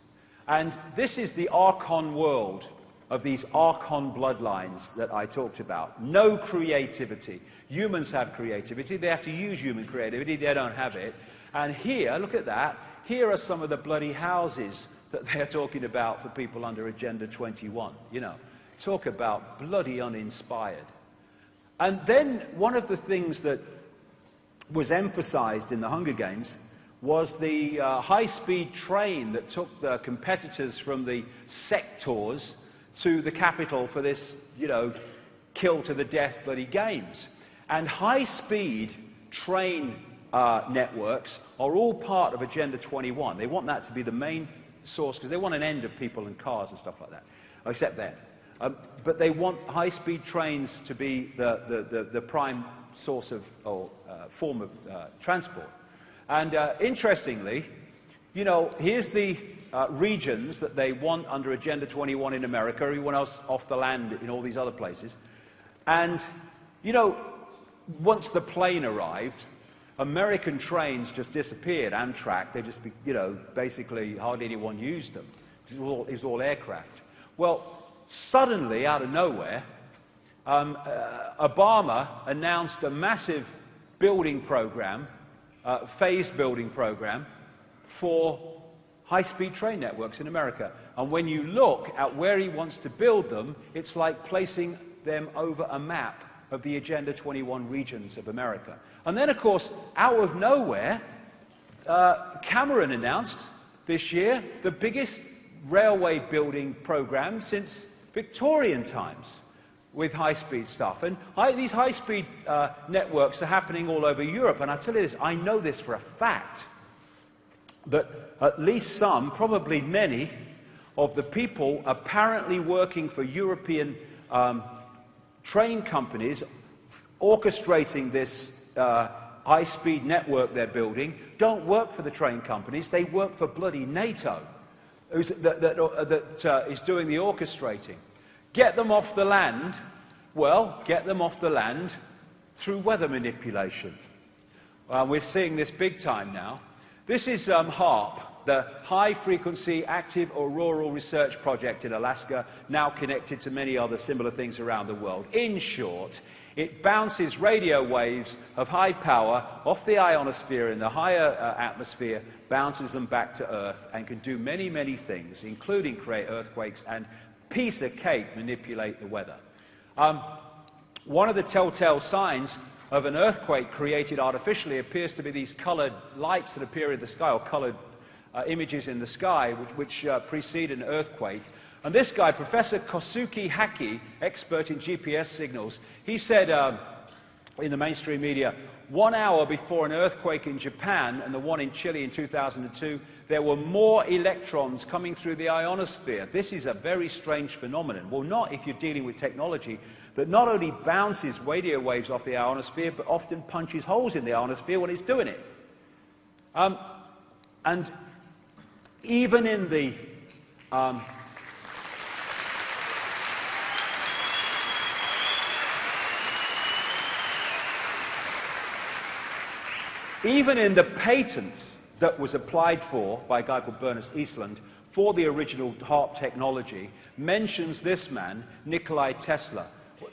Speaker 3: And this is the Archon world of these Archon bloodlines that I talked about. No creativity. Humans have creativity. They have to use human creativity. They don't have it. And here, look at that. Here are some of the bloody houses that they're talking about for people under Agenda 21. You know, talk about bloody uninspired. And then one of the things that was emphasized in the Hunger Games was the high-speed train that took the competitors from the sectors to the capital for this, you know, kill-to-the-death bloody games. And high-speed train networks are all part of Agenda 21. They want that to be the main source, because they want an end of people and cars and stuff like that, except then. But they want high-speed trains to be the prime source of, or form of transport. And interestingly, you know, here's the regions that they want under Agenda 21 in America, everyone else off the land in all these other places. And, you know, once the plane arrived, American trains just disappeared, Amtrak. They just, you know, basically hardly anyone used them. It was all aircraft. Well, suddenly, out of nowhere, Obama announced a massive building program, phased building program, for high-speed train networks in America. And when you look at where he wants to build them, it's like placing them over a map of the Agenda 21 regions of America. And then, of course, out of nowhere, Cameron announced this year the biggest railway building program since Victorian times with high-speed stuff. And these high-speed networks are happening all over Europe. And I tell you this, I know this for a fact, that at least some, probably many, of the people apparently working for European train companies orchestrating this high-speed network they're building don't work for the train companies, they work for bloody NATO, that is doing the orchestrating. Get them off the land. Well, get them off the land through weather manipulation. We're seeing this big time now. This is HAARP, the High Frequency Active Auroral Research Project in Alaska, now connected to many other similar things around the world. In short, it bounces radio waves of high power off the ionosphere in the higher atmosphere, bounces them back to Earth, and can do many, many things, including create earthquakes and piece of cake manipulate the weather. one of the telltale signs of an earthquake created artificially appears to be these colored lights that appear in the sky, or colored images in the sky, which precede an earthquake. And this guy, Professor Kosuke Haki, expert in GPS signals, he said in the mainstream media, 1 hour before an earthquake in Japan and the one in Chile in 2002, there were more electrons coming through the ionosphere. This is a very strange phenomenon. Well, not if you're dealing with technology that not only bounces radio waves off the ionosphere, but often punches holes in the ionosphere when it's doing it. And even in the even in the patents that was applied for by a guy called Bernice Eastland for the original HARP technology, mentions this man, Nikola Tesla.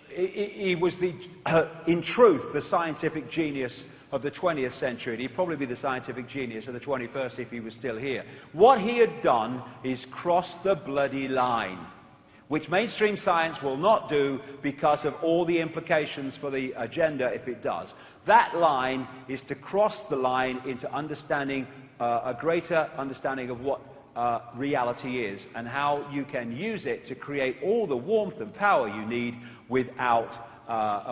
Speaker 3: He was, in truth, the scientific genius of the 20th century, and he'd probably be the scientific genius of the 21st if he was still here. What he had done is cross the bloody line, which mainstream science will not do because of all the implications for the agenda if it does. That line is to cross the line into understanding, a greater understanding of what reality is and how you can use it to create all the warmth and power you need without,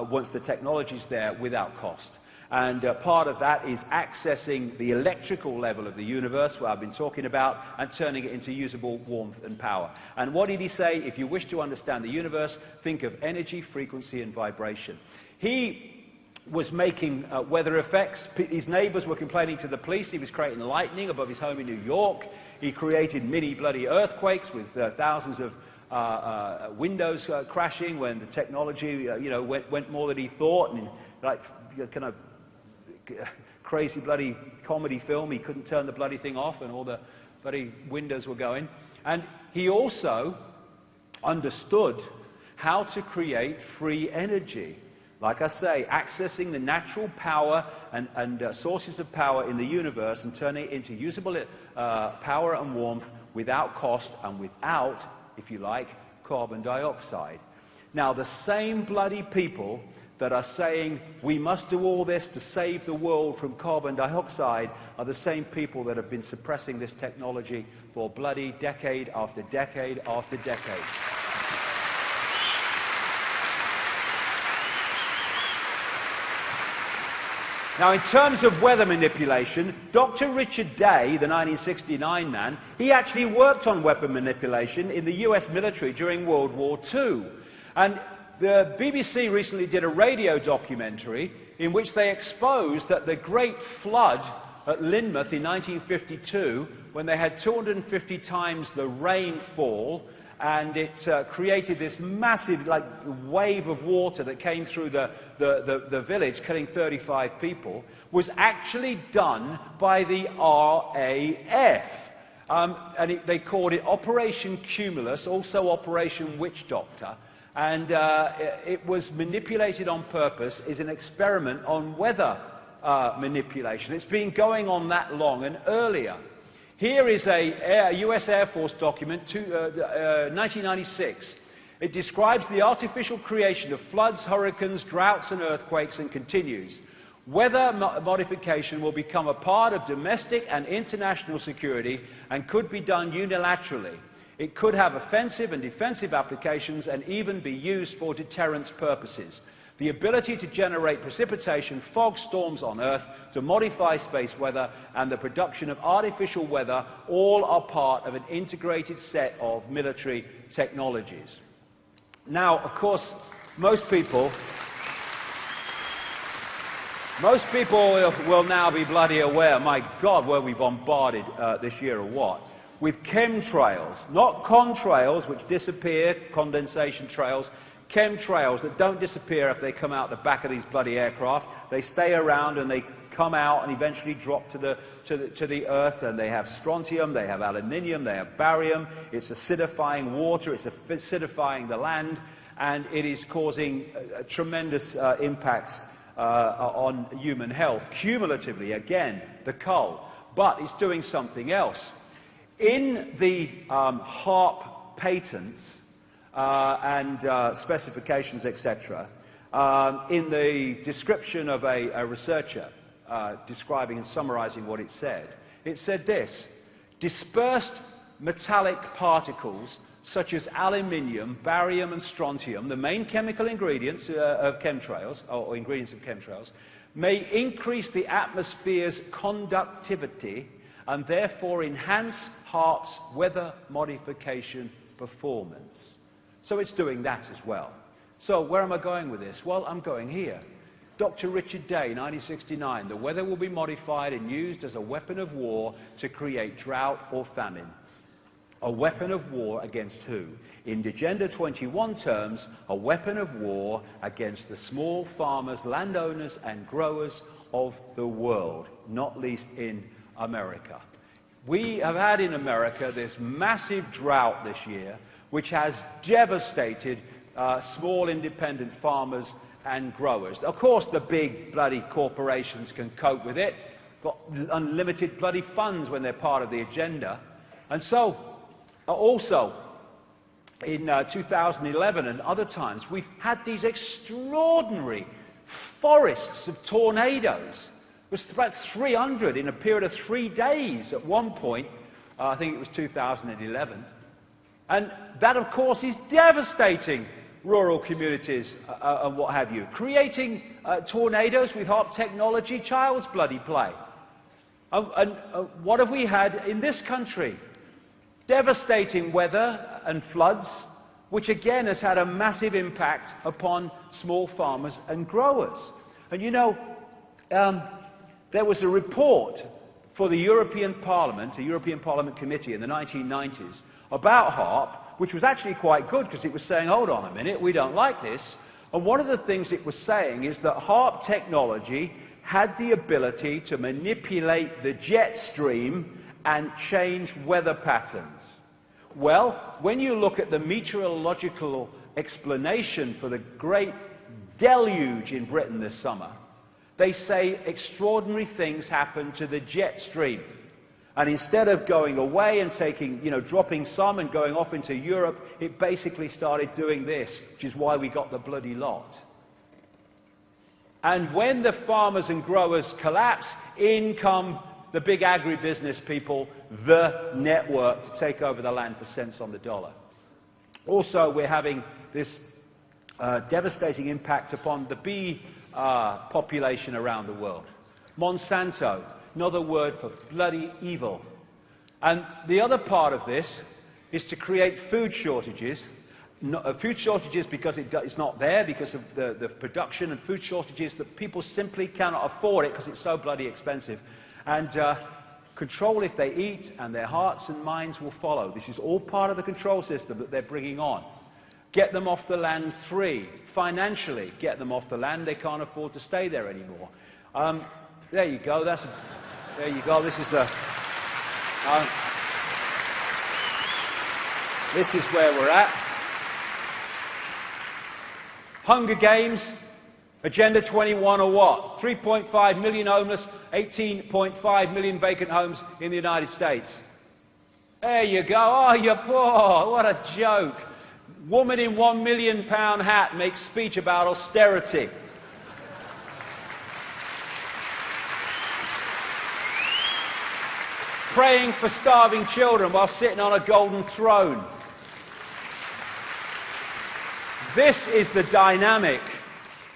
Speaker 3: once the technology is there, without cost. And part of that is accessing the electrical level of the universe, what I've been talking about, and turning it into usable warmth and power. And what did he say? If you wish to understand the universe, think of energy, frequency, and vibration. He was making weather effects. His neighbors were complaining to the police. He was creating lightning above his home in New York. He created mini bloody earthquakes with thousands of windows crashing when the technology went more than he thought, and like kind of crazy bloody comedy film, he couldn't turn the bloody thing off and all the bloody windows were going. And he also understood how to create free energy. Like I say, accessing the natural power and sources of power in the universe and turning it into usable power and warmth without cost and without, if you like, carbon dioxide. Now, the same bloody people that are saying we must do all this to save the world from carbon dioxide are the same people that have been suppressing this technology for bloody decade after decade after decade. Now, in terms of weather manipulation, Dr. Richard Day, the 1969 man, he actually worked on weapon manipulation in the US military during World War II. And the BBC recently did a radio documentary in which they exposed that the Great Flood at Lynmouth in 1952, when they had 250 times the rainfall, and it created this massive wave of water that came through the village, killing 35 people, was actually done by the RAF. They called it Operation Cumulus, also Operation Witch Doctor, and it was manipulated on purpose as an experiment on weather manipulation. It's been going on that long and earlier. Here is a US Air Force document, 1996. It describes the artificial creation of floods, hurricanes, droughts and earthquakes, and continues. Weather modification will become a part of domestic and international security and could be done unilaterally. It could have offensive and defensive applications and even be used for deterrence purposes. The ability to generate precipitation, fog, storms on Earth, to modify space weather, and the production of artificial weather all are part of an integrated set of military technologies. Now, of course, most people will now be bloody aware, my God, were we bombarded this year or what? With chemtrails, not contrails, which disappear, condensation trails, chemtrails that don't disappear if they come out the back of these bloody aircraft. They stay around and they come out and eventually drop to the earth, and they have strontium, they have aluminium, they have barium. It's acidifying water, it's acidifying the land, and it is causing tremendous impacts on human health. Cumulatively, again, the coal. But it's doing something else. In the HARP patents and specifications, etc., in the description of a researcher describing and summarizing what it said this: dispersed metallic particles such as aluminium, barium and strontium, the main chemical ingredients of chemtrails, or ingredients of chemtrails, may increase the atmosphere's conductivity and therefore enhance HAARP's weather modification performance. So it's doing that as well. So where am I going with this? Well, I'm going here. Dr. Richard Day, 1969, the weather will be modified and used as a weapon of war to create drought or famine. A weapon of war against who? In Agenda 21 terms, a weapon of war against the small farmers, landowners and growers of the world, not least in America. We have had in America this massive drought this year, which has devastated small independent farmers and growers. Of course, the big bloody corporations can cope with it, got unlimited bloody funds when they're part of the agenda. And so, also, in 2011 and other times, we've had these extraordinary forests of tornadoes. It was about 300 in a period of 3 days at one point. I think it was 2011. And that, of course, is devastating rural communities and what have you. Creating tornadoes with HAARP technology, child's bloody play. And what have we had in this country? Devastating weather and floods, which again has had a massive impact upon small farmers and growers. And you know, there was a report for the European Parliament, a European Parliament committee in the 1990s, about HAARP, which was actually quite good because it was saying, hold on a minute, we don't like this. And one of the things it was saying is that HAARP technology had the ability to manipulate the jet stream and change weather patterns. Well, when you look at the meteorological explanation for the great deluge in Britain this summer, they say extraordinary things happened to the jet stream. And instead of going away and taking, dropping some and going off into Europe, it basically started doing this, which is why we got the bloody lot. And when the farmers and growers collapse, in come the big agribusiness people, the network, to take over the land for cents on the dollar. Also, we're having this devastating impact upon the bee population around the world. Monsanto, another word for bloody evil. And the other part of this is to create food shortages. Food shortages because it's not there, because of the production, and food shortages that people simply cannot afford it because it's so bloody expensive. And control if they eat, and their hearts and minds will follow. This is all part of the control system that they're bringing on. Get them off the land free. Financially, get them off the land. They can't afford to stay there anymore. There you go. There you go. This is the... this is where we're at. Hunger Games, Agenda 21 or what? 3.5 million homeless, 18.5 million vacant homes in the United States. There you go. Oh, you're poor. What a joke. Woman in £1 million hat makes speech about austerity. Praying for starving children while sitting on a golden throne. This is the dynamic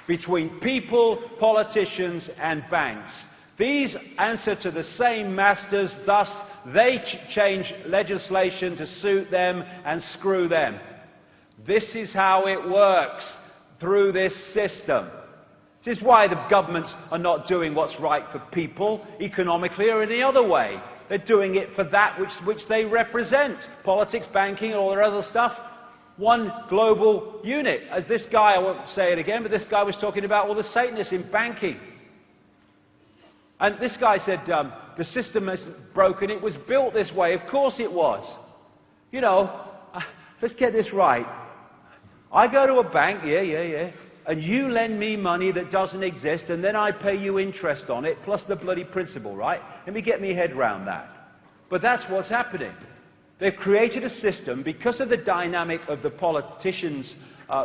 Speaker 3: between people, politicians and banks. These answer to the same masters, thus they change legislation to suit them and screw them. This is how it works through this system. This is why the governments are not doing what's right for people, economically or any other way. They're doing it for that which they represent. Politics, banking and all their other stuff. One global unit. As this guy, I won't say it again, but this guy was talking about all the Satanists in banking. And this guy said, the system is broken, it was built this way. Of course it was. You know, let's get this right. I go to a bank, and you lend me money that doesn't exist, and then I pay you interest on it, plus the bloody principal, right? Let me get my head round that. But that's what's happening. They've created a system, because of the dynamic of the politicians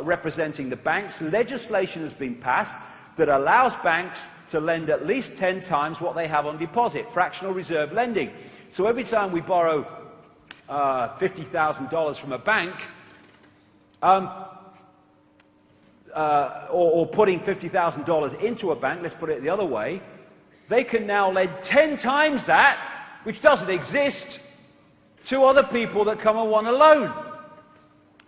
Speaker 3: representing the banks. Legislation has been passed that allows banks to lend at least 10 times what they have on deposit, fractional reserve lending. So every time we borrow $50,000 from a bank, or putting $50,000 into a bank, let's put it the other way, they can now lend 10 times that, which doesn't exist, to other people that come and want a loan.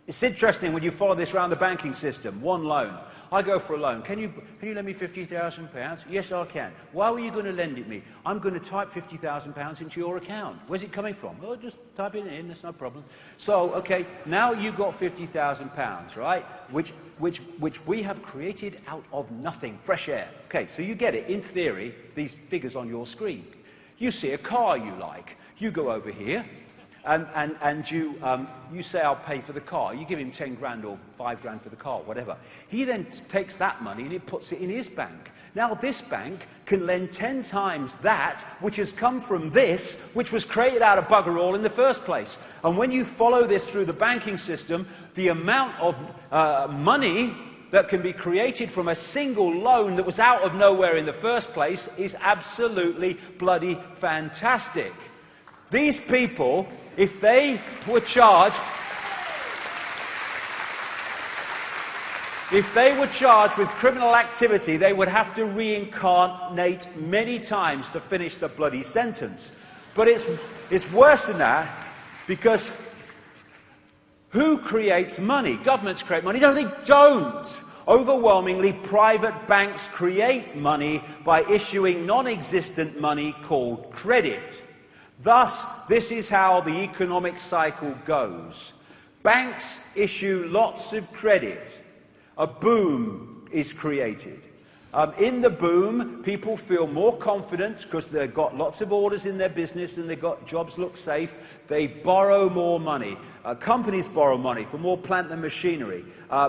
Speaker 3: It's interesting when you follow this around the banking system. One loan. I go for a loan. Can you lend me £50,000? Yes, I can. Why were you going to lend it me? I'm going to type £50,000 into your account. Where's it coming from? Well, just type it in. That's no problem. So, okay, now you've got £50,000, right? Which we have created out of nothing. Fresh air. Okay, so you get it. In theory, these figures on your screen. You see a car you like. You go over here. And you say, I'll pay for the car. You give him 10 grand or 5 grand for the car, whatever. He then takes that money and he puts it in his bank. Now this bank can lend 10 times that, which has come from this, which was created out of bugger all in the first place. And when you follow this through the banking system, the amount of money that can be created from a single loan that was out of nowhere in the first place is absolutely bloody fantastic. These people, if they were charged with criminal activity, they would have to reincarnate many times to finish the bloody sentence. But it's worse than that, because who creates money? Governments create money. No, they don't. Overwhelmingly, private banks create money by issuing non-existent money called credit. Thus, this is how the economic cycle goes. Banks issue lots of credit. A boom is created. In the boom, people feel more confident because they've got lots of orders in their business and they've got jobs look safe. They borrow more money. Companies borrow money for more plant and machinery.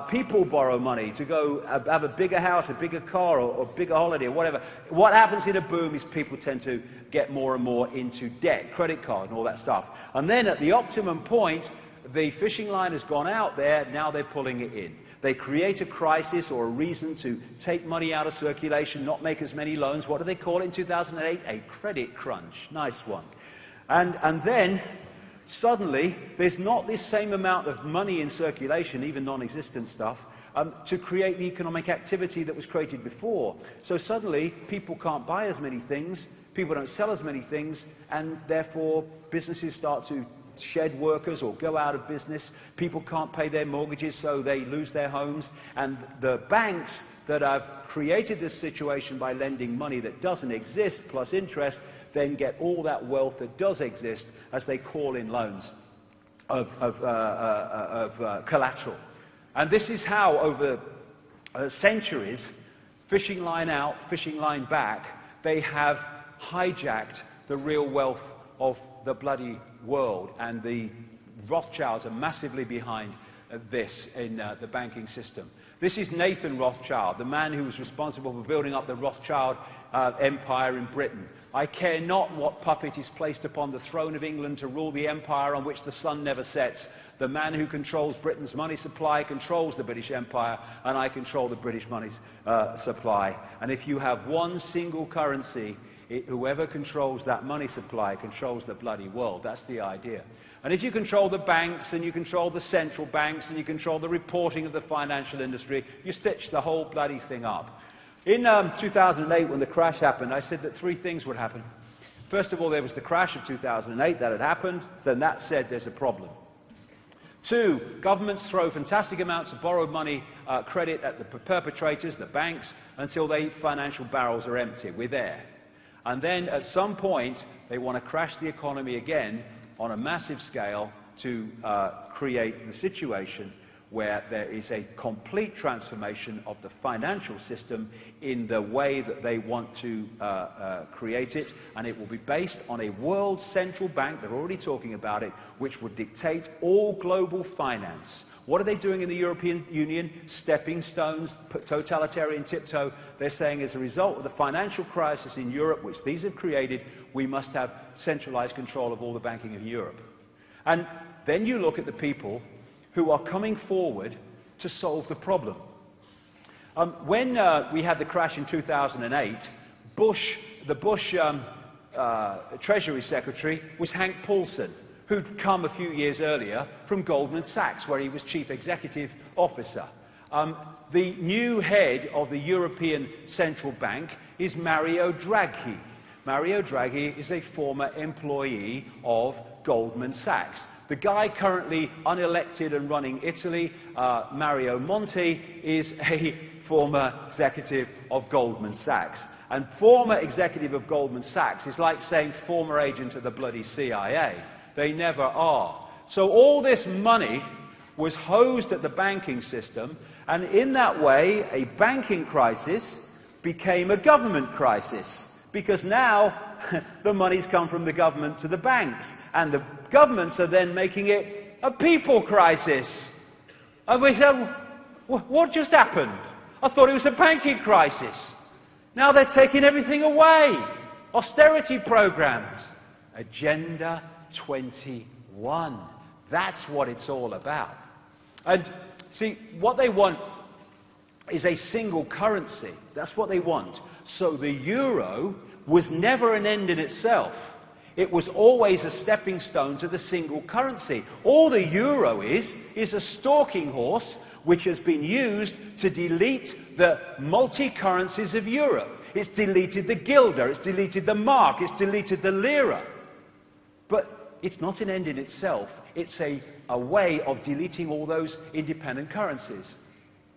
Speaker 3: People borrow money to go have a bigger house, a bigger car, or a bigger holiday, or whatever. What happens in a boom is people tend to get more and more into debt, credit card and all that stuff. And then at the optimum point, the fishing line has gone out there, now they're pulling it in. They create a crisis or a reason to take money out of circulation, not make as many loans. What do they call it in 2008? A credit crunch. Nice one. And then suddenly there's not this same amount of money in circulation, even non-existent stuff, to create the economic activity that was created before. So suddenly people can't buy as many things, people don't sell as many things, and therefore businesses start to shed workers or go out of business. People can't pay their mortgages, so they lose their homes. And the banks that have created this situation by lending money that doesn't exist plus interest then get all that wealth that does exist as they call in loans of collateral. And this is how, over centuries, fishing line out, fishing line back, they have hijacked the real wealth of the bloody world. And the Rothschilds are massively behind this in the banking system. This is Nathan Rothschild, the man who was responsible for building up the Rothschild empire in Britain. I care not what puppet is placed upon the throne of England to rule the empire on which the sun never sets. The man who controls Britain's money supply controls the British Empire, and I control the British money supply. And if you have one single currency, whoever controls that money supply controls the bloody world. That's the idea. And if you control the banks, and you control the central banks, and you control the reporting of the financial industry, you stitch the whole bloody thing up. In 2008, when the crash happened, I said that three things would happen. First of all, there was the crash of 2008. That had happened. Then that said there's a problem. Two, governments throw fantastic amounts of borrowed money, credit at the perpetrators, the banks, until the financial barrels are empty. We're there. And then at some point, they want to crash the economy again on a massive scale to create the situation where there is a complete transformation of the financial system in the way that they want to create it, and it will be based on a world central bank, they're already talking about it, which would dictate all global finance. What are they doing in the European Union? Stepping stones, totalitarian tiptoe. They're saying as a result of the financial crisis in Europe, which these have created, we must have centralized control of all the banking in Europe. And then you look at the people who are coming forward to solve the problem. When we had the crash in 2008, the Bush Treasury Secretary was Hank Paulson, who'd come a few years earlier from Goldman Sachs, where he was Chief Executive Officer. The new head of the European Central Bank is Mario Draghi. Mario Draghi is a former employee of Goldman Sachs. The guy currently unelected and running Italy, Mario Monti, is a former executive of Goldman Sachs. And former executive of Goldman Sachs is like saying former agent of the bloody CIA. They never are. So all this money was hosed at the banking system, and in that way, a banking crisis became a government crisis, because now the money's come from the government to the banks, and the governments are then making it a people crisis. And we said, what just happened? I thought it was a banking crisis. Now they're taking everything away. Austerity programs. Agenda 21. That's what it's all about. And see, what they want is a single currency. That's what they want. So the euro was never an end in itself. It was always a stepping stone to the single currency. All the euro is a stalking horse which has been used to delete the multi-currencies of Europe. It's deleted the guilder, it's deleted the mark, it's deleted the lira. But it's not an end in itself. It's a way of deleting all those independent currencies.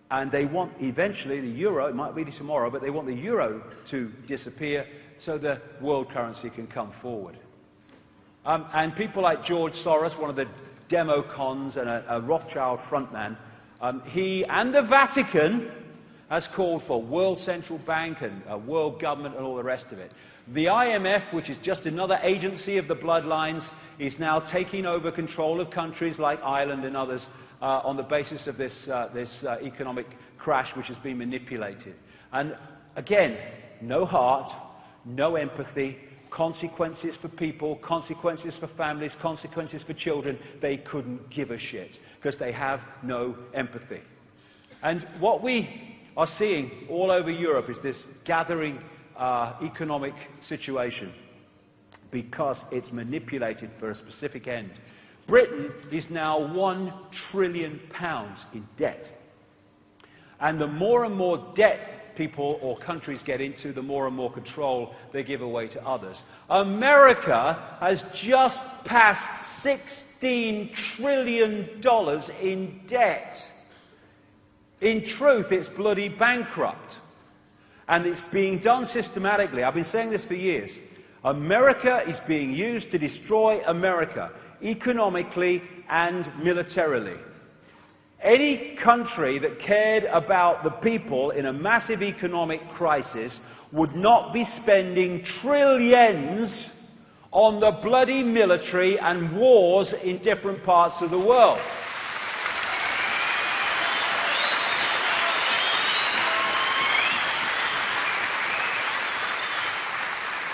Speaker 3: And they want eventually the euro, it might be tomorrow, but they want the euro to disappear so the world currency can come forward. And people like George Soros, one of the demo cons and a Rothschild frontman, he and the Vatican has called for World Central Bank and a world government and all the rest of it. The IMF, which is just another agency of the bloodlines, is now taking over control of countries like Ireland and others on the basis of this economic crash which has been manipulated. And again, no heart, no empathy, consequences for people, consequences for families, consequences for children. They couldn't give a shit because they have no empathy. And what we are seeing all over Europe is this gathering economic situation because it's manipulated for a specific end. Britain is now £1 trillion in debt. And the more and more debt people or countries get into, the more and more control they give away to others. America has just passed $16 trillion in debt. In truth, it's bloody bankrupt. And it's being done systematically. I've been saying this for years. America is being used to destroy America, economically and militarily. Any country that cared about the people in a massive economic crisis would not be spending trillions on the bloody military and wars in different parts of the world.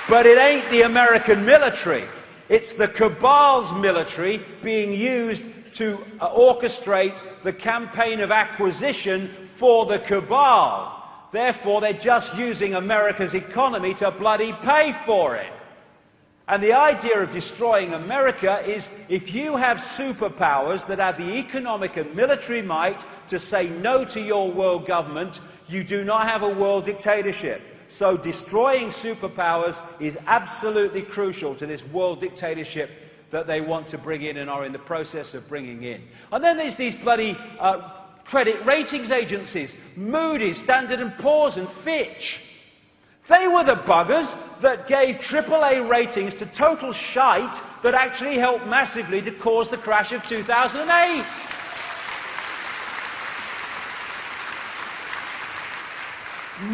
Speaker 3: But it ain't the American military. It's the cabal's military being used to orchestrate the campaign of acquisition for the cabal. Therefore, they're just using America's economy to bloody pay for it. And the idea of destroying America is if you have superpowers that have the economic and military might to say no to your world government, you do not have a world dictatorship. So destroying superpowers is absolutely crucial to this world dictatorship that they want to bring in and are in the process of bringing in. And then there's these bloody credit ratings agencies, Moody's, Standard & Poor's and Fitch. They were the buggers that gave AAA ratings to total shite that actually helped massively to cause the crash of 2008.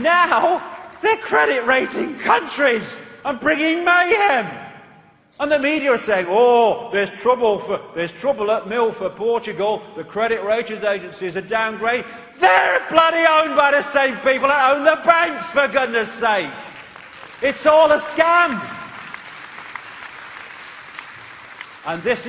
Speaker 3: Now, they're credit rating countries and bringing mayhem. And the media are saying, oh, there's trouble at Mill for Portugal. The credit ratings agencies are downgrading. They're bloody owned by the same people that own the banks, for goodness sake. It's all a scam. And this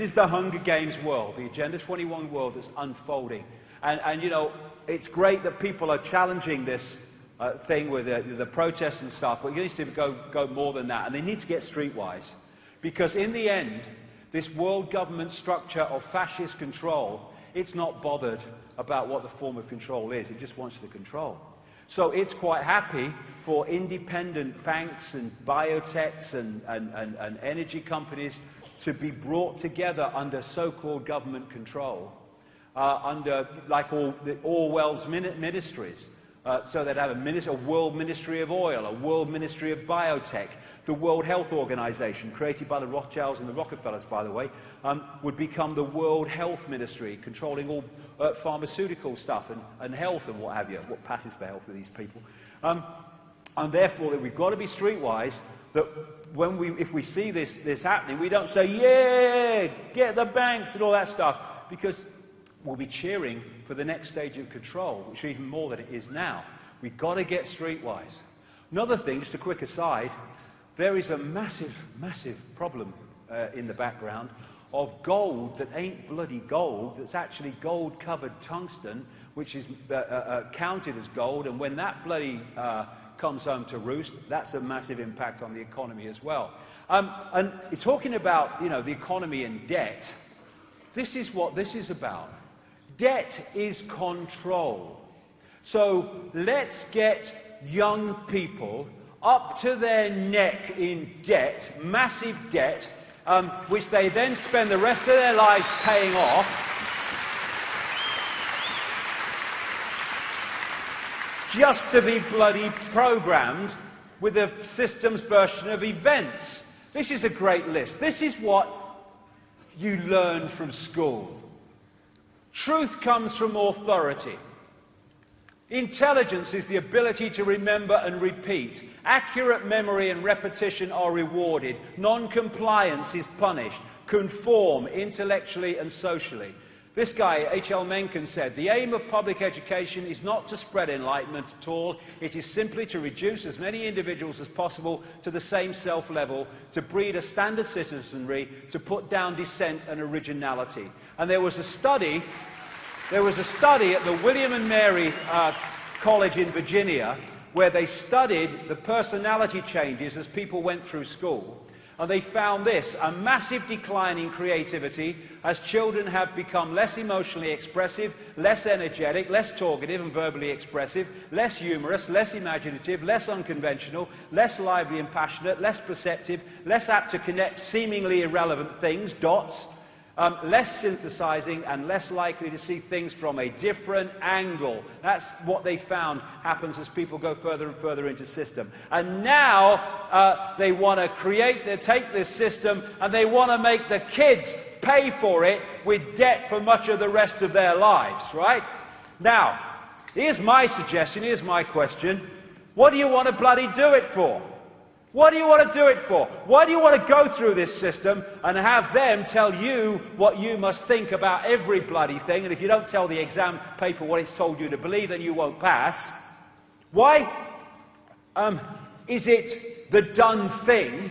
Speaker 3: is the Hunger Games world, the Agenda 21 world that's unfolding. And you know, it's great that people are challenging this thing with the protests and stuff, but you need to go more than that, and they need to get streetwise. Because in the end, this world government structure of fascist control, it's not bothered about what the form of control is, it just wants the control. So it's quite happy for independent banks and biotechs and energy companies to be brought together under so-called government control, under like Orwell's ministries. So they'd have a World Ministry of Oil, a World Ministry of Biotech. The World Health Organization, created by the Rothschilds and the Rockefellers, by the way, would become the World Health Ministry, controlling all pharmaceutical stuff and health and what have you, what passes for health for these people. And therefore, we've got to be streetwise, that if we see this happening, we don't say, yeah, get the banks and all that stuff, because we'll be cheering for the next stage of control, which is even more than it is now. We've got to get streetwise. Another thing, just a quick aside, there is a massive, massive problem in the background of gold that ain't bloody gold, that's actually gold-covered tungsten, which is counted as gold, and when that bloody comes home to roost, that's a massive impact on the economy as well. And talking about, you know, the economy and debt, this is what this is about. Debt is control. So let's get young people up to their neck in debt, massive debt, which they then spend the rest of their lives paying off. Just to be bloody programmed with a system's version of events. This is a great list. This is what you learn from school. Truth comes from authority. Intelligence is the ability to remember and repeat. Accurate memory and repetition are rewarded. Non-compliance is punished. Conform intellectually and socially. This guy, H.L. Mencken, said, the aim of public education is not to spread enlightenment at all. It is simply to reduce as many individuals as possible to the same self-level, to breed a standard citizenry, to put down dissent and originality. And there was a study at the William and Mary College in Virginia where they studied the personality changes as people went through school. And they found this, a massive decline in creativity as children have become less emotionally expressive, less energetic, less talkative and verbally expressive, less humorous, less imaginative, less unconventional, less lively and passionate, less perceptive, less apt to connect seemingly irrelevant things, dots, less synthesizing and less likely to see things from a different angle. That's what they found happens as people go further and further into system. And now they want to take this system and they want to make the kids pay for it with debt for much of the rest of their lives, right? Now, here's my suggestion, here's my question. What do you want to bloody do it for? What do you want to do it for? Why do you want to go through this system and have them tell you what you must think about every bloody thing, and if you don't tell the exam paper what it's told you to believe, then you won't pass? Why is it the done thing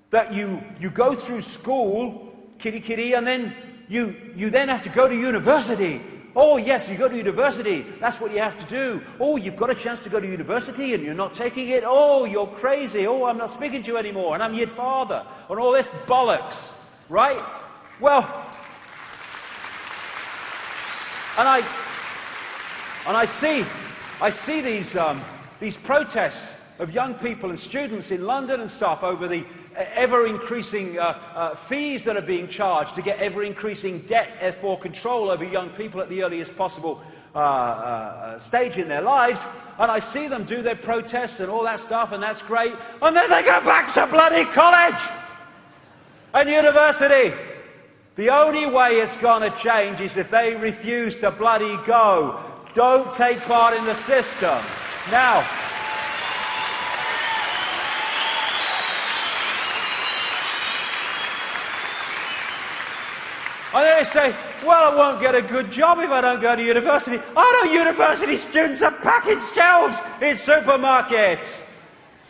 Speaker 3: that you go through school, kitty kitty, and then you then have to go to university? Oh, yes, you go to university. That's what you have to do. Oh, you've got a chance to go to university and you're not taking it. Oh, you're crazy. Oh, I'm not speaking to you anymore. And I'm your father. And all this bollocks. Right? Well, and I see these protests of young people and students in London and stuff over the ever-increasing fees that are being charged to get ever-increasing debt for control over young people at the earliest possible stage in their lives. And I see them do their protests and all that stuff, and that's great. And then they go back to bloody college and university. The only way it's going to change is if they refuse to bloody go. Don't take part in the system. Now, and then they say, well, I won't get a good job if I don't go to university. I know university students are packing shelves in supermarkets.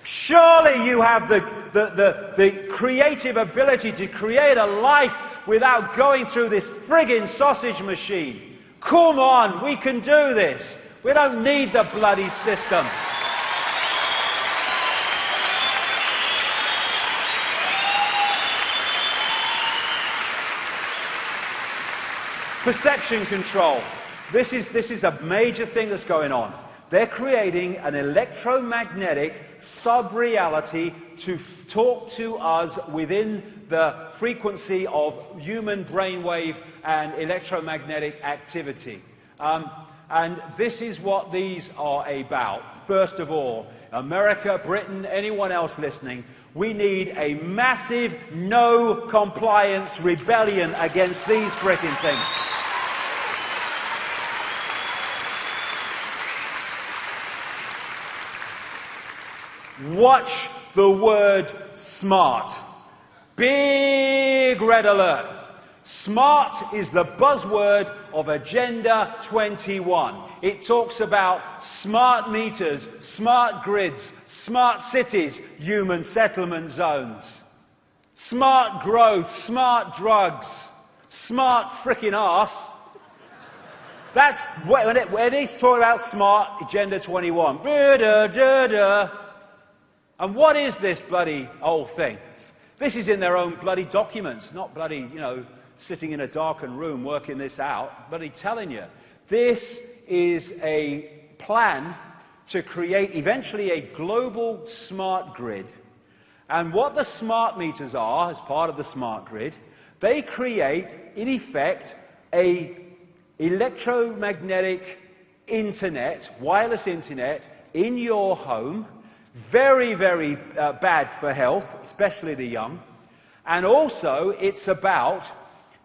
Speaker 3: Surely you have the creative ability to create a life without going through this frigging sausage machine. Of Come on, we can do this. We don't need the bloody system. Perception control. This is a major thing that's going on. They're creating an electromagnetic sub-reality to talk to us within the frequency of human brainwave and electromagnetic activity. And this is what these are about. First of all, America, Britain, anyone else listening, we need a massive no-compliance rebellion against these frickin' things. Watch the word smart. Big red alert. Smart is the buzzword of Agenda 21. It talks about smart meters, smart grids, smart cities, human settlement zones, smart growth, smart drugs, smart frickin' arse. That's when he's talking about smart Agenda 21. And what is this bloody old thing? This is in their own bloody documents, not bloody, sitting in a darkened room working this out, bloody telling you. This is a plan to create eventually a global smart grid. And what the smart meters are, as part of the smart grid, they create, in effect, a electromagnetic internet, wireless internet, in your home. Very, very bad for health, especially the young. And also, it's about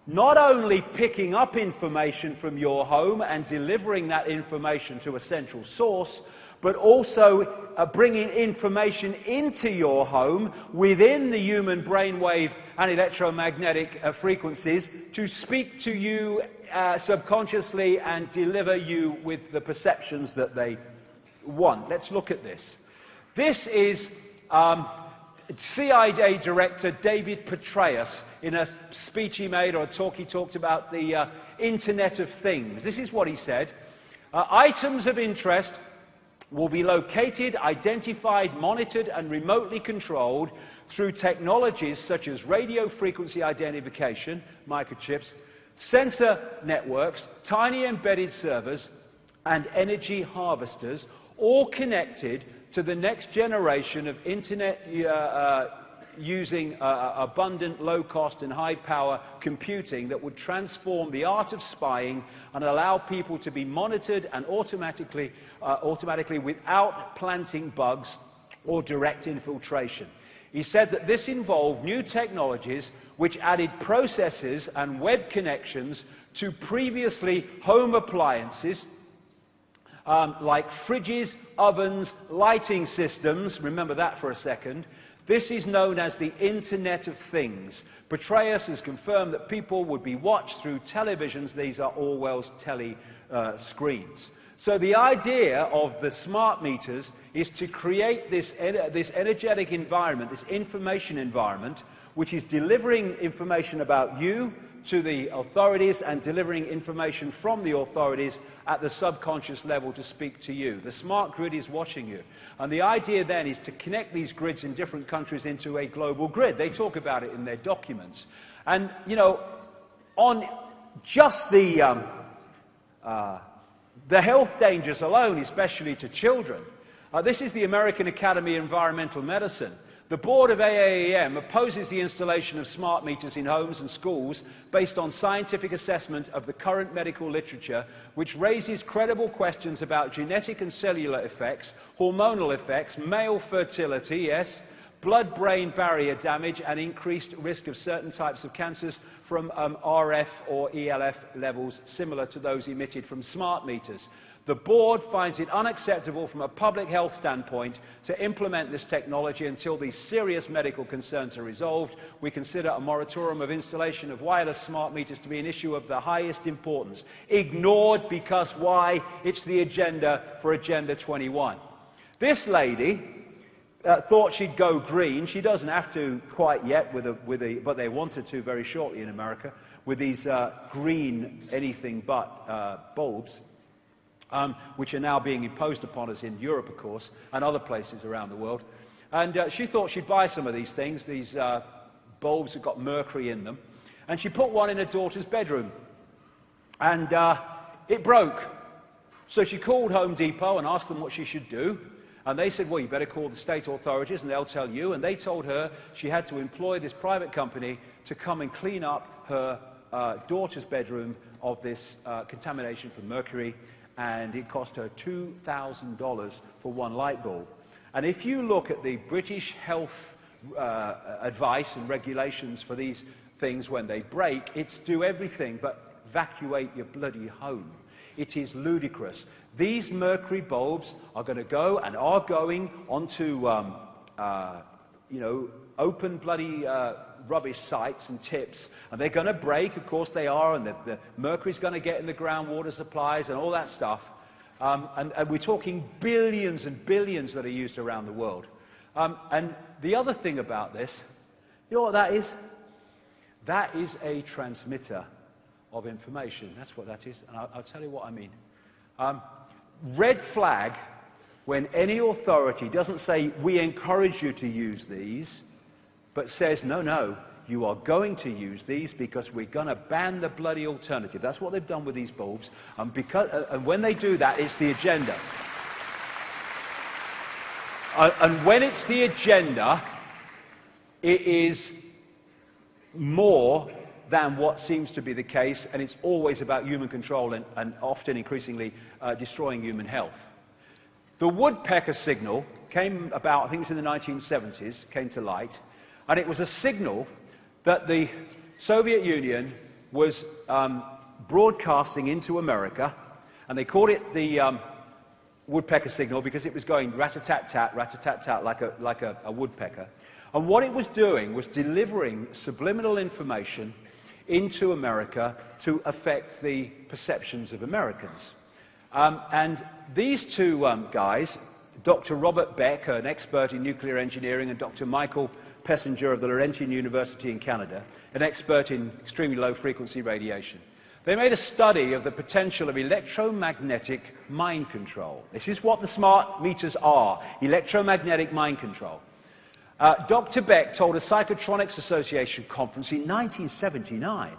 Speaker 3: not only picking up information from your home and delivering that information to a central source, but also bringing information into your home within the human brainwave and electromagnetic frequencies to speak to you subconsciously and deliver you with the perceptions that they want. Let's look at this. This is CIA Director David Petraeus in a speech he made, or a talk he talked about the Internet of Things. This is what he said. Items of interest will be located, identified, monitored and remotely controlled through technologies such as radio frequency identification, microchips, sensor networks, tiny embedded servers and energy harvesters, all connected to the next generation of internet using abundant, low-cost and high-power computing that would transform the art of spying and allow people to be monitored and automatically without planting bugs or direct infiltration. He said that this involved new technologies which added processors and web connections to previously home appliances like fridges, ovens, lighting systems. Remember that for a second. This is known as the Internet of Things. Petraeus has confirmed that people would be watched through televisions. These are Orwell's screens. So the idea of the smart meters is to create this energetic environment, this information environment, which is delivering information about you to the authorities and delivering information from the authorities at the subconscious level to speak to you. The smart grid is watching you. And the idea then is to connect these grids in different countries into a global grid. They talk about it in their documents. And, on just the health dangers alone, especially to children, this is the American Academy of Environmental Medicine. The board of AAEM opposes the installation of smart meters in homes and schools based on scientific assessment of the current medical literature, which raises credible questions about genetic and cellular effects, hormonal effects, male fertility, yes, blood-brain barrier damage, and increased risk of certain types of cancers from RF or ELF levels similar to those emitted from smart meters. The board finds it unacceptable from a public health standpoint to implement this technology until these serious medical concerns are resolved. We consider a moratorium of installation of wireless smart meters to be an issue of the highest importance. Ignored because why? It's the agenda for Agenda 21. This lady thought she'd go green. She doesn't have to quite yet, but they wanted to very shortly in America, with these green anything but bulbs, which are now being imposed upon us in Europe, of course, and other places around the world. And she thought she'd buy some of these things, these bulbs that got mercury in them, and she put one in her daughter's bedroom, and it broke. So she called Home Depot and asked them what she should do. And they said, well, you better call the state authorities and they'll tell you. And they told her she had to employ this private company to come and clean up her daughter's bedroom of this contamination from mercury. And it cost her $2,000 for one light bulb. And if you look at the British health advice and regulations for these things when they break, it's do everything but evacuate your bloody home. It is ludicrous. These mercury bulbs are going to go and are going onto, open bloody rubbish sites and tips, and they're going to break. Of course they are, and the mercury's going to get in the groundwater supplies and all that stuff. And we're talking billions and billions that are used around the world. And the other thing about this, you know what that is? That is a transmitter of information. That's what that is, and I'll tell you what I mean. Red flag when any authority doesn't say, we encourage you to use these, but says, no, you are going to use these because we're going to ban the bloody alternative. That's what they've done with these bulbs, and when they do that, it's the agenda. And when it's the agenda, it is more than what seems to be the case, and it's always about human control and often increasingly destroying human health. The woodpecker signal came about, I think it was in the 1970s, came to light, and it was a signal that the Soviet Union was broadcasting into America, and they called it the woodpecker signal because it was going rat-a-tat-tat, rat-a-tat-tat like a woodpecker. And what it was doing was delivering subliminal information into America to affect the perceptions of Americans. And these two guys, Dr. Robert Beck, an expert in nuclear engineering, and Dr. Michael Pessinger of the Laurentian University in Canada, an expert in extremely low-frequency radiation, they made a study of the potential of electromagnetic mind control. This is what the smart meters are, electromagnetic mind control. Dr. Beck told a Psychotronics Association conference in 1979,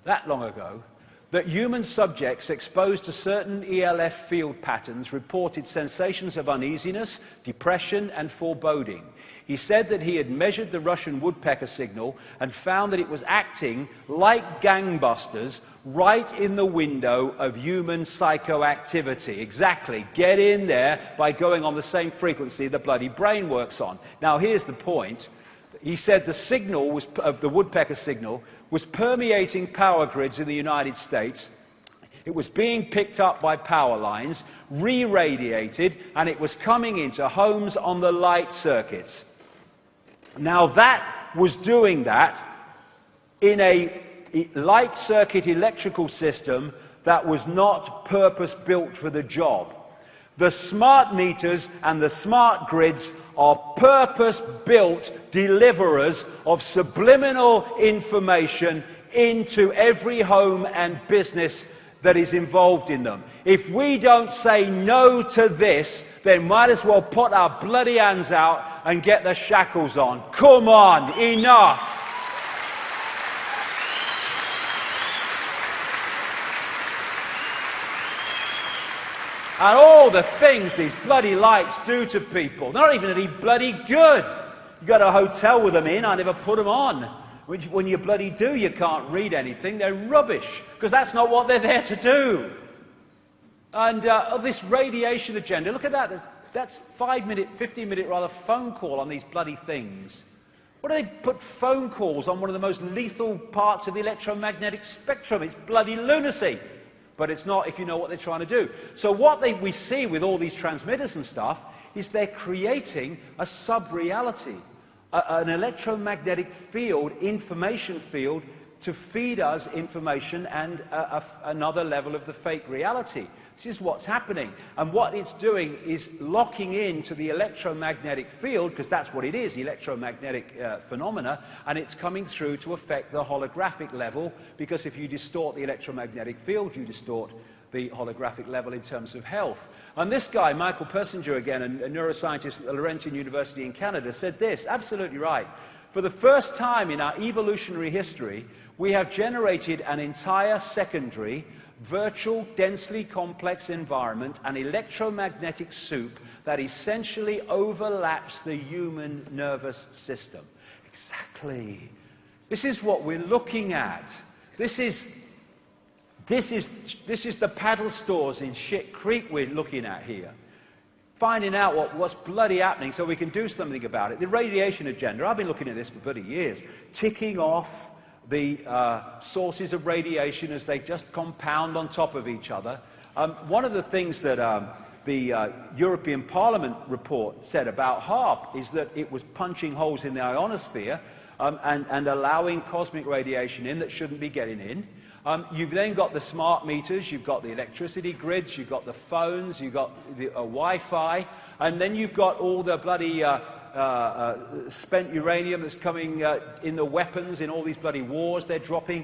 Speaker 3: that long ago, that human subjects exposed to certain ELF field patterns reported sensations of uneasiness, depression, and foreboding. He said that he had measured the Russian woodpecker signal and found that it was acting like gangbusters right in the window of human psychoactivity. Exactly. Get in there by going on the same frequency the bloody brain works on. Now, here's the point. He said the signal was, the woodpecker signal was permeating power grids in the United States. It was being picked up by power lines, re-radiated, and it was coming into homes on the light circuits. Now, that was doing that in a light circuit electrical system that was not purpose-built for the job. The smart meters and the smart grids are purpose-built deliverers of subliminal information into every home and business that is involved in them. If we don't say no to this, then might as well put our bloody hands out and get the shackles on. Come on, enough! And all the things these bloody lights do to people, they're not even any bloody good. You go to a hotel with them in, I never put them on. Which, when you bloody do, you can't read anything. They're rubbish, because that's not what they're there to do. And this radiation agenda, look at that. That's 5-minute, 15-minute rather phone call on these bloody things. What do they put phone calls on one of the most lethal parts of the electromagnetic spectrum? It's bloody lunacy. But it's not if you know what they're trying to do. So what we see with all these transmitters and stuff is they're creating a sub-reality, an electromagnetic field, information field, to feed us information and another level of the fake reality. This is what's happening. And what it's doing is locking into the electromagnetic field, because that's what it is, electromagnetic phenomena, and it's coming through to affect the holographic level, because if you distort the electromagnetic field, you distort the holographic level in terms of health. And this guy, Michael Persinger again, a neuroscientist at the Laurentian University in Canada, said this, absolutely right. For the first time in our evolutionary history, we have generated an entire secondary, virtual, densely complex environment, an electromagnetic soup that essentially overlaps the human nervous system. Exactly. This is what we're looking at. This is the paddle stores in Shit Creek we're looking at here. Finding out what's bloody happening so we can do something about it. The radiation agenda, I've been looking at this for bloody years, ticking off the sources of radiation as they just compound on top of each other. One of the things that the European Parliament report said about HAARP is that it was punching holes in the ionosphere and allowing cosmic radiation in that shouldn't be getting in. You've then got the smart meters, you've got the electricity grids, you've got the phones, you've got the Wi-Fi, and then you've got all the bloody spent uranium that's coming in the weapons, in all these bloody wars they're dropping,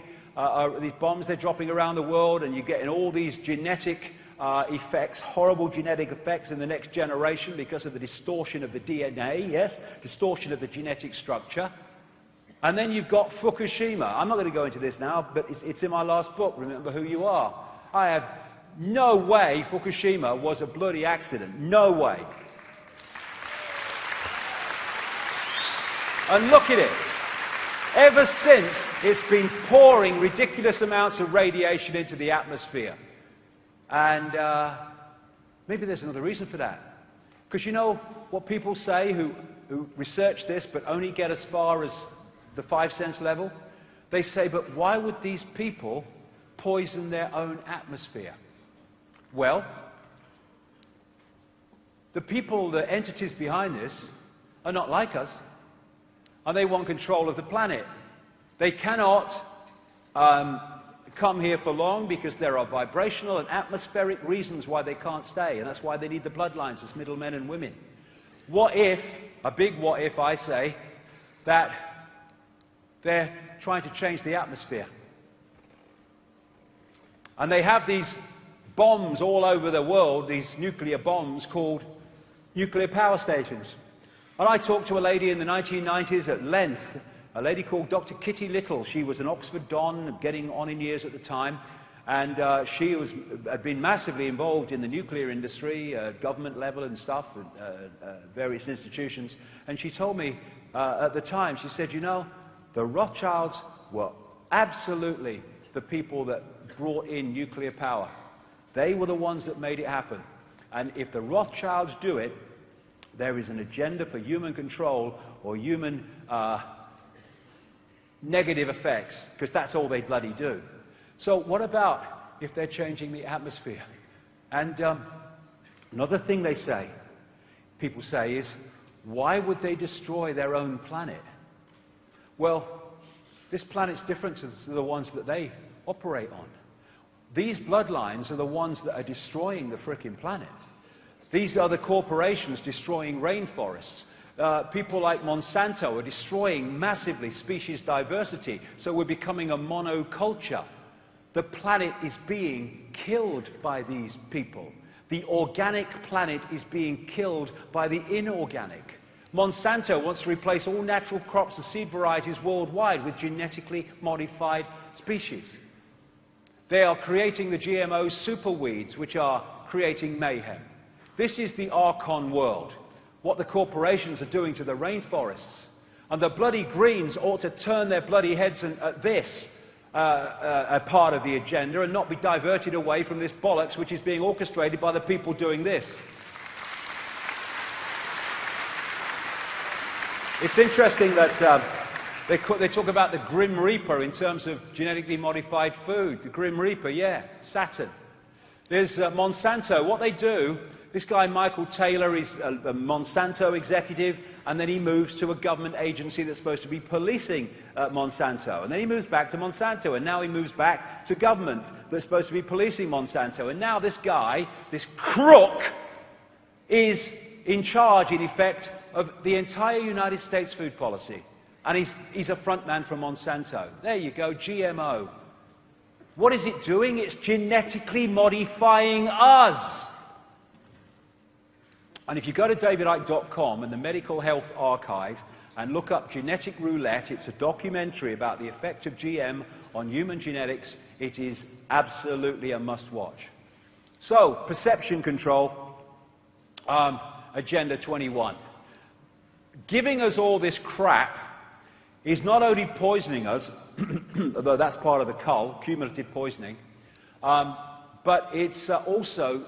Speaker 3: these bombs they're dropping around the world, and you're getting all these genetic effects, horrible genetic effects in the next generation because of the distortion of the DNA, yes, distortion of the genetic structure. And then you've got Fukushima. I'm not going to go into this now, but it's in my last book, Remember Who You Are. I have no way Fukushima was a bloody accident. No way. And look at it. Ever since, it's been pouring ridiculous amounts of radiation into the atmosphere. And maybe there's another reason for that. Because you know what people say who research this but only get as far as the 5 sense level? They say, but why would these people poison their own atmosphere? Well, the people, the entities behind this are not like us, and they want control of the planet. They cannot come here for long because there are vibrational and atmospheric reasons why they can't stay, and that's why they need the bloodlines as middlemen and women. What if, a big what if I say, that they're trying to change the atmosphere? And they have these bombs all over the world, these nuclear bombs called nuclear power stations. And I talked to a lady in the 1990s at length, a lady called Dr. Kitty Little. She was an Oxford Don, getting on in years at the time, and she had been massively involved in the nuclear industry, government level and stuff, various institutions. And she told me at the time, she said, you know, the Rothschilds were absolutely the people that brought in nuclear power. They were the ones that made it happen. And if the Rothschilds do it, there is an agenda for human control or human negative effects, because that's all they bloody do. So what about if they're changing the atmosphere? And another thing they say, people say, is why would they destroy their own planet? Well, this planet's different to the ones that they operate on. These bloodlines are the ones that are destroying the frickin' planet. These are the corporations destroying rainforests. People like Monsanto are destroying massively species diversity, so we're becoming a monoculture. The planet is being killed by these people. The organic planet is being killed by the inorganic. Monsanto wants to replace all natural crops and seed varieties worldwide with genetically modified species. They are creating the GMO superweeds, which are creating mayhem. This is the Archon world, what the corporations are doing to the rainforests. And the bloody Greens ought to turn their bloody heads at this part of the agenda and not be diverted away from this bollocks which is being orchestrated by the people doing this. It's interesting that they talk about the Grim Reaper in terms of genetically modified food. The Grim Reaper, yeah, Saturn. There's Monsanto. What they do, this guy Michael Taylor is a Monsanto executive, and then he moves to a government agency that's supposed to be policing Monsanto. And then he moves back to Monsanto, and now he moves back to government that's supposed to be policing Monsanto. And now this guy, this crook, is in charge, in effect, of the entire United States food policy. And he's a front man for Monsanto. There you go, GMO. What is it doing? It's genetically modifying us. And if you go to davidicke.com and the Medical Health Archive and look up Genetic Roulette, it's a documentary about the effect of GM on human genetics. It is absolutely a must-watch. So, perception control, Agenda 21. Giving us all this crap is not only poisoning us, although that's part of the cull, cumulative poisoning, but it's also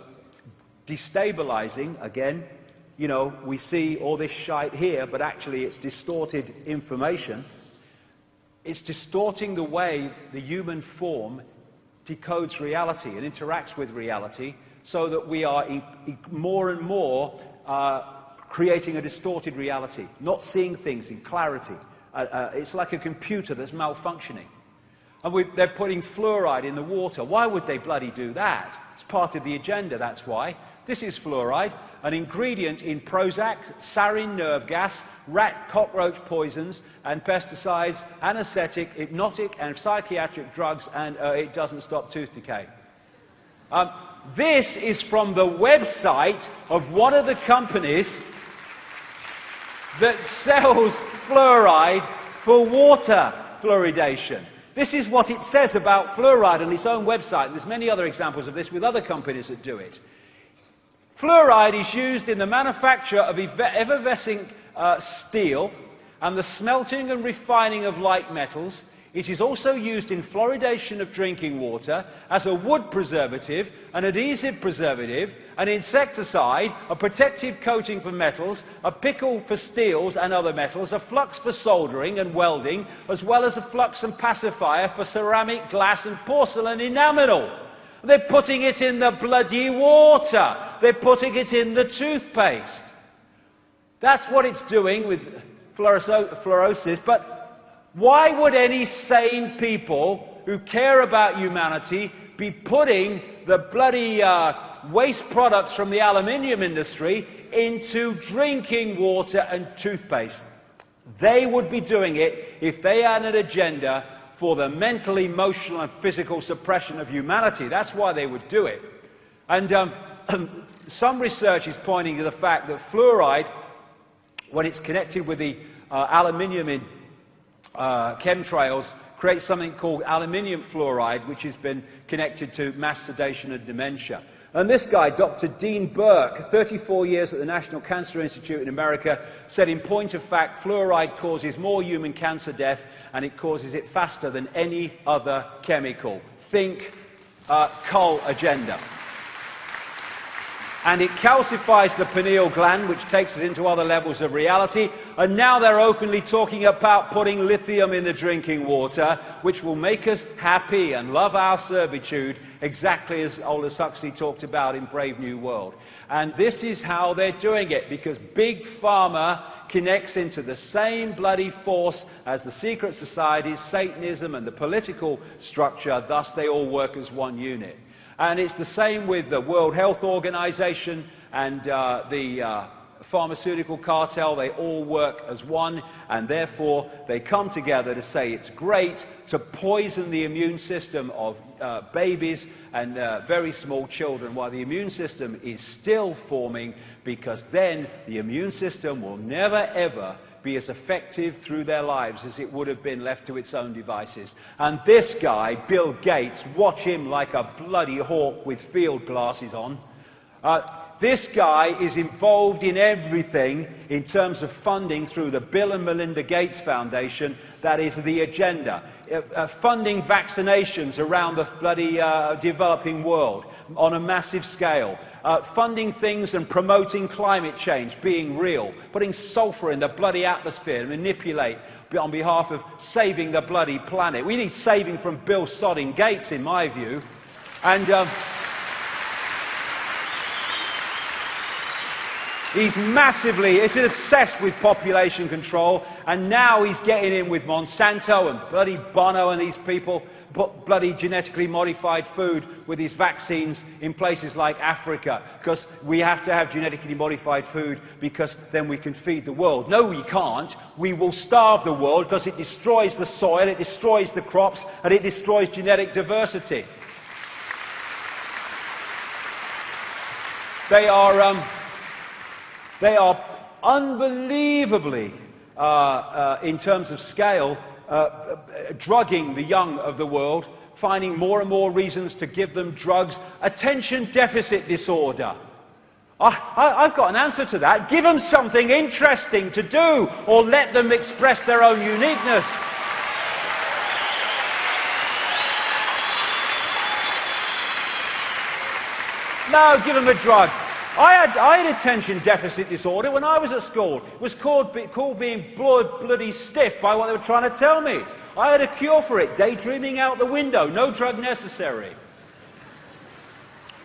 Speaker 3: destabilizing. Again, you know, we see all this shite here, but actually it's distorted information. It's distorting the way the human form decodes reality and interacts with reality, so that we are more and more creating a distorted reality, not seeing things in clarity. It's like a computer that's malfunctioning. And they're putting fluoride in the water. Why would they bloody do that? It's part of the agenda, that's why. This is fluoride, an ingredient in Prozac, sarin nerve gas, rat cockroach poisons, and pesticides, anesthetic, hypnotic, and psychiatric drugs, and it doesn't stop tooth decay. This is from the website of one of the companies that sells fluoride for water fluoridation. This is what it says about fluoride on its own website. There's many other examples of this with other companies that do it. Fluoride is used in the manufacture of effervescing steel and the smelting and refining of light metals. It is also used in fluoridation of drinking water as a wood preservative, an adhesive preservative, an insecticide, a protective coating for metals, a pickle for steels and other metals, a flux for soldering and welding, as well as a flux and pacifier for ceramic, glass and porcelain enamel. They're putting it in the bloody water. They're putting it in the toothpaste. That's what it's doing with fluorosis. But why would any sane people who care about humanity be putting the bloody waste products from the aluminium industry into drinking water and toothpaste? They would be doing it if they had an agenda for the mental, emotional and physical suppression of humanity. That's why they would do it. And some research is pointing to the fact that fluoride, when it's connected with the aluminium in chemtrails, creates something called aluminium fluoride, which has been connected to mass sedation and dementia. And this guy, Dr. Dean Burke, 34 years at the National Cancer Institute in America, said in point of fact, fluoride causes more human cancer death, and it causes it faster than any other chemical. Think cull agenda. And it calcifies the pineal gland, which takes us into other levels of reality. And now they're openly talking about putting lithium in the drinking water, which will make us happy and love our servitude, exactly as Aldous Huxley talked about in Brave New World. And this is how they're doing it, because Big Pharma connects into the same bloody force as the secret societies, Satanism, and the political structure. Thus, they all work as one unit. And it's the same with the World Health Organization and the pharmaceutical cartel. They all work as one, and therefore they come together to say it's great to poison the immune system of babies and very small children while the immune system is still forming, because then the immune system will never ever be as effective through their lives as it would have been left to its own devices. And this guy, Bill Gates, watch him like a bloody hawk with field glasses on. This guy is involved in everything in terms of funding through the Bill and Melinda Gates Foundation. That is the agenda. Funding vaccinations around the bloody developing world on a massive scale. Funding things and promoting climate change being real. Putting sulfur in the bloody atmosphere to manipulate on behalf of saving the bloody planet. We need saving from Bill Sodding Gates, in my view. And He's obsessed with population control, and now he's getting in with Monsanto and bloody Bono and these people, bloody genetically modified food with his vaccines in places like Africa, because we have to have genetically modified food because then we can feed the world. No, we can't. We will starve the world because it destroys the soil, it destroys the crops, and it destroys genetic diversity. They are unbelievably, in terms of scale, drugging the young of the world, finding more and more reasons to give them drugs. Attention deficit disorder. I've got an answer to that. Give them something interesting to do, or let them express their own uniqueness. No, give them a drug. I had attention deficit disorder when I was at school. It was called being bloody stiff by what they were trying to tell me. I had a cure for it, daydreaming out the window, no drug necessary.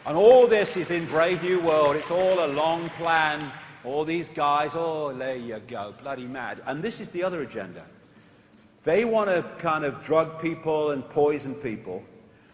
Speaker 3: And all this is in Brave New World. It's all a long plan. All these guys, oh, there you go, bloody mad. And this is the other agenda. They want to kind of drug people and poison people,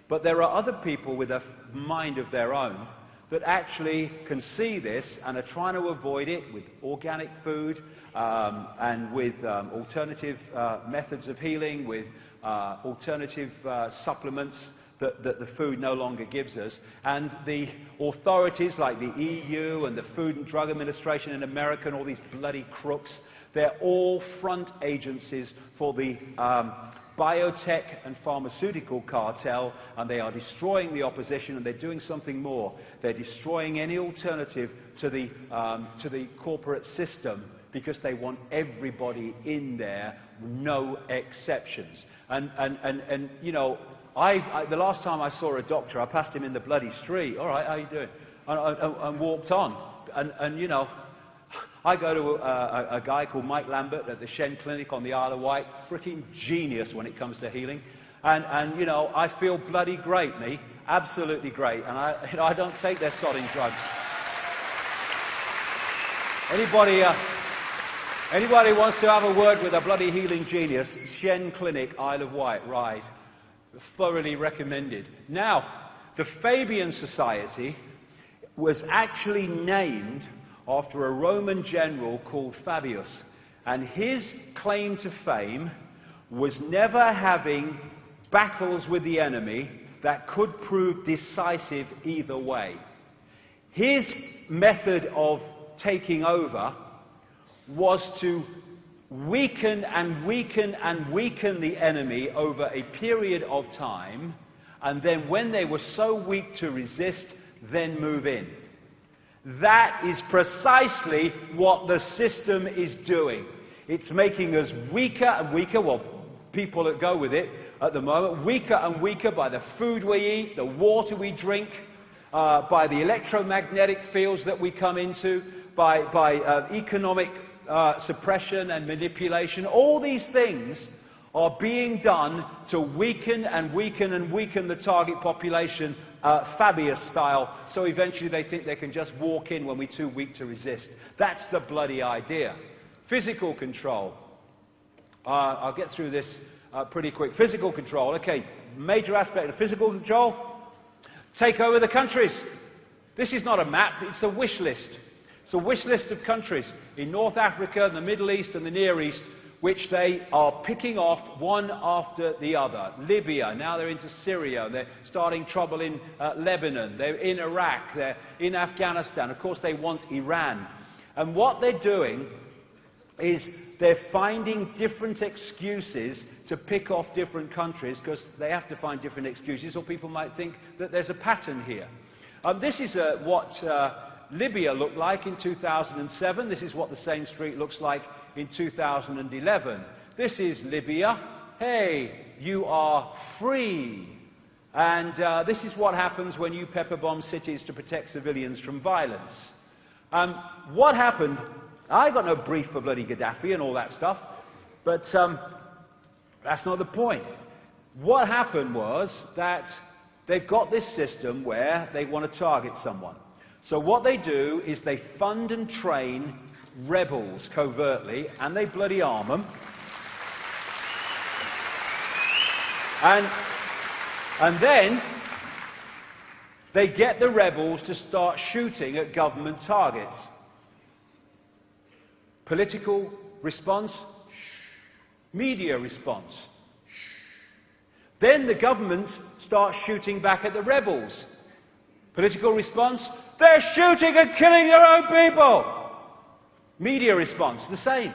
Speaker 3: but there are other people with a mind of their own that actually can see this and are trying to avoid it with organic food and with alternative methods of healing, with alternative supplements that the food no longer gives us. And the authorities like the EU and the Food and Drug Administration in America and all these bloody crooks, they're all front agencies for the biotech and pharmaceutical cartel, and they are destroying the opposition, and they're doing something more. They're destroying any alternative to the corporate system, because they want everybody in there, no exceptions. And you know, the last time I saw a doctor, I passed him in the bloody street. All right, how you doing? And walked on. And you know, I go to a guy called Mike Lambert at the Shen Clinic on the Isle of Wight. Freaking genius when it comes to healing. And you know, I feel bloody great, me. Absolutely great. And I don't take their sodding drugs. Anybody wants to have a word with a bloody healing genius, Shen Clinic, Isle of Wight, right. Thoroughly recommended. Now, the Fabian Society was actually named after a Roman general called Fabius, and his claim to fame was never having battles with the enemy that could prove decisive either way. His method of taking over was to weaken and weaken and weaken the enemy over a period of time, and then when they were so weak to resist, then move in. That is precisely what the system is doing. It's making us weaker and weaker, well, people that go with it at the moment, weaker and weaker by the food we eat, the water we drink, by the electromagnetic fields that we come into, by economic suppression and manipulation. All these things are being done to weaken and weaken and weaken the target population, Fabius style, so eventually they think they can just walk in when we're too weak to resist. That's the bloody idea. Physical control. I'll get through this pretty quick. Physical control. Okay, major aspect of physical control. Take over the countries. This is not a map, it's a wish list. It's a wish list of countries in North Africa, the Middle East and the Near East, which they are picking off one after the other. Libya, now they're into Syria, they're starting trouble in Lebanon, they're in Iraq, they're in Afghanistan, of course they want Iran. And what they're doing is they're finding different excuses to pick off different countries, because they have to find different excuses, or people might think that there's a pattern here. This is what Libya looked like in 2007, this is what the same street looks like in 2011. This is Libya. Hey, you are free. And this is what happens when you pepper bomb cities to protect civilians from violence. What happened? I got no brief for bloody Gaddafi and all that stuff, but that's not the point. What happened was that they've got this system where they want to target someone. So what they do is they fund and train rebels covertly, and they bloody arm them. And then they get the rebels to start shooting at government targets. Political response, media response. Then the governments start shooting back at the rebels. Political response, they're shooting and killing their own people. Media response, the same.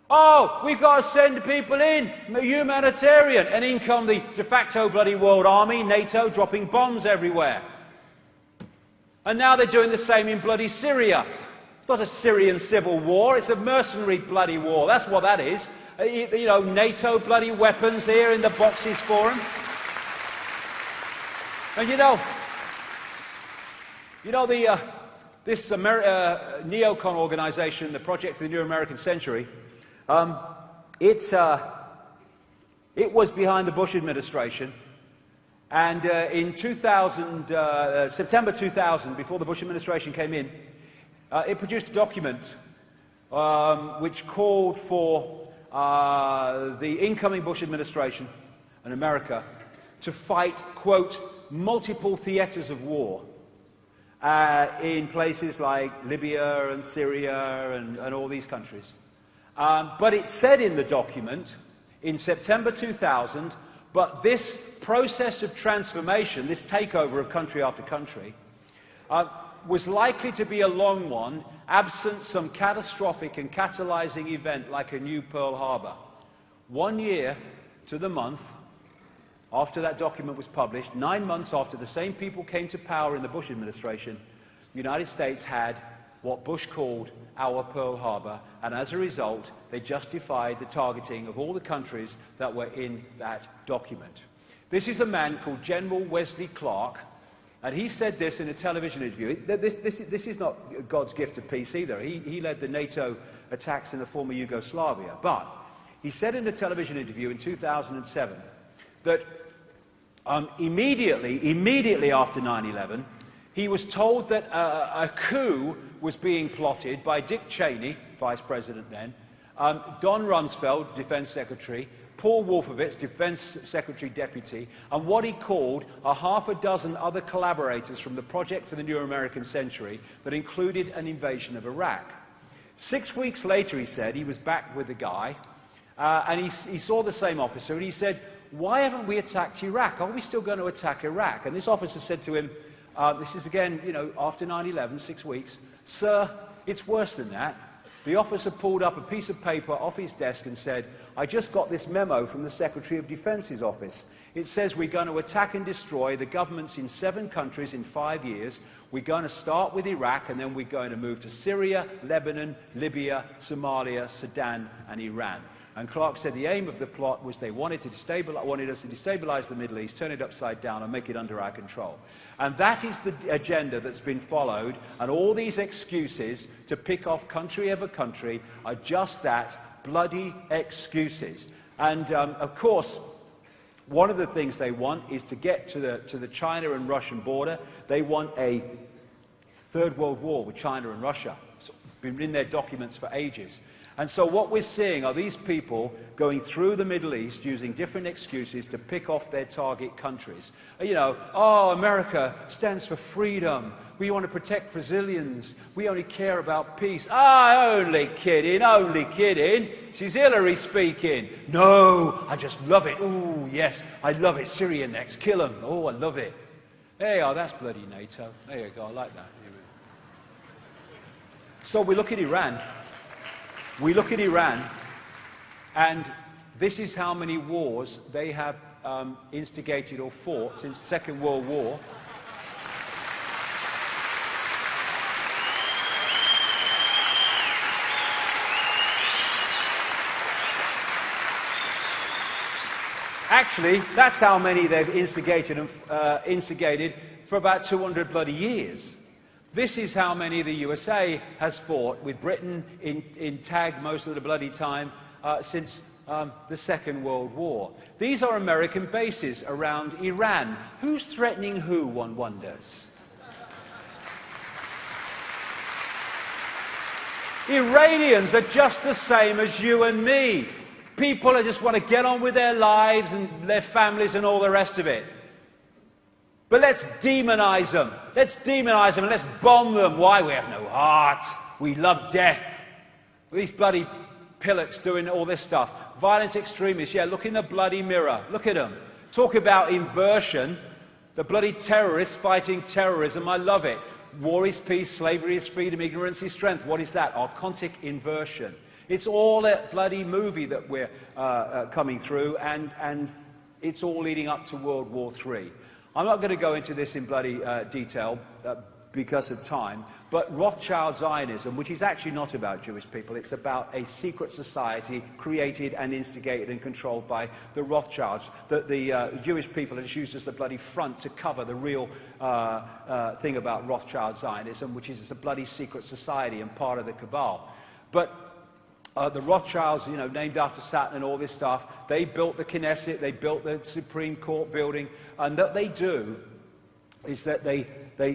Speaker 3: Oh, we've got to send people in, humanitarian. And in come the de facto bloody world army, NATO, dropping bombs everywhere. And now they're doing the same in bloody Syria. Not a Syrian civil war, it's a mercenary bloody war. That's what that is. You know, NATO bloody weapons here in the boxes for them. And this neocon organisation, the Project for the New American Century, it was behind the Bush administration, and in September 2000, before the Bush administration came in, it produced a document which called for the incoming Bush administration and America to fight, quote, multiple theatres of war in places like Libya and Syria and all these countries. But it said in the document, in September 2000, but this process of transformation, this takeover of country after country, was likely to be a long one, absent some catastrophic and catalyzing event like a new Pearl Harbor. 1 year to the month after that document was published, 9 months after the same people came to power in the Bush administration, the United States had what Bush called our Pearl Harbor, and as a result, they justified the targeting of all the countries that were in that document. This is a man called General Wesley Clark, and he said this in a television interview. This is not God's gift of peace either. He led the NATO attacks in the former Yugoslavia. But he said in a television interview in 2007 that immediately after 9/11, he was told that a coup was being plotted by Dick Cheney, Vice President then, Don Rumsfeld, Defense Secretary, Paul Wolfowitz, Defense Secretary Deputy, and what he called a half a dozen other collaborators from the Project for the New American Century that included an invasion of Iraq. 6 weeks later, he said, he was back with the guy, and he saw the same officer, and he said, "Why haven't we attacked Iraq? Are we still going to attack Iraq?" And this officer said to him, this is again, after 9/11, 6 weeks, "Sir, it's worse than that." The officer pulled up a piece of paper off his desk and said, "I just got this memo from the Secretary of Defense's office. It says we're going to attack and destroy the governments in 7 countries in 5 years. We're going to start with Iraq, and then we're going to move to Syria, Lebanon, Libya, Somalia, Sudan, and Iran." And Clark said the aim of the plot was they wanted us to destabilize the Middle East, turn it upside down, and make it under our control. And that is the agenda that's been followed, and all these excuses to pick off country over country are just that, bloody excuses. And, of course, one of the things they want is to get to the China and Russian border. They want a third world war with China and Russia. It's been in their documents for ages. And so what we're seeing are these people going through the Middle East using different excuses to pick off their target countries. America stands for freedom. We want to protect Brazilians. We only care about peace. Only kidding, only kidding. She's Hillary speaking. No, I just love it. Ooh, yes, I love it. Syria next, kill them. Oh, I love it. There you are, that's bloody NATO. There you go, I like that. So we look at Iran. And this is how many wars they have instigated or fought since the Second World War. Actually, that's how many they've instigated for about 200 bloody years. This is how many the USA has fought with Britain in tag most of the bloody time since the Second World War. These are American bases around Iran. Who's threatening who, one wonders? Iranians are just the same as you and me. People that just want to get on with their lives and their families and all the rest of it. But let's demonize them. Let's demonize them and let's bomb them. Why? We have no heart. We love death. These bloody pillocks doing all this stuff. Violent extremists. Yeah, look in the bloody mirror. Look at them. Talk about inversion. The bloody terrorists fighting terrorism. I love it. War is peace, slavery is freedom, ignorance is strength. What is that? Archontic inversion. It's all a bloody movie that we're coming through, and it's all leading up to World War III. I'm not going to go into this in bloody detail because of time, but Rothschild Zionism, which is actually not about Jewish people, it's about a secret society created and instigated and controlled by the Rothschilds, that the Jewish people are just used as the bloody front to cover the real thing about Rothschild Zionism, which is it's a bloody secret society and part of the cabal. But the Rothschilds, you know, named after Saturn and all this stuff, they built the Knesset, they built the Supreme Court building, and what they do is that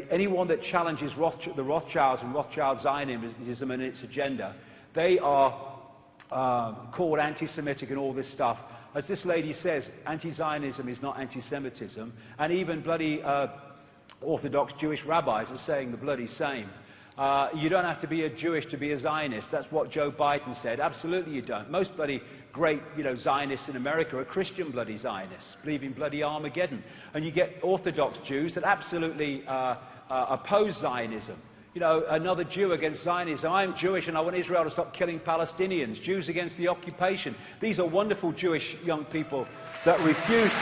Speaker 3: anyone that challenges the Rothschilds and Rothschild Zionism and its agenda, they are called anti-Semitic and all this stuff. As this lady says, anti-Zionism is not anti-Semitism, and even bloody Orthodox Jewish rabbis are saying the bloody same. You don't have to be a Jewish to be a Zionist. That's what Joe Biden said. Absolutely you don't. Most bloody great, Zionists in America are Christian bloody Zionists, believe in bloody Armageddon. And you get Orthodox Jews that absolutely oppose Zionism. You know, another Jew against Zionism. I'm Jewish and I want Israel to stop killing Palestinians. Jews against the occupation. These are wonderful Jewish young people that refuse...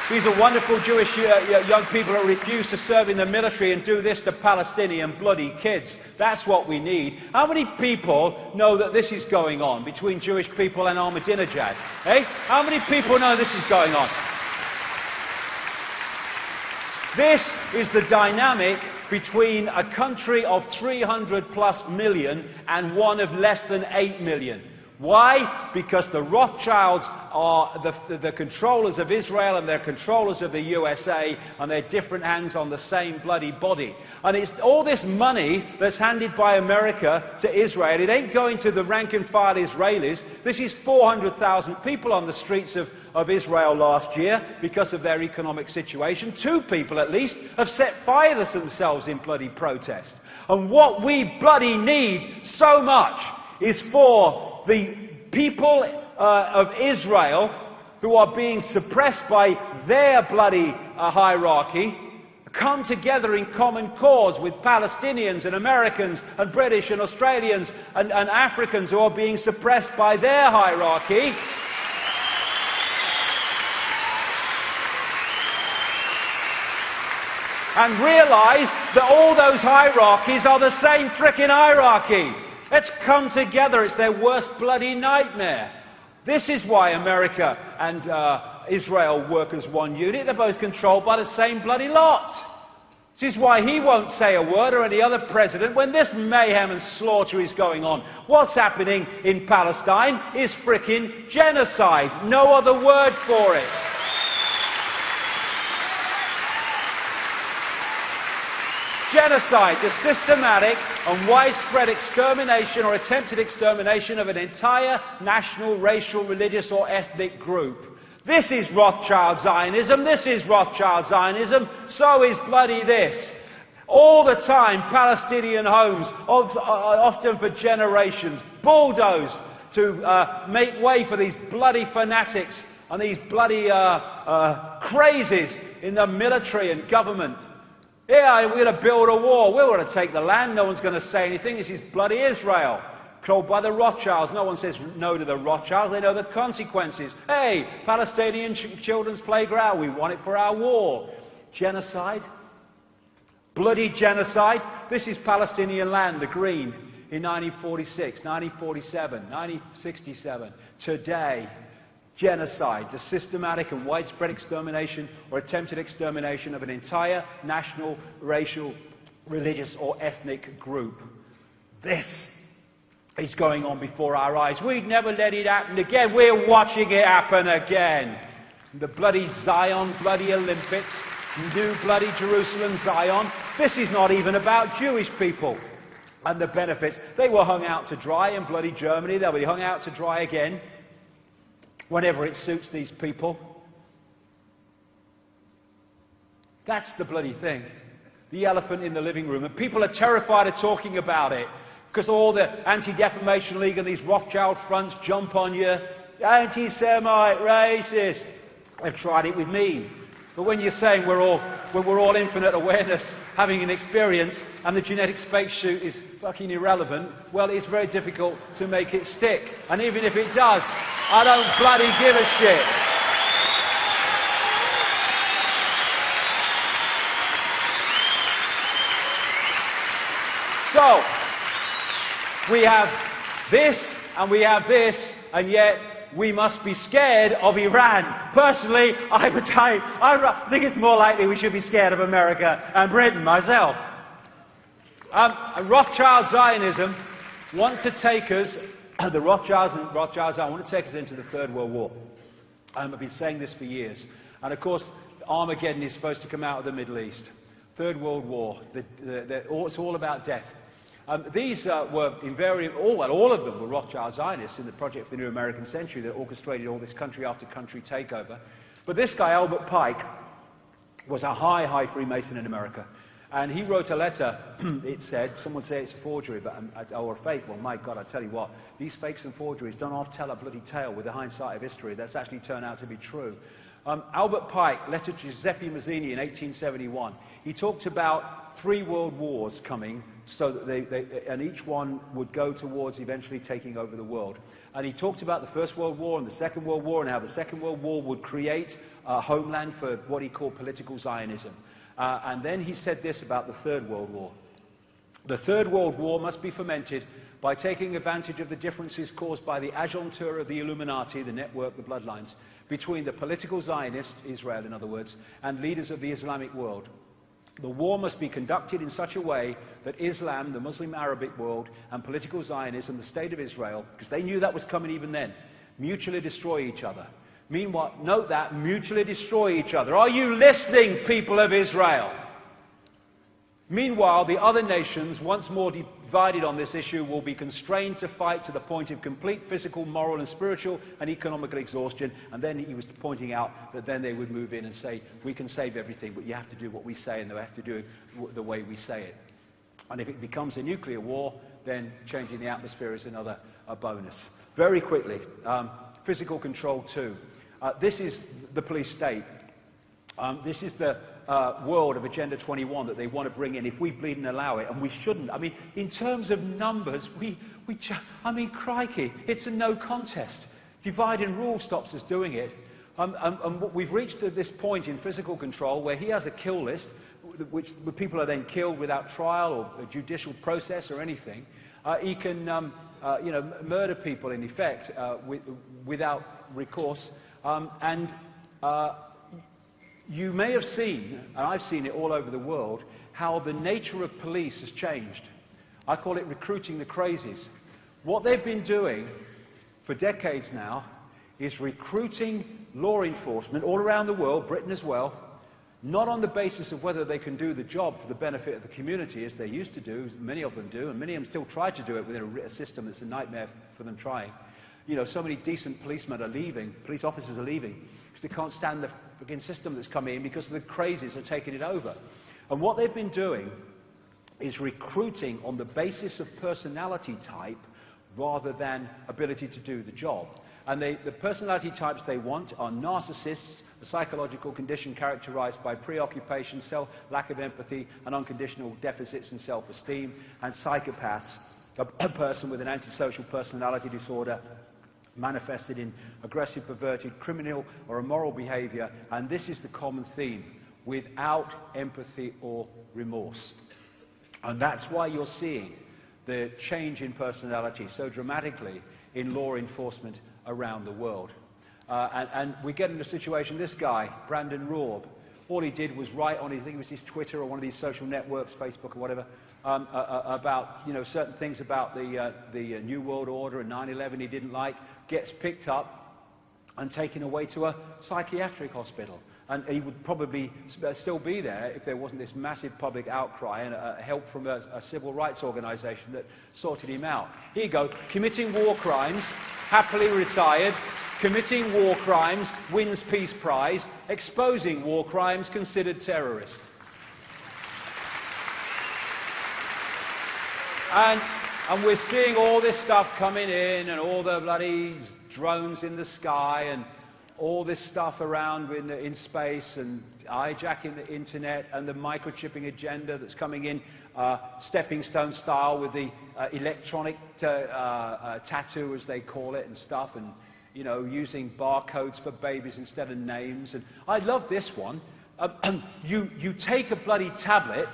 Speaker 3: These are wonderful Jewish young people that refuse to serve in the military and do this to Palestinian bloody kids. That's what we need. How many people know that this is going on between Jewish people and Ahmadinejad? Eh? How many people know this is going on? This is the dynamic between a country of 300 plus million and one of less than 8 million. Why? Because the Rothschilds are the controllers of Israel and they're controllers of the USA, and they're different hands on the same bloody body. And it's all this money that's handed by America to Israel. It ain't going to the rank and file Israelis. This is 400,000 people on the streets of Israel last year because of their economic situation. 2 people at least have set fire to themselves in bloody protest. And what we bloody need so much is for the people of Israel who are being suppressed by their bloody hierarchy come together in common cause with Palestinians and Americans and British and Australians and Africans who are being suppressed by their hierarchy. And realise that all those hierarchies are the same frickin' hierarchy. Let's come together. It's their worst bloody nightmare. This is why America and Israel work as one unit. They're both controlled by the same bloody lot. This is why he won't say a word, or any other president, when this mayhem and slaughter is going on. What's happening in Palestine is frickin' genocide. No other word for it. Genocide, the systematic and widespread extermination or attempted extermination of an entire national, racial, religious or ethnic group. This is Rothschild Zionism, this is Rothschild Zionism, so is bloody this. All the time, Palestinian homes, often for generations, bulldozed to make way for these bloody fanatics and these bloody crazies in the military and government. Yeah, we're going to build a wall. We're going to take the land. No one's going to say anything. This is bloody Israel, controlled by the Rothschilds. No one says no to the Rothschilds. They know the consequences. Hey, Palestinian children's playground. We want it for our war. Genocide. Bloody genocide. This is Palestinian land, the green, in 1946, 1947, 1967. Today, genocide, the systematic and widespread extermination or attempted extermination of an entire national, racial, religious or ethnic group. This is going on before our eyes. We'd never let it happen again. We're watching it happen again. The bloody Zion, bloody Olympics, New bloody Jerusalem, Zion. This is not even about Jewish people and the benefits. They were hung out to dry in bloody Germany. They'll be hung out to dry again whenever it suits these people. That's the bloody thing. The elephant in the living room. And people are terrified of talking about it because all the Anti-Defamation League and these Rothschild fronts jump on you. Anti-Semite, racist. They've tried it with me. But when you're saying we're all infinite awareness, having an experience, and the genetic spacesuit is fucking irrelevant, well, it's very difficult to make it stick. And even if it does, I don't bloody give a shit. So, we have this, and we have this, and yet we must be scared of Iran. Personally, I think it's more likely we should be scared of America and Britain, myself. Rothschild Zionism want to take us, the Rothschilds want to take us into the Third World War. I've been saying this for years. And of course, Armageddon is supposed to come out of the Middle East. Third World War, it's all about death. These were invariant, all of them were Rothschild Zionists in the Project for the New American Century that orchestrated all this country after country takeover. But this guy, Albert Pike, was a high Freemason in America. And he wrote a letter, it said, some would say it's a forgery or a fake. Well, my God, I tell you what, these fakes and forgeries don't half tell a bloody tale with the hindsight of history. That's actually turned out to be true. Albert Pike, letter to Giuseppe Mazzini in 1871, he talked about 3 world wars coming, so that and each one would go towards eventually taking over the world. And he talked about the First World War and the Second World War and how the Second World War would create a homeland for what he called political Zionism. And then he said this about the Third World War. The Third World War must be fomented by taking advantage of the differences caused by the agentur of the Illuminati, the network, the bloodlines, between the political Zionists, Israel in other words, and leaders of the Islamic world. The war must be conducted in such a way that Islam, the Muslim Arabic world, and political Zionism, the State of Israel, because they knew that was coming even then, mutually destroy each other. Meanwhile, note that, mutually destroy each other. Are you listening, people of Israel? Meanwhile, the other nations, once more divided on this issue, will be constrained to fight to the point of complete physical, moral and spiritual and economical exhaustion. And then he was pointing out that then they would move in and say, we can save everything, but you have to do what we say and they have to do it the way we say it. And if it becomes a nuclear war, then changing the atmosphere is another bonus. Very quickly, physical control too. This is the police state. This is the world of Agenda 21 that they want to bring in if we bleed and allow it, and we shouldn't. I mean, in terms of numbers, I mean, crikey, it's a no contest. Divide and rule stops us doing it. And we've reached to this point in physical control where he has a kill list, which people are then killed without trial or a judicial process or anything. He can, murder people in effect without recourse. You may have seen, and I've seen it all over the world, how the nature of police has changed. I call it recruiting the crazies. What they've been doing for decades now is recruiting law enforcement all around the world, Britain as well, not on the basis of whether they can do the job for the benefit of the community, as they used to do, many of them do, and many of them still try to do it within a system that's a nightmare for them trying. You know, so many decent policemen are leaving, police officers are leaving, because they can't stand the fucking system that's come in because the crazies are taking it over. And what they've been doing is recruiting on the basis of personality type rather than ability to do the job. And the personality types they want are narcissists, a psychological condition characterized by preoccupation, lack of empathy, and unconditional deficits in self-esteem, and psychopaths, a person with an antisocial personality disorder, manifested in aggressive, perverted, criminal or immoral behavior, and this is the common theme, without empathy or remorse. And that's why you're seeing the change in personality so dramatically in law enforcement around the world. And we get in a situation, this guy, Brandon Raub, all he did was write on his, I think it was his Twitter or one of these social networks, Facebook or whatever, about, you know, certain things about the New World Order and 9/11 he didn't like, gets picked up and taken away to a psychiatric hospital. And he would probably still be there if there wasn't this massive public outcry and help from a civil rights organisation that sorted him out. Here you go, committing war crimes, happily retired, committing war crimes, wins Peace Prize, exposing war crimes, considered terrorist. And we're seeing all this stuff coming in, and all the bloody drones in the sky, and all this stuff around in space, and hijacking the internet, and the microchipping agenda that's coming in, stepping stone style with the electronic tattoo, as they call it, and stuff, and using barcodes for babies instead of names. And I love this one. You take a bloody tablet,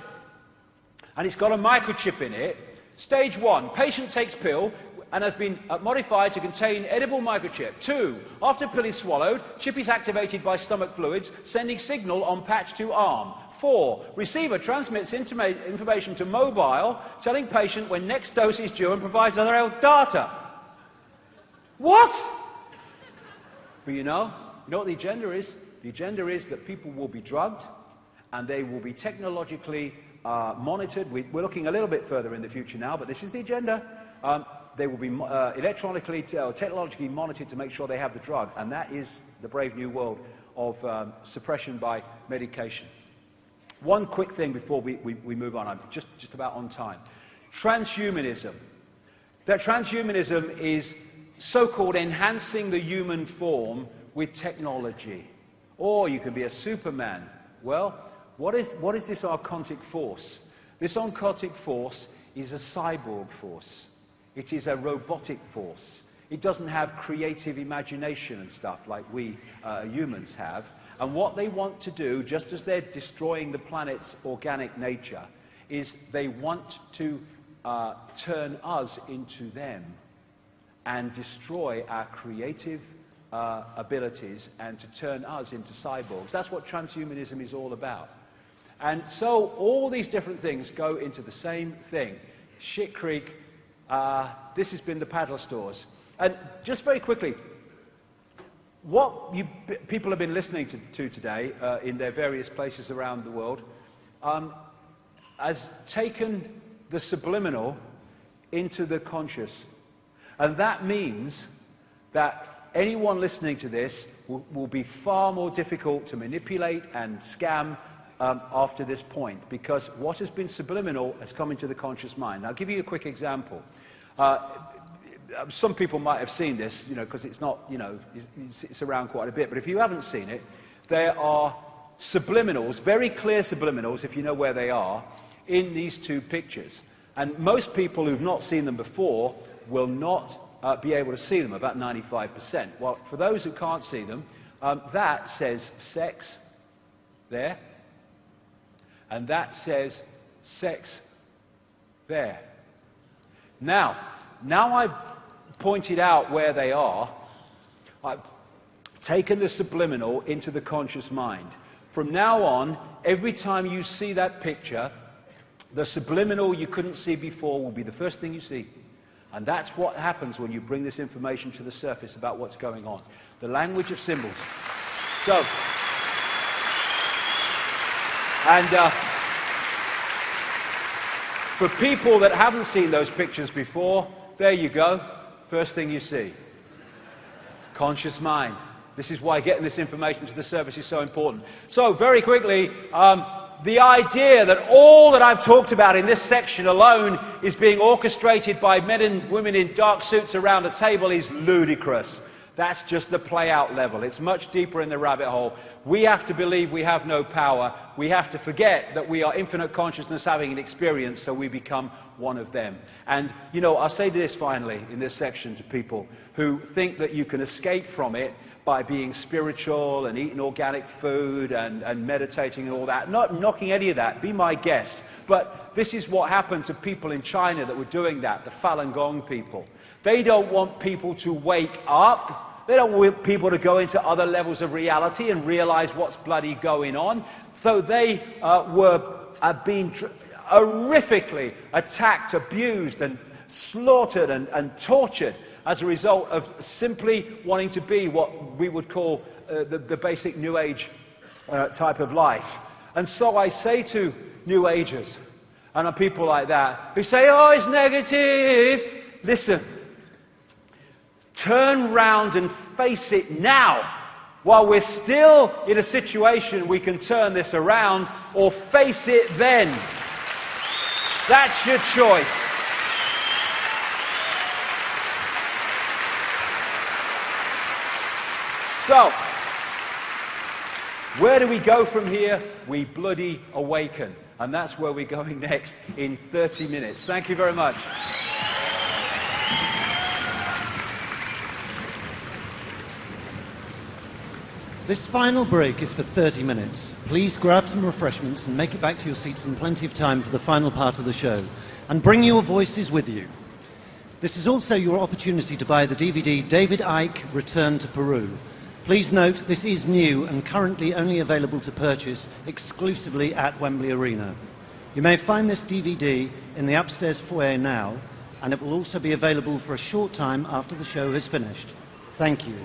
Speaker 3: and it's got a microchip in it. Stage 1, patient takes pill and has been modified to contain edible microchip. 2, after pill is swallowed, chip is activated by stomach fluids, sending signal on patch to arm. 4, receiver transmits information to mobile, telling patient when next dose is due and provides other health data. What? But you know what the agenda is? The agenda is that people will be drugged, and they will be technologically monitored. We're looking a little bit further in the future now, but this is the agenda. They will be electronically or technologically monitored to make sure they have the drug, and that is the brave new world of suppression by medication. One quick thing before we move on. I'm just about on time. Transhumanism. That transhumanism is so-called enhancing the human form with technology. Or you can be a Superman. Well, what is this archontic force? This archontic force is a cyborg force. It is a robotic force. It doesn't have creative imagination and stuff like we humans have. And what they want to do, just as they're destroying the planet's organic nature, is they want to turn us into them and destroy our creative abilities and to turn us into cyborgs. That's what transhumanism is all about. And so all these different things go into the same thing. Shit Creek, this has been the Paddle Stores. And just very quickly, what people have been listening to today in their various places around the world has taken the subliminal into the conscious. And that means that anyone listening to this will be far more difficult to manipulate and scam after this point, because what has been subliminal has come into the conscious mind. Now, I'll give you a quick example. Some people might have seen this, because it's not, it's around quite a bit. But if you haven't seen it, there are subliminals, very clear subliminals, if you know where they are, in these two pictures. And most people who've not seen them before will not be able to see them, about 95%. Well, for those who can't see them, that says sex there, and that says sex there. Now I've pointed out where they are. I've taken the subliminal into the conscious mind. From now on, every time you see that picture, the subliminal you couldn't see before will be the first thing you see. And that's what happens when you bring this information to the surface about what's going on. The language of symbols. So, and for people that haven't seen those pictures before, there you go. First thing you see. Conscious mind. This is why getting this information to the surface is so important. So, very quickly, the idea that all that I've talked about in this section alone is being orchestrated by men and women in dark suits around a table is ludicrous. That's just the play-out level. It's much deeper in the rabbit hole. We have to believe we have no power. We have to forget that we are infinite consciousness having an experience, so we become one of them. And, I'll say this finally in this section to people who think that you can escape from it by being spiritual and eating organic food and meditating and all that. Not knocking any of that. Be my guest. But this is what happened to people in China that were doing that, the Falun Gong people. They don't want people to wake up. They don't want people to go into other levels of reality and realize what's bloody going on. So they have been horrifically attacked, abused, and slaughtered and tortured as a result of simply wanting to be what we would call the basic New Age type of life. And so I say to New Agers and people like that who say, oh, it's negative. Listen, turn round and face it now. While we're still in a situation we can turn this around, or face it then. That's your choice. So, where do we go from here? We bloody awaken. And that's where we're going next in 30 minutes. Thank you very much.
Speaker 1: This final break is for 30 minutes. Please grab some refreshments and make it back to your seats in plenty of time for the final part of the show. And bring your voices with you. This is also your opportunity to buy the DVD David Icke Return to Peru. Please note this is new and currently only available to purchase exclusively at Wembley Arena. You may find this DVD in the upstairs foyer now, and it will also be available for a short time after the show has finished. Thank you.